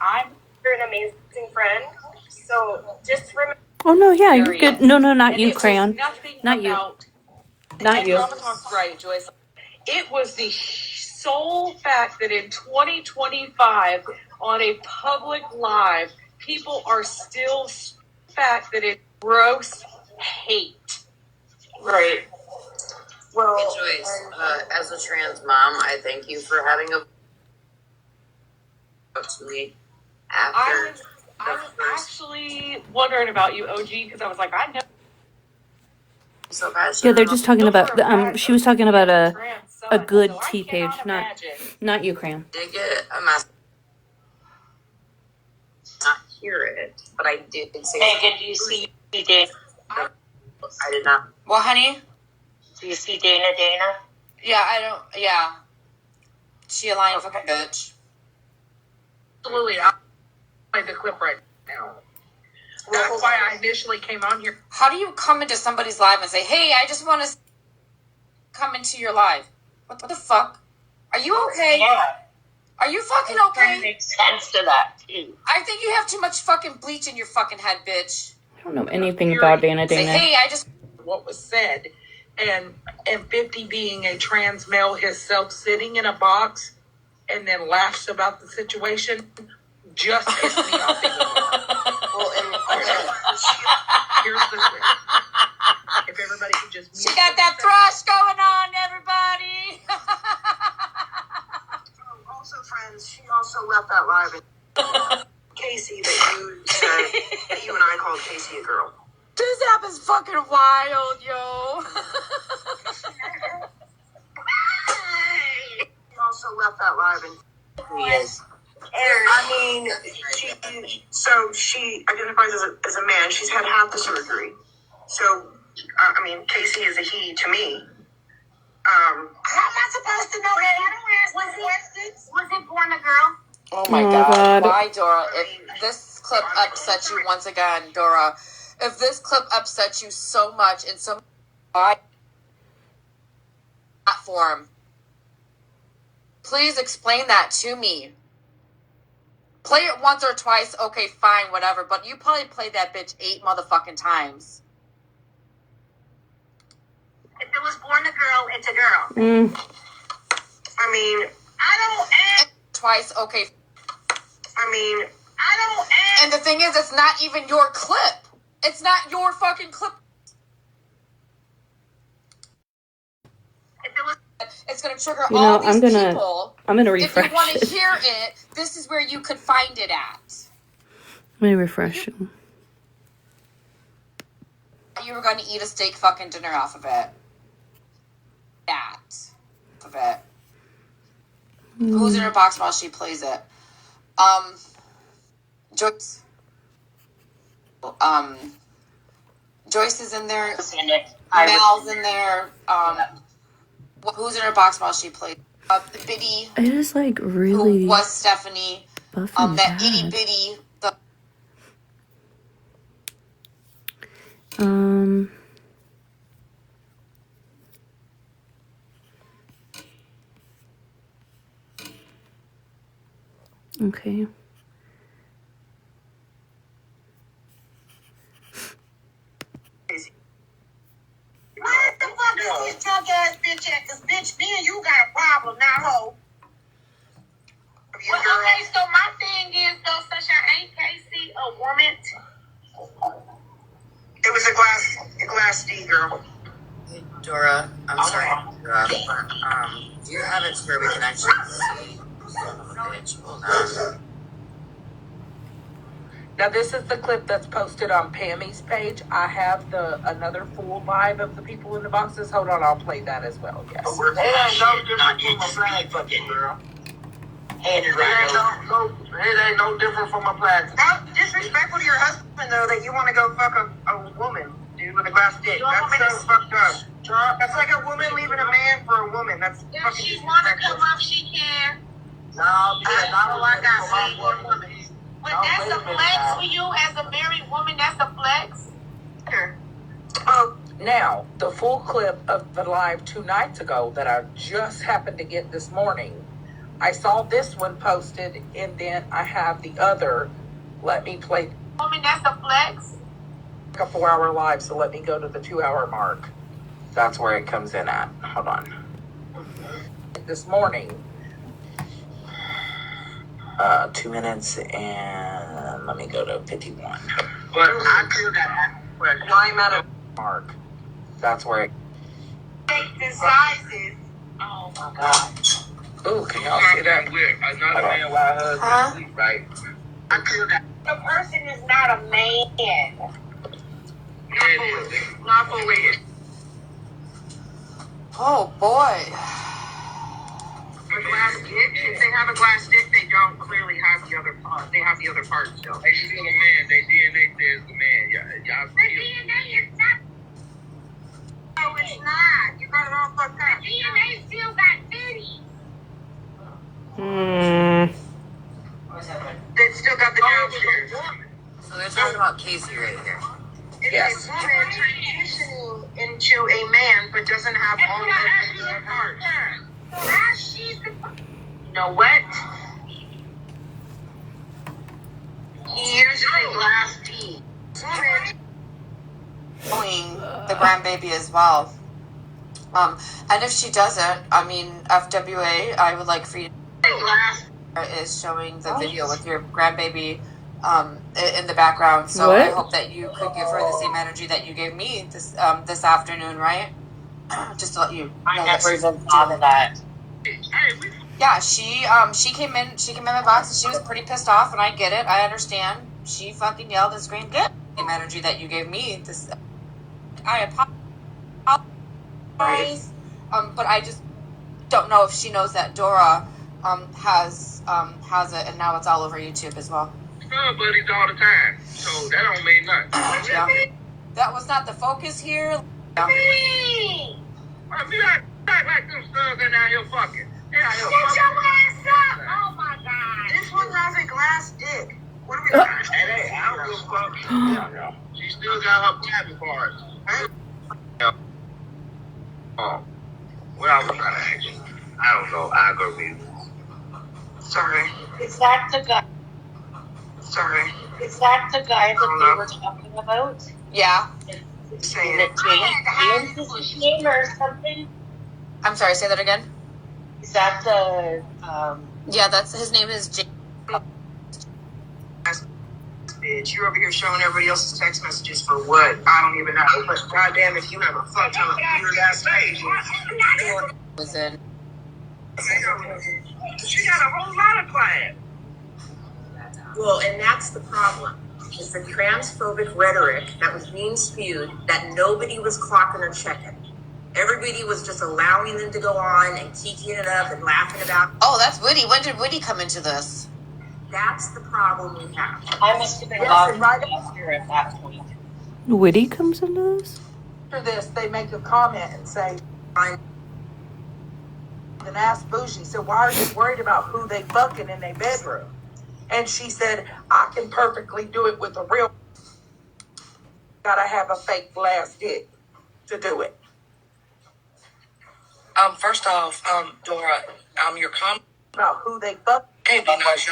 you're an amazing friend. So just remember. Oh no, yeah, you're good. No, not you, Crayon. Not you. Not you. Drama Talk's right, Joyce. It was the sole fact that in 2025, on a public live, people are still fact that it's gross hate. Right. Well, hey, Joyce, as a trans mom, I thank you for having to me after. I was actually wondering about you, OG, because I was like, I know. So bad. Yeah, they're just talking about. She was talking about a good T page, not you, Crayon. Did get a message. Not hear it, but I did say. Megan, do you see Dana? I did not. Well, honey, do you see Dana? Yeah, I don't. Yeah, she a lying fucking bitch. Absolutely, I'll play the clip right now. That's why I initially came on here. How do you come into somebody's live and say, "Hey, I just want to come into your live"? What the fuck? Are you okay? Yeah. Are you fucking I'm okay? trying to make sense to that too. I think you have too much fucking bleach in your fucking head, bitch. I don't know anything about Dana Say, Dana. hey, I just... What was said, and 50 being a trans male himself sitting in a box and then laughs about the situation just pissed me off. Well, and here's the thing. If everybody could just... She got that thrush going on, everybody. Also, friends, she also left that live. Casey, that you said, that you and I called Casey a girl. This app is fucking wild, yo. She also left that live. And He is. I mean, she identifies as a man. She's had half the surgery. So, I mean, Casey is a he to me. How am I supposed to know that? Was it born a girl? Oh my God. Why, Dora? If this clip upsets you once again, Dora, if this clip upsets you so much in some platform, please explain that to me. Play it once or twice, okay, fine, whatever, but you probably played that bitch 8 motherfucking times. If it was born a girl, it's a girl. I mean, Twice, okay. I mean, And the thing is, it's not even your clip. It's not your fucking clip. It's going to trigger all these people. I'm gonna refresh If you want to it. hear it, this is where you could find it at. Let me refresh it. You were going to eat a steak fucking dinner off of it. Who's in her box while she plays it? Joyce. Joyce is in there. Mal's in there. Who's in her box while she plays? Biddy. It is like really. Who was Stephanie? Buffing That bad. itty bitty. Okay. Where the fuck is this drunk ass bitch at? Cause bitch, me and you got a problem now, ho. Well, okay, so my thing is, though, Sunshine, ain't Casey a woman? it was a glass D, girl. Hey, Dora, I'm sorry. Dora, do you have it where we can actually see? Hold on. Now, this is the clip that's posted on Pammy's page. I have another full live of the people in the boxes. Hold on, I'll play that as well. Yes. It ain't no different from a flag fucking girl. It ain't no different from a flag. How disrespectful to your husband, though, that you want to go fuck a woman, dude, with a glass dick. That's so fucked up. That's like a woman leaving a man for a woman. That's If fucking she wanna disrespectful. come up, she can. No, I got one woman. But that's a flex for you as a married woman. That's a flex. Now, the full clip of the live 2 nights ago that I just happened to get this morning, I saw this one posted, and then I have the other. Let me play. Woman, that's a flex. A 4-hour live, so let me go to the 2-hour mark. That's where it comes in at. Hold on. This morning, 2 minutes, and let me go to 51. But I feel that Climb out of mark. That's where it. Take the sizes. oh my God. Ooh, can y'all see that? Weird. Another man while her husband sleep, right? I feel that. The person is not a man. Not fully. Oh boy. A glass dick. If they have a glass dick, they don't clearly have the other part. They have the other part still. They still a man. They DNA says the man. Y'all The DNA is not. No, it's not. You got it all fucked up. The DNA still got titties. They still got the downstairs. So they're talking about Casey right here. It's a woman transitioning into a man, but doesn't have all of the other parts. You know what? Here's the last piece. Showing the grandbaby as well. And if she doesn't, I mean, FWA, I would like for you to is showing the video with your grandbaby in the background. So I hope that you could give her the same energy that you gave me this afternoon, right? Just to let you know. I never even thought of that. Yeah, she came in my box and she was pretty pissed off, and I get it. I understand. She fucking yelled and screamed, "Get the same energy that you gave me." I apologize. But I just don't know if she knows that Dora has it, and now it's all over YouTube as well. Buddies all the time, so that don't mean nothing. Yeah. That was not the focus here. Yeah. You act like them studs ain't out here fucking. They out here fucking. Get your ass up! Oh my god! This one has a glass dick. What are we doing? Hey, I don't give a fuck. She still got her private parts. What I was trying to ask you, I don't know. I go mute. Sorry. Is that the guy? Sorry. Is that the guy that they were talking about? Yeah. Saying Ian is his name or something? I'm sorry, say that again. Is that the Yeah, that's his name is Jake. bitch, you're over here showing everybody else's text messages for what? I don't even know. But goddamn, if you have a fuck ton of weird ass pages. Was in. She got a whole lot of clients. Well, and that's the problem. It's the transphobic rhetoric that was being spewed that nobody was clocking or checking. Everybody was just allowing them to go on and keeping it up and laughing about. Oh, that's Woody. When did Woody come into this? That's the problem we have. I must have been right after at that point. Woody comes into this? After this, they make a comment and say, and ask Bougie, so why are you worried about who they fucking in their bedroom? And she said, I can perfectly do it with a real. Gotta have a fake glass dick to do it. First off, Dora, your comment about who they fuck can't be nice,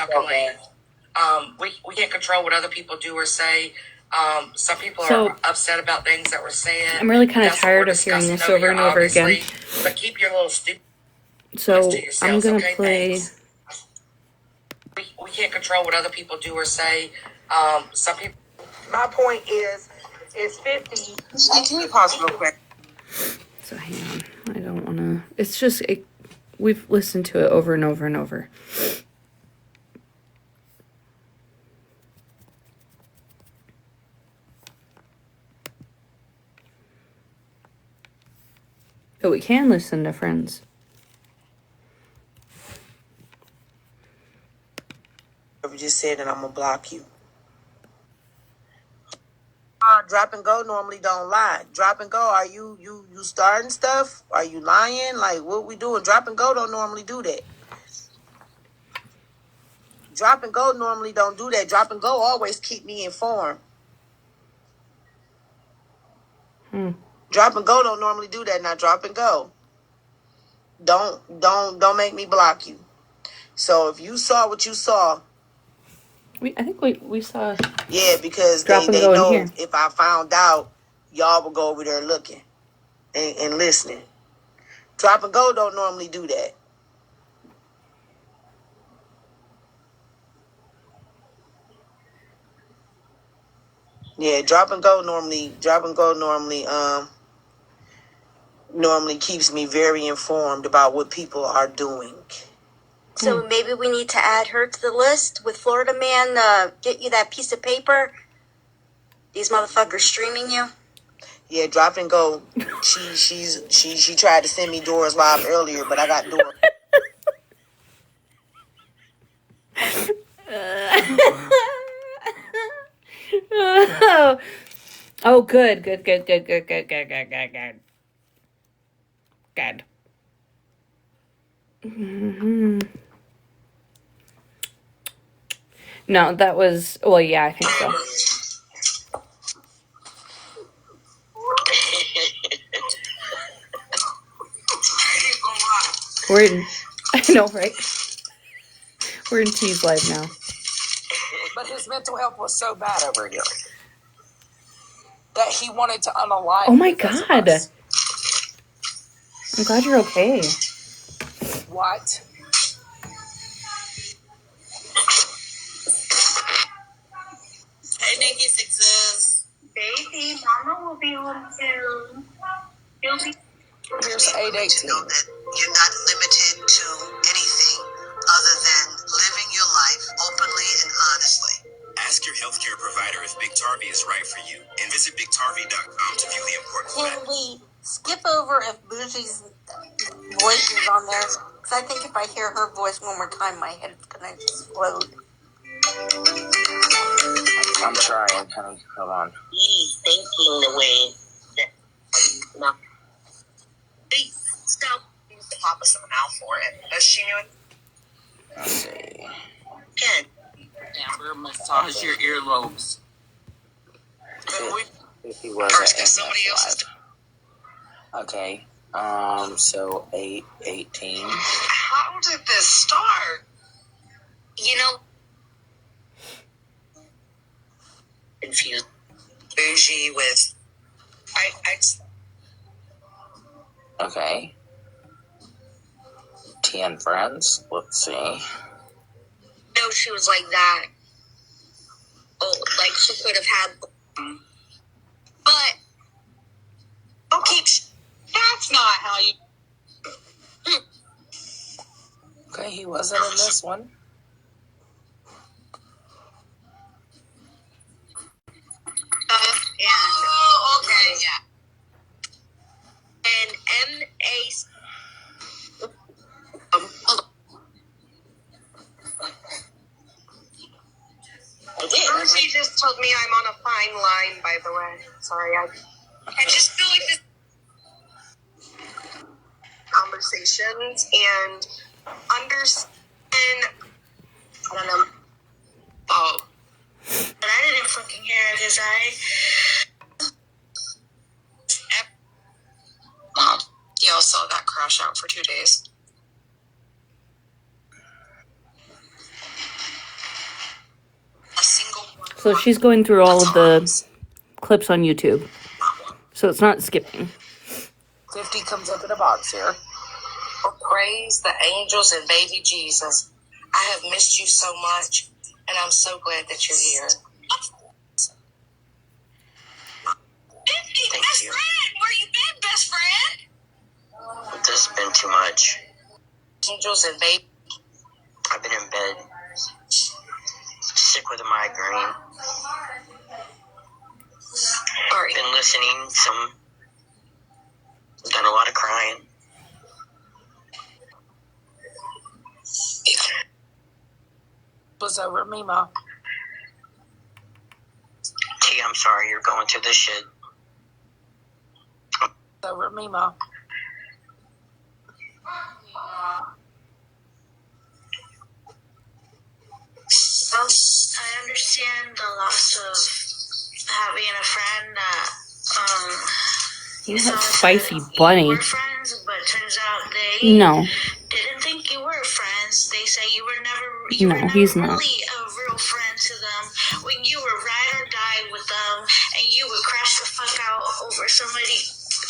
we can't control what other people do or say. Some people are upset about things that were said. I'm really kind of tired of hearing this over and over again. But keep your little stupid. So I'm gonna play. We can't control what other people do or say. Some people. My point is 50. Can you pause real quick? So hang on. I don't want to. It's just we've listened to it over and over and over. But we can listen to friends. Whatever you just said, and I'm gonna block you. Drop and go normally don't lie. Drop and go, are you starting stuff? Are you lying? Like, what we doing? Drop and go don't normally do that. Drop and go normally don't do that. Drop and go always keep me informed. Drop and go don't normally do that. Now drop and go. Don't make me block you. So if you saw what you saw. I think we saw. Yeah, because they know if I found out, y'all will go over there looking and listening. Drop and go don't normally do that. Yeah, drop and go normally normally keeps me very informed about what people are doing. So maybe we need to add her to the list with Florida Man. Get you that piece of paper. These motherfuckers streaming you. Yeah, drop and go. She tried to send me Dora's live earlier, but I got Dora. Oh, good. Good. Mm-hmm. No, that was. Well, yeah, I think so. We're in, I know, right? We're in T's live now. But his mental health was so bad over here that he wanted to unalive. Oh my God. I'm glad you're okay. What? Hey, Nikki Sixes. Baby, Mama will be home soon. You'll be. Here's 818. Know that you're not limited to anything other than living your life openly and honestly. Ask your healthcare provider if Biktarvy is right for you, and visit Biktarvy.com to view the important Can we skip over if Bougie's voice is on there? Because I think if I hear her voice one more time, my head is going to explode. I'm trying, honey. Hold on. He's thinking the way that not. Stop. Use the pop of someone out for it. Does she know it? Let's see. Can Amber massage your earlobes. If he was First, if somebody else is. Okay. So 818. How did this start? You know. Confused. Bougie with. Okay. 10 friends. Let's see. No, she was like that. Oh, like she could have had. But. Okay, that's not how you. Okay, he wasn't in this one. Okay, yeah. And M.A. She just told me I'm on a fine line, by the way. Sorry, I just feel like this. Conversations and understand. I don't know. Oh. But I didn't fucking hear it because Mom, y'all saw that crash out for 2 days. A single one. So she's going through all of the clips on YouTube. So it's not skipping. 50 comes up in a box here. Praise the angels and baby Jesus. I have missed you so much, and I'm so glad that you're here. Thank Best you. friend, where you been, best friend? This has been too much. Angels and baby. I've been in bed. Sick with a migraine. Sorry. Been listening. Done a lot of crying. Was over me, Ma. T, I'm sorry you're going through this shit. Over me, Ma. Well, I understand the loss of having a friend that, you That thought spicy that bunny. you were friends, but turns out they No. didn't think you were friends. They say you were never He's not. really a real friend to them when you were ride or die with them, and you would crash the fuck out over somebody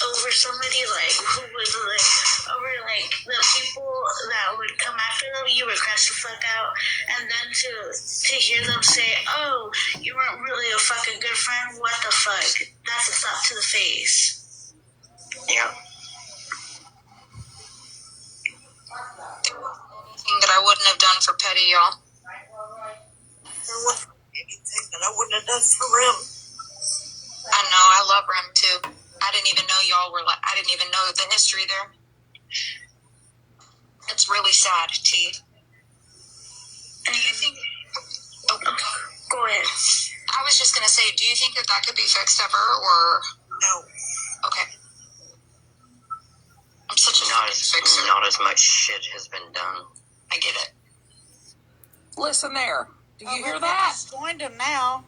like who was like over like the people that would come after them. You would crash the fuck out, and then to hear them say, "Oh, you weren't really a fucking good friend." What the fuck? That's a slap to the face. Yeah. Anything that I wouldn't have done for Petty, y'all. There was anything that I wouldn't have done for Rim. I know, I love Rim too. I didn't even know y'all were like, I didn't even know the history there. It's really sad, T. And do you think... Oh, Go ahead. I was just going to say, do you think that could be fixed ever, or... No. Okay. I'm such a fixer. Not as much shit has been done. I get it. Listen there. Do you hear that? Joined him now.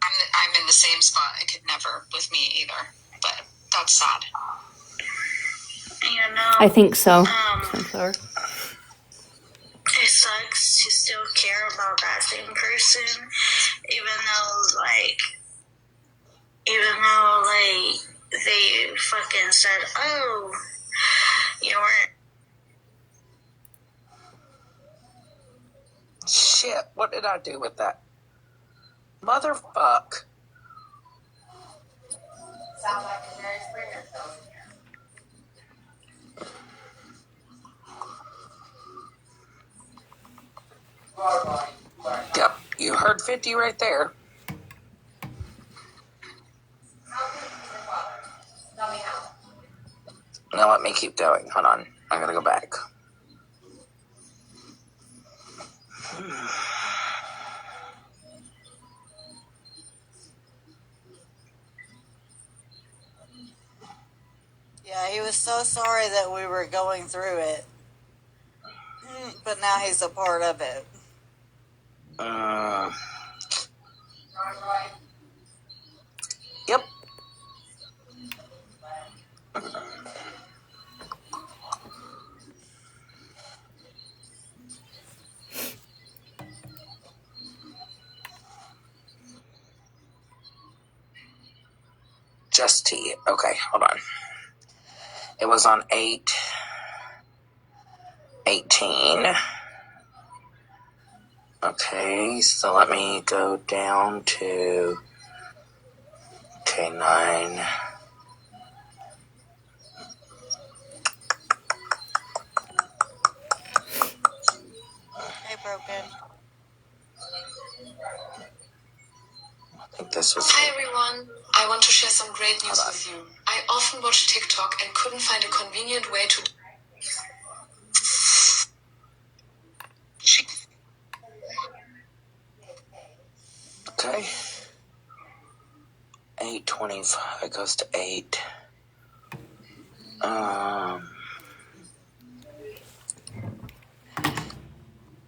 I'm in the same spot. It could never with me either. But that's sad. You know, I think so. Sunflower. it sucks to still care about that same person, even though they fucking said, oh, you weren't. Shit, what did I do with that? Motherfuck. Sounds like a very Springer show. Yep, you heard 50 right there. Tell me how. Now let me keep going. Hold on. I gotta go back. Yeah, he was so sorry that we were going through it. But now he's a part of it. Yep. Just T. Okay, hold on. It was on 8/18. Okay, so let me go down to 9. Hey, Broken. I think this was. Hi everyone, I want to share some great news with you. I often watch TikTok and couldn't find a convenient way to... Okay. 8:25. It goes to 8.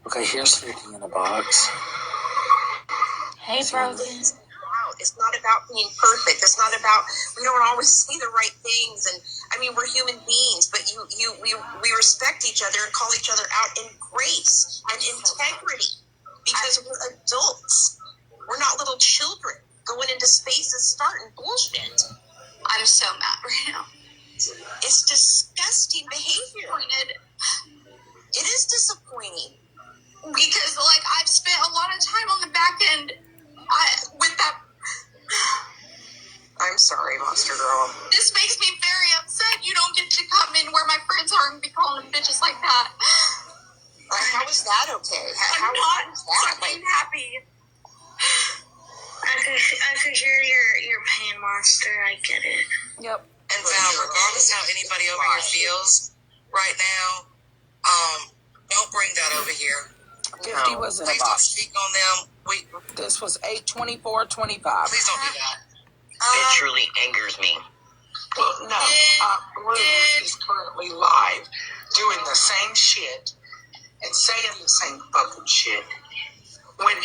Okay, here's 50 in a box. Hey, Broken. It's not about being perfect. It's not about, we don't always say the right things. And I mean, we're human beings, but we respect each other and call each other out in grace and integrity because we're adults. We're not little children going into spaces starting bullshit. I'm so mad right now. It's disgusting behavior. It is disappointing. Because, I've spent a lot of time on the back end with that... I'm sorry, Monster Girl. This makes me very upset. You don't get to come in where my friends are and be calling them bitches like that. How is that okay? I'm not fucking happy. I could hear your pain, Monster. I get it. Yep. And Val, regardless how anybody over here feels right now, don't bring that over here. 50 was in a Please don't box. speak on them. This was 8/24/25. Please don't do that. It truly angers me. Well, no. Blue is currently live doing the same shit and saying the same fucking shit when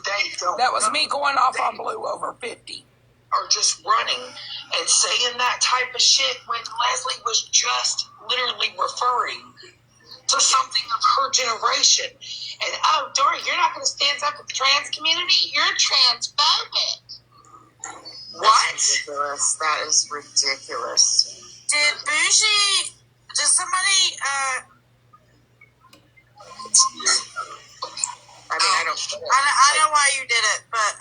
they don't. That was me going off on Blue over 50. Are just running and saying that type of shit when Leslie was just literally referring to something of her generation. And, oh, Dory, you're not going to stand up with the trans community? You're transphobic. What? Ridiculous. That is ridiculous. Did Bougie... Does somebody... I mean, I don't... I know why you did it, but,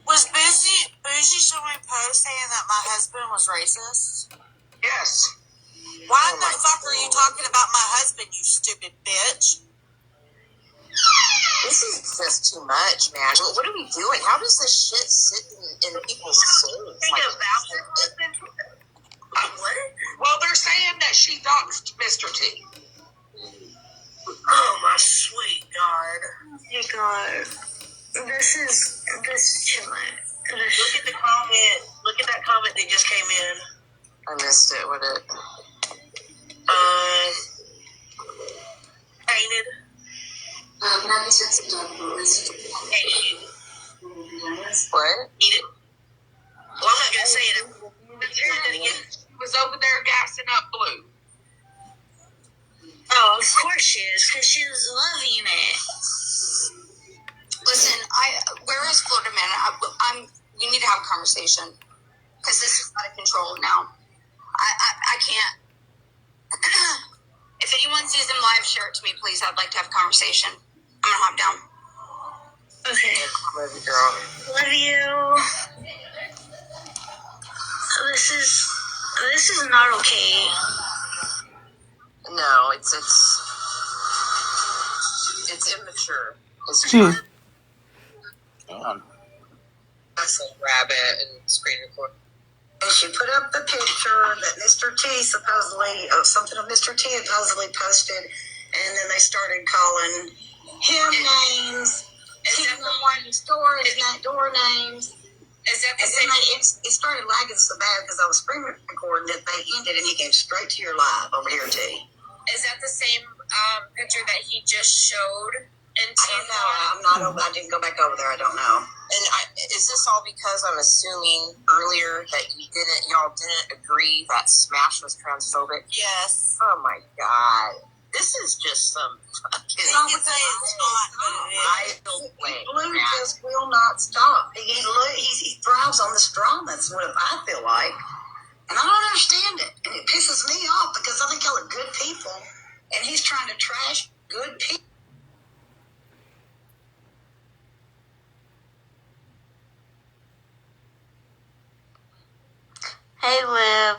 was Bougie showing post saying that my husband was racist? Yes. Why the fuck are you talking about my husband, you stupid bitch? This is just too much, man. What are we doing? How does this shit sit in people's souls? What? Well, they're saying that she doxed Mr. T. Oh my sweet God. Hey God. This is too much. Look at the comment. Look at that comment that just came in. I missed it. What it? Painted. Can I get some what? Eat it. Well, I'm not gonna say it. Let's hear it again. She was was over there gassing up Blue. Oh, of course she is, because she was loving it. Listen, where is Florida Man? We need to have a conversation because this is out of control now. I can't. If anyone sees him live, share it to me, please. I'd like to have a conversation. I'm gonna hop down. Okay. Love you, girl. Love you. This is not okay. No, it's immature. It's true. That's a rabbit and screen record. And she put up the picture that Mr. T supposedly, of something of Mr. T had supposedly posted, and then they started calling him names, door names. Is that the And same? then it started lagging so bad because I was screen recording that they ended, and he came straight to your live over here, T. Is that the same picture that he just showed? I don't know. I didn't go back over there. I don't know. And is this all because I'm assuming earlier that y'all didn't agree that Smash was transphobic? Yes. Oh my God. This is just some fucking... Blue just will not stop. He thrives on this drama. That's what I feel like. And I don't understand it. And it pisses me off because I think y'all are good people. And he's trying to trash good people. Hey, Liv.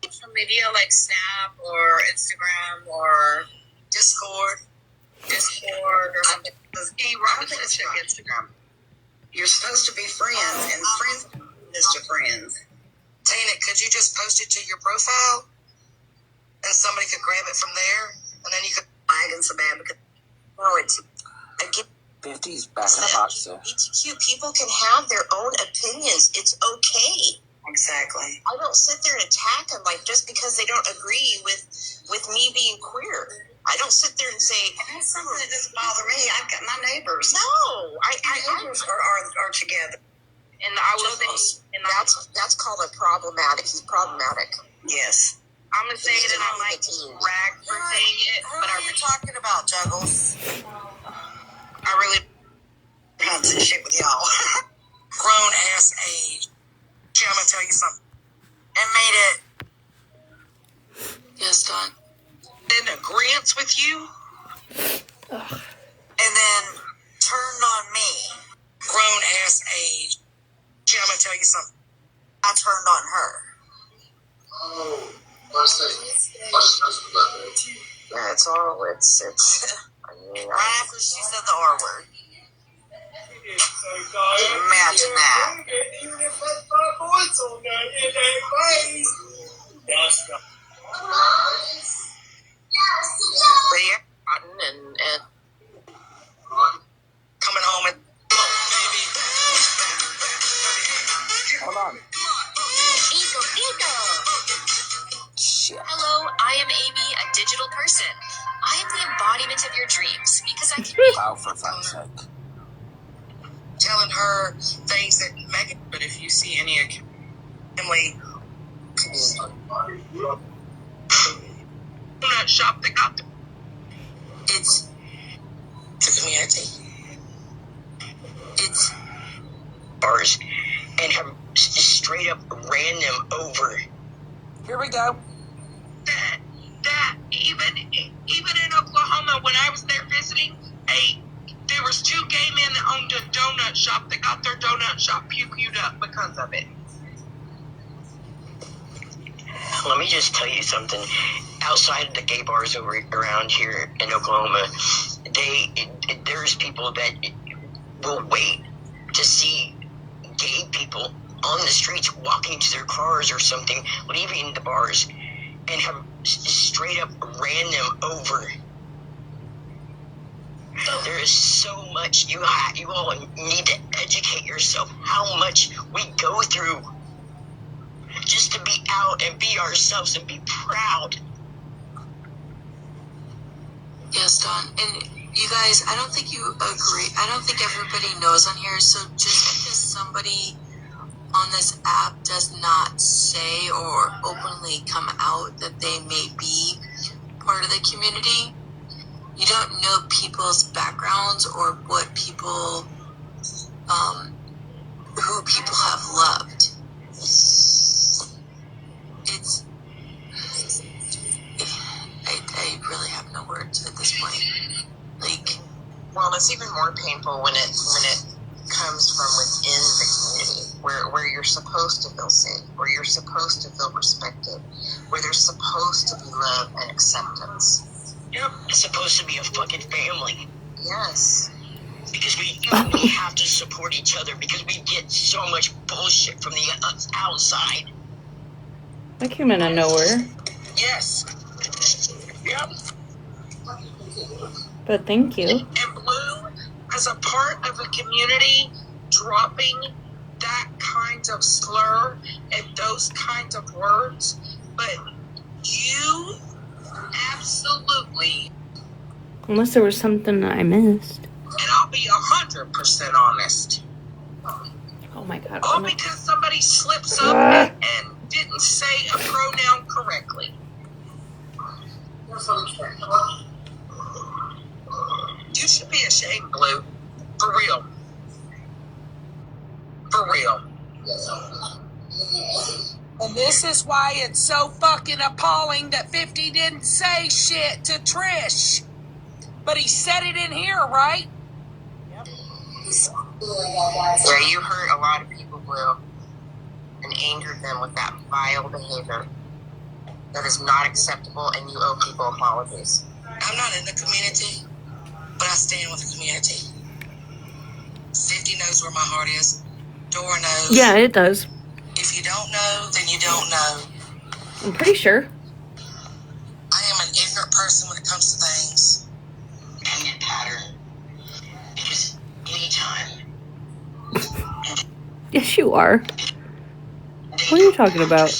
Social media like Snap or Instagram or Discord or something. Instagram. You're supposed to be friends, and friends is to friends. Tina, could you just post it to your profile? And somebody could grab it from there? And then you could... Lagging so bad because... Oh, it's... I get... 50's back in the box, so. LGBTQ people can have their own opinions. It's okay. Exactly. I don't sit there and attack them like just because they don't agree with me being queer. I don't sit there and say that's something that doesn't bother me. I've got my neighbors. No, my neighbors are together. And I was saying, and that's called a problematic. He's problematic. Yes. I'm gonna say it, and I might brag for saying it. What are you talking about, Juggles? I really had some shit with y'all. Grown ass age. Gee, I'm gonna tell you something. And made it. Yes, Don. In agreement with you. And then turned on me. Grown ass age. Gee, I'm gonna tell you something. I turned on her. Oh, yeah, it's all, it's, I mean, right after she said the R word. Imagine that. But yeah, and coming home and Hold on. Shit. Hello, I am Amy, a digital person. I am the embodiment of your dreams because I can be... Wow, for fuck's sake. telling her things that Megan, but if you see any family donut shop that got it's the community. It's bars and have straight up ran them over. Here we go. That even in Oklahoma when I was there visiting, there was 2 gay men that owned a donut shop that got their donut shop puked up because of it. Let me just tell you something. Outside of the gay bars around here in Oklahoma, there's people that will wait to see gay people on the streets walking to their cars or something, leaving the bars, and have straight up ran them over. There is so much you all need to educate yourself how much we go through just to be out and be ourselves and be proud. Yes, Don. And you guys, I don't think you agree. I don't think everybody knows on here. So just because somebody on this app does not say or openly come out that they may be part of the community, you don't know people's backgrounds or what people, who people have loved. It's, I really have no words at this point. Like, well, it's even more painful when it comes from within the community, where you're supposed to feel safe, where you're supposed to feel respected, where there's supposed to be love and acceptance. Yep, it's supposed to be a fucking family. Yes. Because we have to support each other because we get so much bullshit from the outside. I came in out of nowhere. Yes. Yep. But thank you. And Blue, as a part of the community, dropping that kind of slur and those kinds of words, but you absolutely. Unless there was something I missed. And I'll be 100% honest. Oh my God. All because somebody slips up and didn't say a pronoun correctly. You should be ashamed, Blue. For real. For real. And this is why it's so fucking appalling that 50 didn't say shit to Trish. But he said it in here, right? Yep. Yeah, you hurt a lot of people, Blue, and angered them with that vile behavior. That is not acceptable, and you owe people apologies. I'm not in the community, but I stand with the community. 50 knows where my heart is. Dora knows. Yeah, it does. If you don't know, then you don't know. I'm pretty sure. I am an ignorant person when it comes to things. Repeated pattern. Because anytime. Yes, you are. What are you talking about?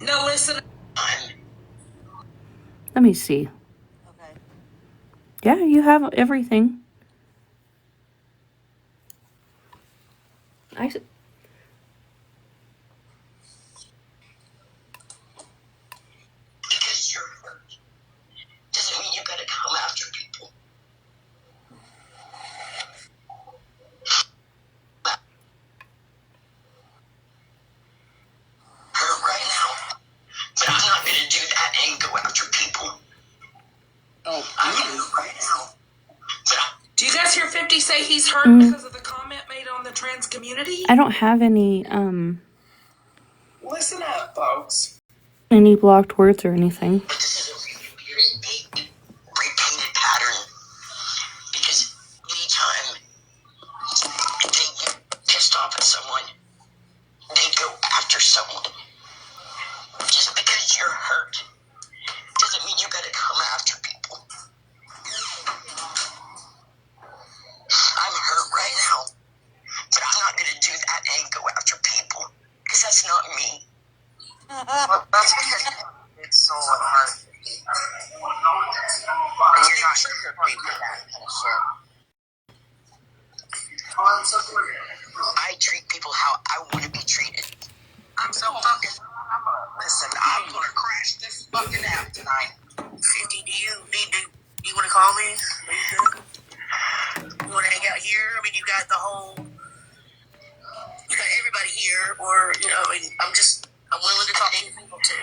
No, listen. Let me see. Okay. Yeah, you have everything. Because you're hurt doesn't mean you gotta come after people. Hurt right now. But I'm not gonna do that and go after people. Oh, I'm hurt right now. Do you guys hear 50 say he's hurt because of the comment made on the trans community? I don't have any Listen up, folks. any blocked words or anything. But this is a big repeated pattern. Because anytime they get pissed off at someone, they go after someone. Just because you're hurt doesn't mean you gotta come after people. I'm hurt right now, but I'm not gonna do that and go after people. Because that's not me. Well, that's because you have a big soul and heart. And you're not triggered people that kind of shit. I treat people how I want to be treated. I'm so fucking. Listen, I'm gonna crash this fucking app tonight. 50, do you want to call me? Are you good? You want to hang out here? I mean, you got everybody here, or, you know, I mean, I'm willing to talk to people too.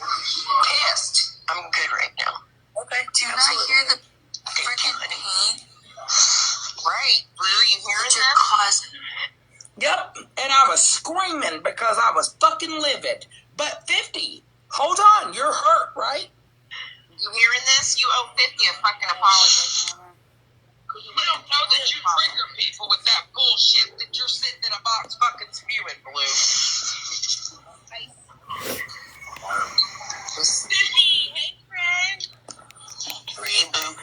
Pissed. I'm good right now. Okay. Do not hear the freaking pain. Right. Blue, you hearing that? Cause. Yep, and I was screaming because I was fucking livid. But 50, hold on, you're hurt, right? You hearing this? You owe 50 a fucking apology. You don't know that you trigger people with that bullshit that you're sitting in a box fucking spewing, Blue. Hey, friend. Hey, Boo.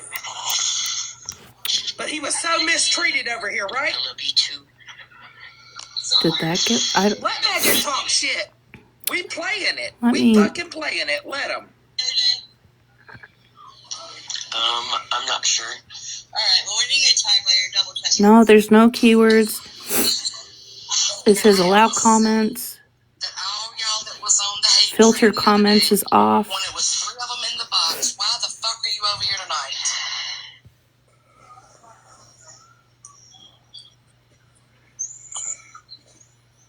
But he was so mistreated over here, right? I love you too. Did that get... Let Megan talk shit. We playing it. We fucking playing it. Let him. I'm not sure. Alright, well, when you get time later, double check No, there's no keywords. It says allow comments. That all y'all that was on the hate Filter train the other comments day, is off. when it was 3 of them in the box, why the fuck are you over here tonight?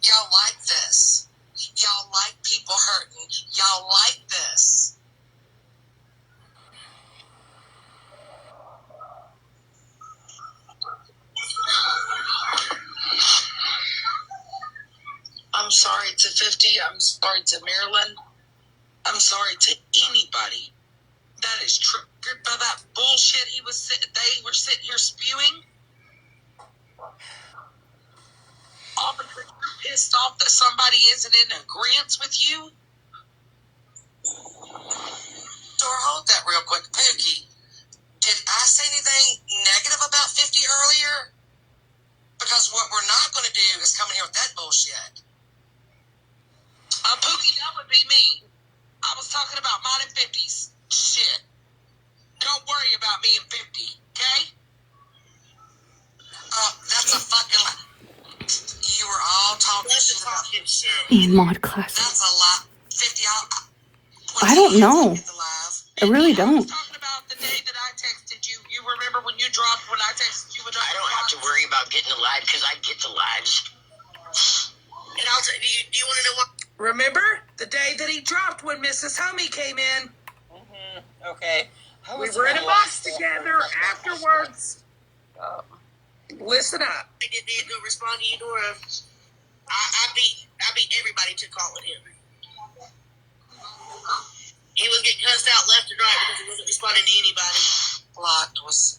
Y'all like this. Y'all like people hurting. Y'all like this. I'm sorry to 50. I'm sorry to Marilyn. I'm sorry to anybody that is triggered by that bullshit they were sitting here spewing. Officer, you're pissed off that somebody isn't in agreement with you? Or hold that real quick. Pookie, did I say anything negative about 50 earlier? Because what we're not going to do is come in here with that bullshit. Pookie, that would be me. I was talking about mine and 50's. Shit. Don't worry about me and 50, okay? That's a fucking lie. You were all talking shit about shit. Mod class. That's a lot. 50, I don't know. I really don't. Talking about the day that I texted you. You remember when you dropped when I texted you? I don't have to worry about getting the live because I get the lives. And I'll tell you, do you want to know what? Remember the day that he dropped when Mrs. Hummy came in? Mm-hmm. Okay. We were in a box together afterwards. Listen up. I didn't go respond to you, Dora. I beat everybody to calling him. He was getting cussed out left and right because he wasn't responding to anybody. Blocked was.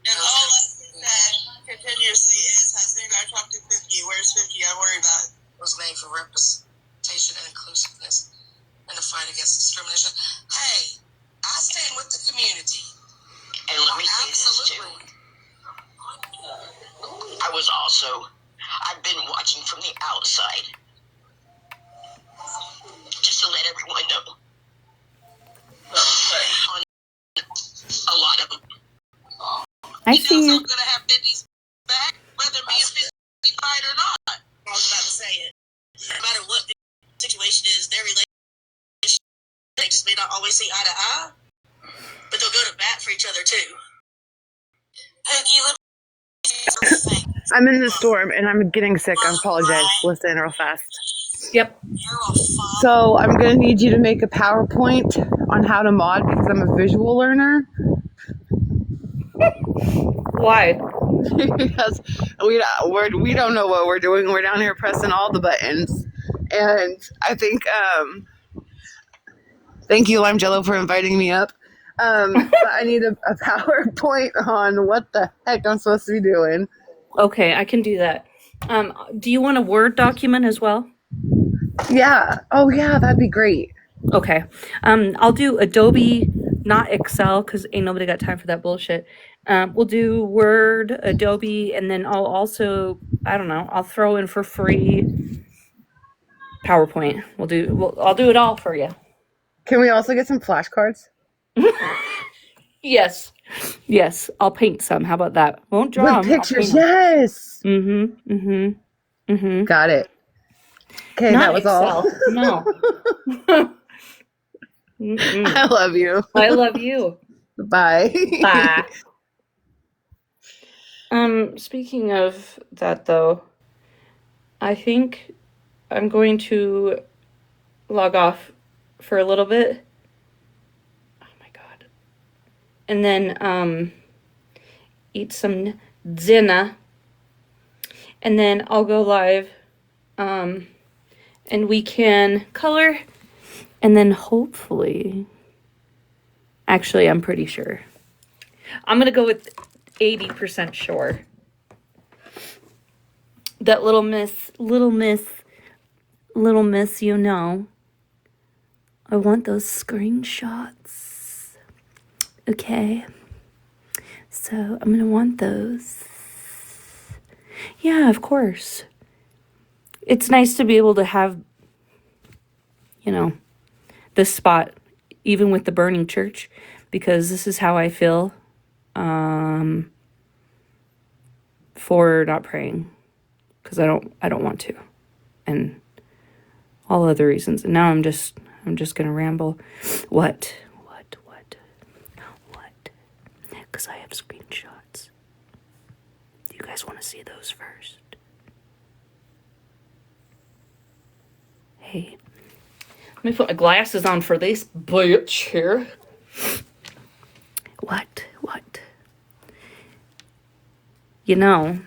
And all I said continuously is, has new guy talked to 50? Where's 50? I worry about it. Was made for representation and inclusiveness and the fight against discrimination. Hey, I stand with the community. And let me say this too. I've been watching from the outside. Just to let everyone know. A lot of them. I see you. I'm going to have 50's back, whether me and 50 fight or not. I was about to say it. No matter what the situation is, their relationship, they just may not always see eye to eye, but they'll go to bat for each other too. I'm in the storm and I'm getting sick. I apologize. Listen real fast. Yep. So I'm going to need you to make a PowerPoint on how to mod because I'm a visual learner. Why? Because we don't know what we're doing. We're down here pressing all the buttons. And I think, thank you, Lime Jello, for inviting me up. I need a PowerPoint on what the heck I'm supposed to be doing. Okay, I can do that. Do you want a Word document as well? Yeah. Oh, yeah, that'd be great. Okay. I'll do Adobe, not Excel, because ain't nobody got time for that bullshit. We'll do Word, Adobe, and then I'll also, I don't know, I'll throw in for free PowerPoint. I'll do it all for you. Can we also get some flashcards? Yes. Yes, I'll paint some. How about that? Won't draw with them. Pictures, yes. Got it. Okay, not that was Excel. all. No. I love you. I love you. Bye. Bye. Speaking of that, though, I think I'm going to log off for a little bit. Oh my god. And then eat some dinner. And then I'll go live. And we can color. And then hopefully, actually, I'm pretty sure. I'm going to go with 80% sure that little miss, you know, I want those screenshots. Okay. So I'm going to want those. Yeah, of course. It's nice to be able to have, you know, this spot, even with the burning church, because this is how I feel for not praying because I don't want to, and all other reasons. And now I'm just gonna ramble. What? Because I have screenshots. Do you guys want to see those first? Hey, let me put my glasses on for this bitch here. What? You know,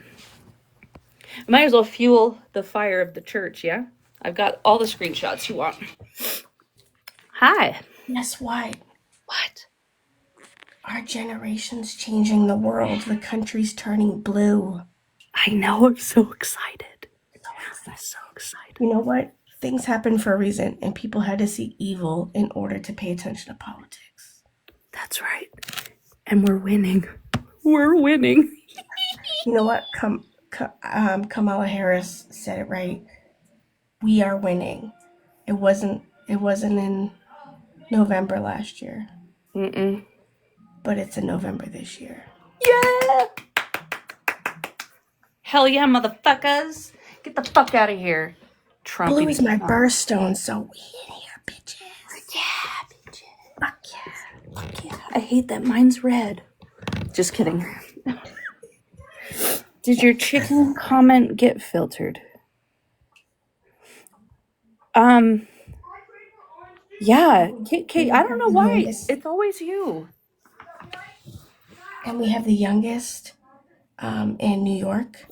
I might as well fuel the fire of the church, yeah? I've got all the screenshots you want. Hi. Guess what? What? Our generation's changing the world. The country's turning blue. I know, I'm so excited. I'm so excited. You know what? Things happen for a reason, and people had to see evil in order to pay attention to politics. That's right. And we're winning. We're winning. You know what? Kamala Harris said it right. We are winning. It wasn't in November last year. But it's in November this year. Yeah! Hell yeah, motherfuckers! Get the fuck out of here. Trump. Blue is my birthstone, so we in here, bitches. Yeah, bitches. Fuck yeah. Fuck yeah. I hate that mine's red. Just kidding. Did your chicken comment get filtered? Yeah. Kate, I don't know why. It's always you. And we have the youngest in New York.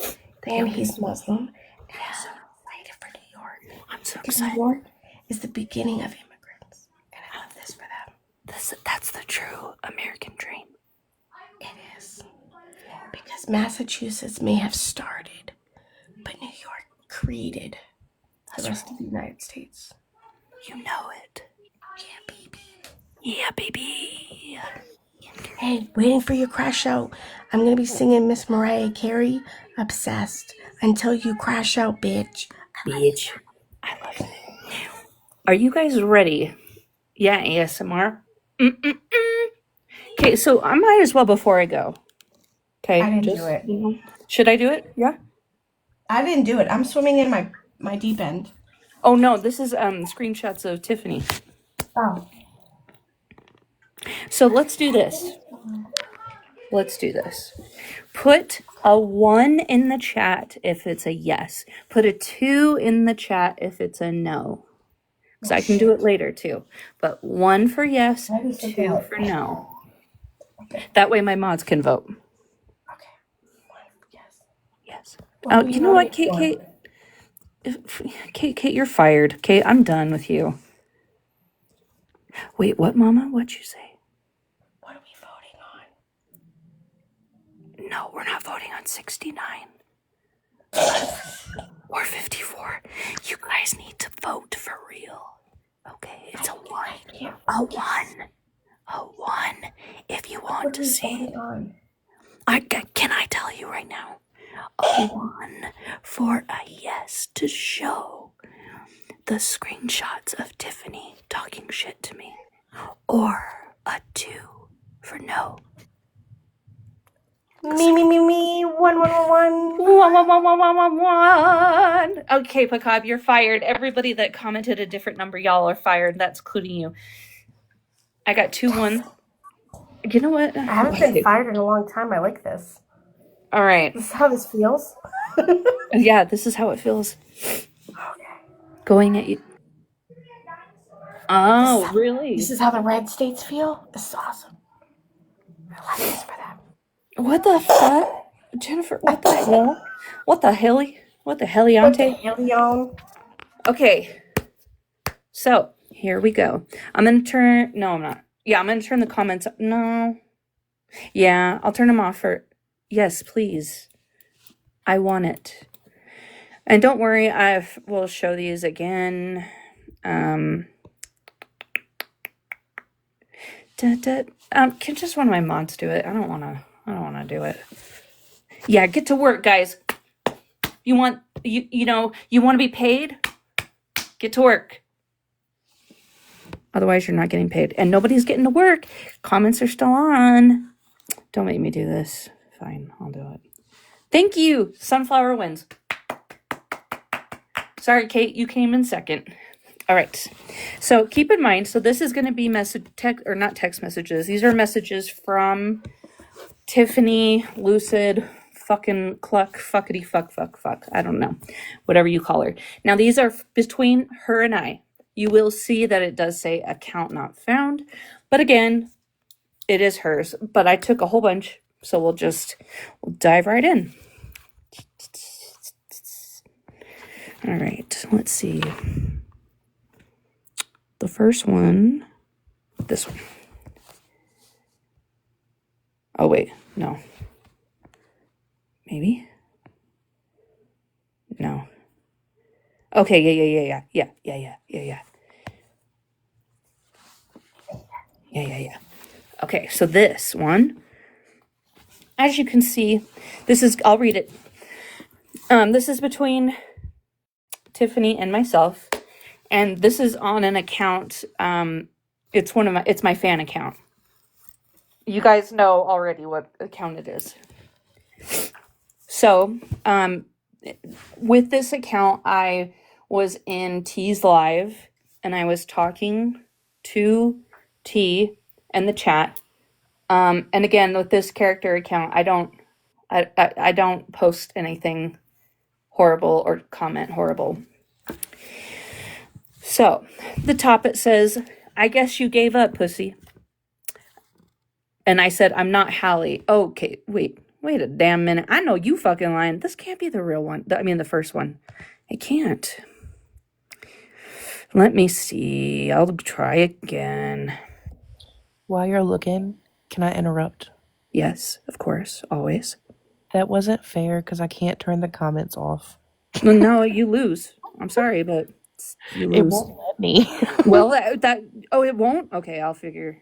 And he's Muslim. And I'm so excited for New York. I'm so excited. New York is the beginning of immigrants. And I love this for them. That's the true American dream. It is. Because Massachusetts may have started, but New York created the rest of the United States. You know it. Yeah, baby. Yeah, baby. Hey, waiting for your crash out. I'm going to be singing Miss Mariah Carey, Obsessed, until you crash out, bitch. Bitch. I love it. Are you guys ready? Yeah, ASMR. Okay, so I might as well before I go. Okay. I didn't do it. Should I do it? Yeah. I didn't do it. I'm swimming in my deep end. Oh no, this is screenshots of Tiffany. Oh. So let's do this. Put a 1 in the chat if it's a yes. Put a 2 in the chat if it's a no. Because I can do it later too. But 1 for yes, 2 for no. Okay. That way my mods can vote. Okay. 1 yes. Yes. Oh, you know what, Kate? Kate, you're fired. Kate, I'm done with you. Wait, what, Mama? What'd you say? What are we voting on? No, we're not voting on 69. Or 54. You guys need to vote for real. Okay, it's a 1. A 1. A 1. If you want to see. Can I tell you right now? A 1 for a yes to show the screenshots of Tiffany talking shit to me. Or a 2 for no. Me. 1. 1. Okay, Pacab, you're fired. Everybody that commented a different number, y'all are fired. That's including you. I got 2 1s. You know what? I haven't been fired in a long time. I like this. All right. This is how this feels? Yeah, this is how it feels. Okay. Going at you. Oh, really? This is how the red states feel? This is awesome. I love this for them. What the fuck? Jennifer, what the hell? What the heliante? What the helion? Okay. So, here we go. I'm going to turn... No, I'm not. Yeah, I'm going to turn the comments... No. Yeah, I'll turn them off for... Yes, please. I want it. And don't worry, I will show these again. Can just one of my mods do it? I don't want to do it. Yeah, get to work, guys. You want to be paid? Get to work. Otherwise, you're not getting paid. And nobody's getting to work. Comments are still on. Don't make me do this. Fine, I'll do it. Thank you. Sunflower wins. Sorry, Kate, you came in second. All right. So keep in mind, so this is going to be not text messages. These are messages from Tiffany, Lucid, fucking Cluck, fuckity fuck. I don't know. Whatever you call her. Now, these are between her and I. You will see that it does say account not found. But again, it is hers. But I took a whole bunch. So we'll dive right in. All right. Let's see. The first one. This one. Oh, wait. No. Maybe? No. Okay, yeah. Yeah. Okay, so this one, as you can see, I'll read it. This is between Tiffany and myself, and this is on an account. It's my fan account. You guys know already what account it is. So, with this account, I was in T's live, and I was talking to T and the chat. And again, with this character account, I don't post anything horrible or comment horrible. So, the top it says, "I guess you gave up, pussy." And I said, "I'm not Hallie." Okay, wait a damn minute. I know you fucking lying. This can't be the real one. The first one. It can't. Let me see. I'll try again. While you're looking, can I interrupt? Yes, of course. Always. That wasn't fair because I can't turn the comments off. No, you lose. I'm sorry, but you lose. It won't let me. Well, it won't? Okay, I'll figure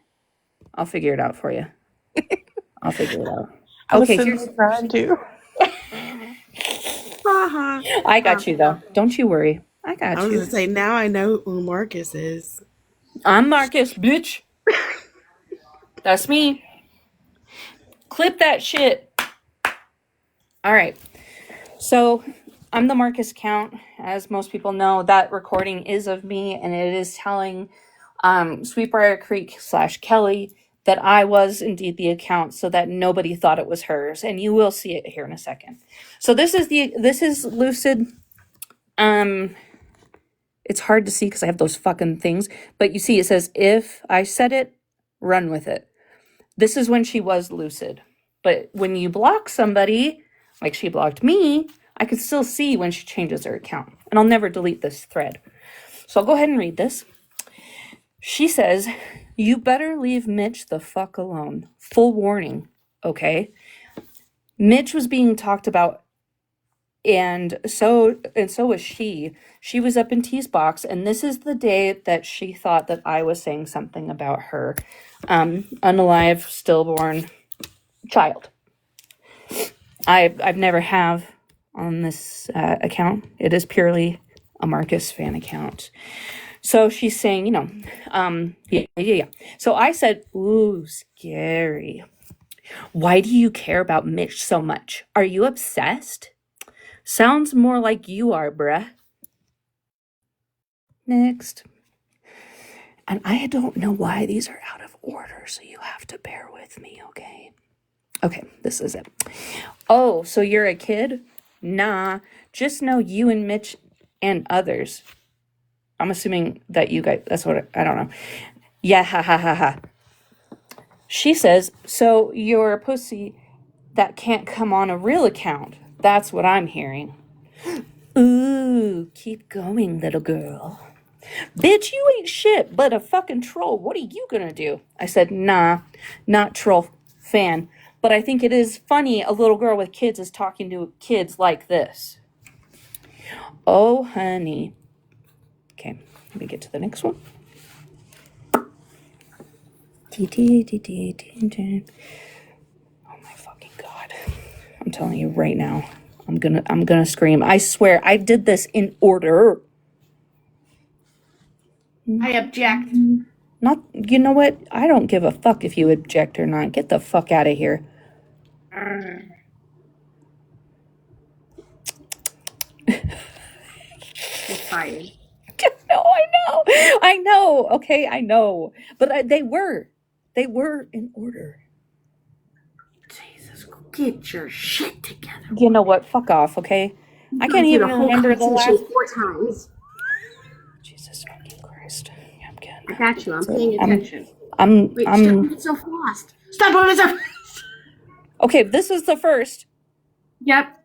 it out for you. I'll figure it out. Okay, here's trying to. I got you though. Don't you worry. I got you. I was gonna say, now I know who Marcus is. I'm Marcus, bitch. That's me. Clip that shit. All right. So I'm the Marcus count. As most people know, that recording is of me, and it is telling Sweetbriar Creek / Kelly that I was indeed the account, so that nobody thought it was hers. And you will see it here in a second. So this is Lucid. It's hard to see because I have those fucking things, but you see it says, "If I said it, run with it." This is when she was Lucid. But when you block somebody, like she blocked me, I can still see when she changes her account. And I'll never delete this thread. So I'll go ahead and read this. She says, "You better leave Mitch the fuck alone. Full warning, okay?" Mitch was being talked about, and so was she. She was up in T's box, and this is the day that she thought that I was saying something about her unalive, stillborn child. I've never have on this account. It is purely a Marcus fan account. So she's saying, yeah. So I said, "Ooh, scary. Why do you care about Mitch so much? Are you obsessed? Sounds more like you are, bruh." Next. And I don't know why these are out of order, so you have to bear with me, okay? Okay, this is it. "Oh, so you're a kid? Nah, just know you and Mitch and others." I'm assuming that you guys, I don't know. Yeah, ha. She says, "So you're a pussy that can't come on a real account." That's what I'm hearing. Ooh, keep going, little girl. "Bitch, you ain't shit but a fucking troll. What are you gonna do?" I said, "Nah, not troll fan. But I think it is funny a little girl with kids is talking to kids like this." Oh, honey. Okay, let me get to the next one. Oh my fucking God. I'm telling you right now, I'm gonna scream. I swear, I did this in order. I object. You know what? I don't give a fuck if you object or not. Get the fuck out of here. fired. No, I know. Okay, I know. But they were in order. Jesus, get your shit together. You know what? Fuck off, okay? I can't even remember the last 4 times. Jesus fucking Christ. I'm I got you. I'm paying attention. Stop I'm moving so fast. Stop moving so fast. Okay, this is the first. Yep.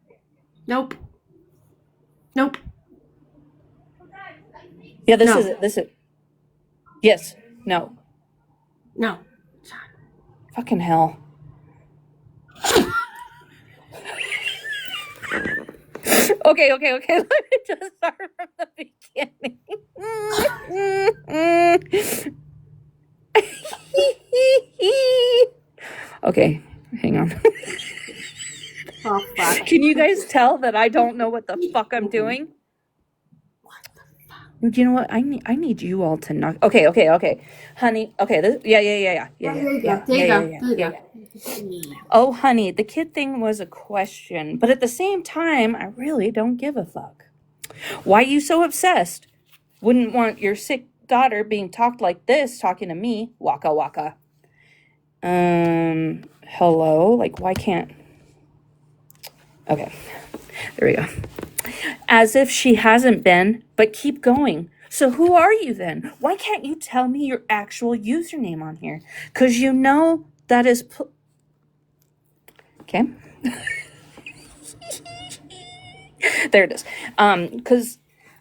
Nope. Yeah, this is it. Yes. No. Fucking hell. Okay. Let me just start from the beginning. Okay, hang on. Oh, fuck. Can you guys tell that I don't know what the fuck I'm doing? You know what? I need you all to knock. Okay, honey. Okay, yeah. There you go. Oh, honey, the kid thing was a question, but at the same time, I really don't give a fuck. Why you so obsessed? Wouldn't want your sick daughter being talked like this, talking to me. Waka waka. Hello? Like, why can't... Okay, there we go. As if she hasn't been, but keep going. So who are you then? Why can't you tell me your actual username on here? Because you know that is... Okay. There it is. Because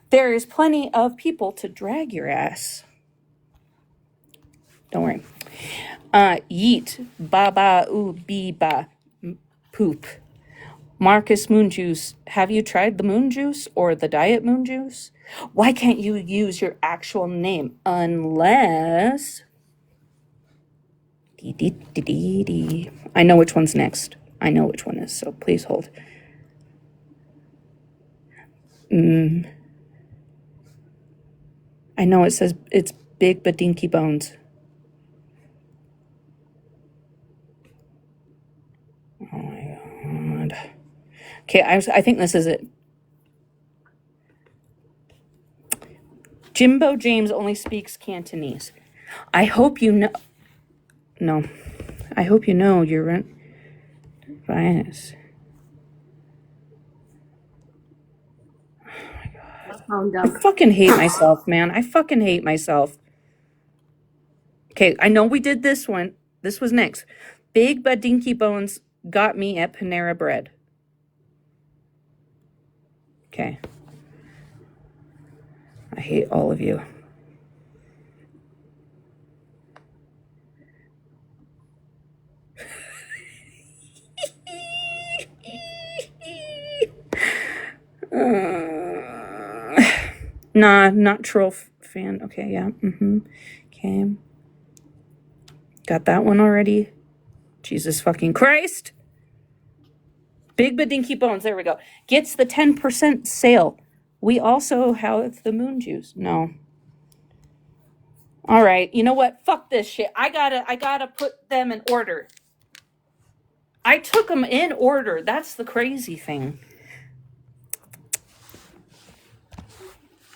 there is plenty of people to drag your ass. Don't worry. Yeet. Baba ooh bee ba. Poop. Marcus Moon Juice. Have you tried the moon juice or the diet moon juice? Why can't you use your actual name unless... I know which one's next. I know which one is, so please hold. I know it says it's big but dinky bones. Oh my god. Okay, I think this is it. Jimbo James only speaks Cantonese. I hope you know... No. I hope you know your rent bias. Oh my god. I fucking hate myself, man. I fucking hate myself. Okay, I know we did this one. This was next. Big but dinky bones got me at Panera Bread. Okay. I hate all of you. Nah, not troll fan. Okay, yeah. Okay. Got that one already. Jesus fucking Christ. Big but dinky bones. There we go. Gets the 10% sale. We also have the moon juice. No. All right. You know what? Fuck this shit. I gotta put them in order. I took them in order. That's the crazy thing.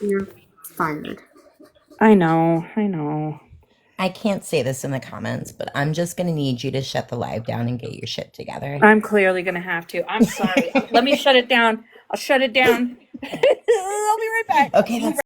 You're fired. I know. I can't say this in the comments, but I'm just going to need you to shut the live down and get your shit together. I'm clearly going to have to. I'm sorry. Let me shut it down. I'll shut it down. I'll be right back. Okay, that's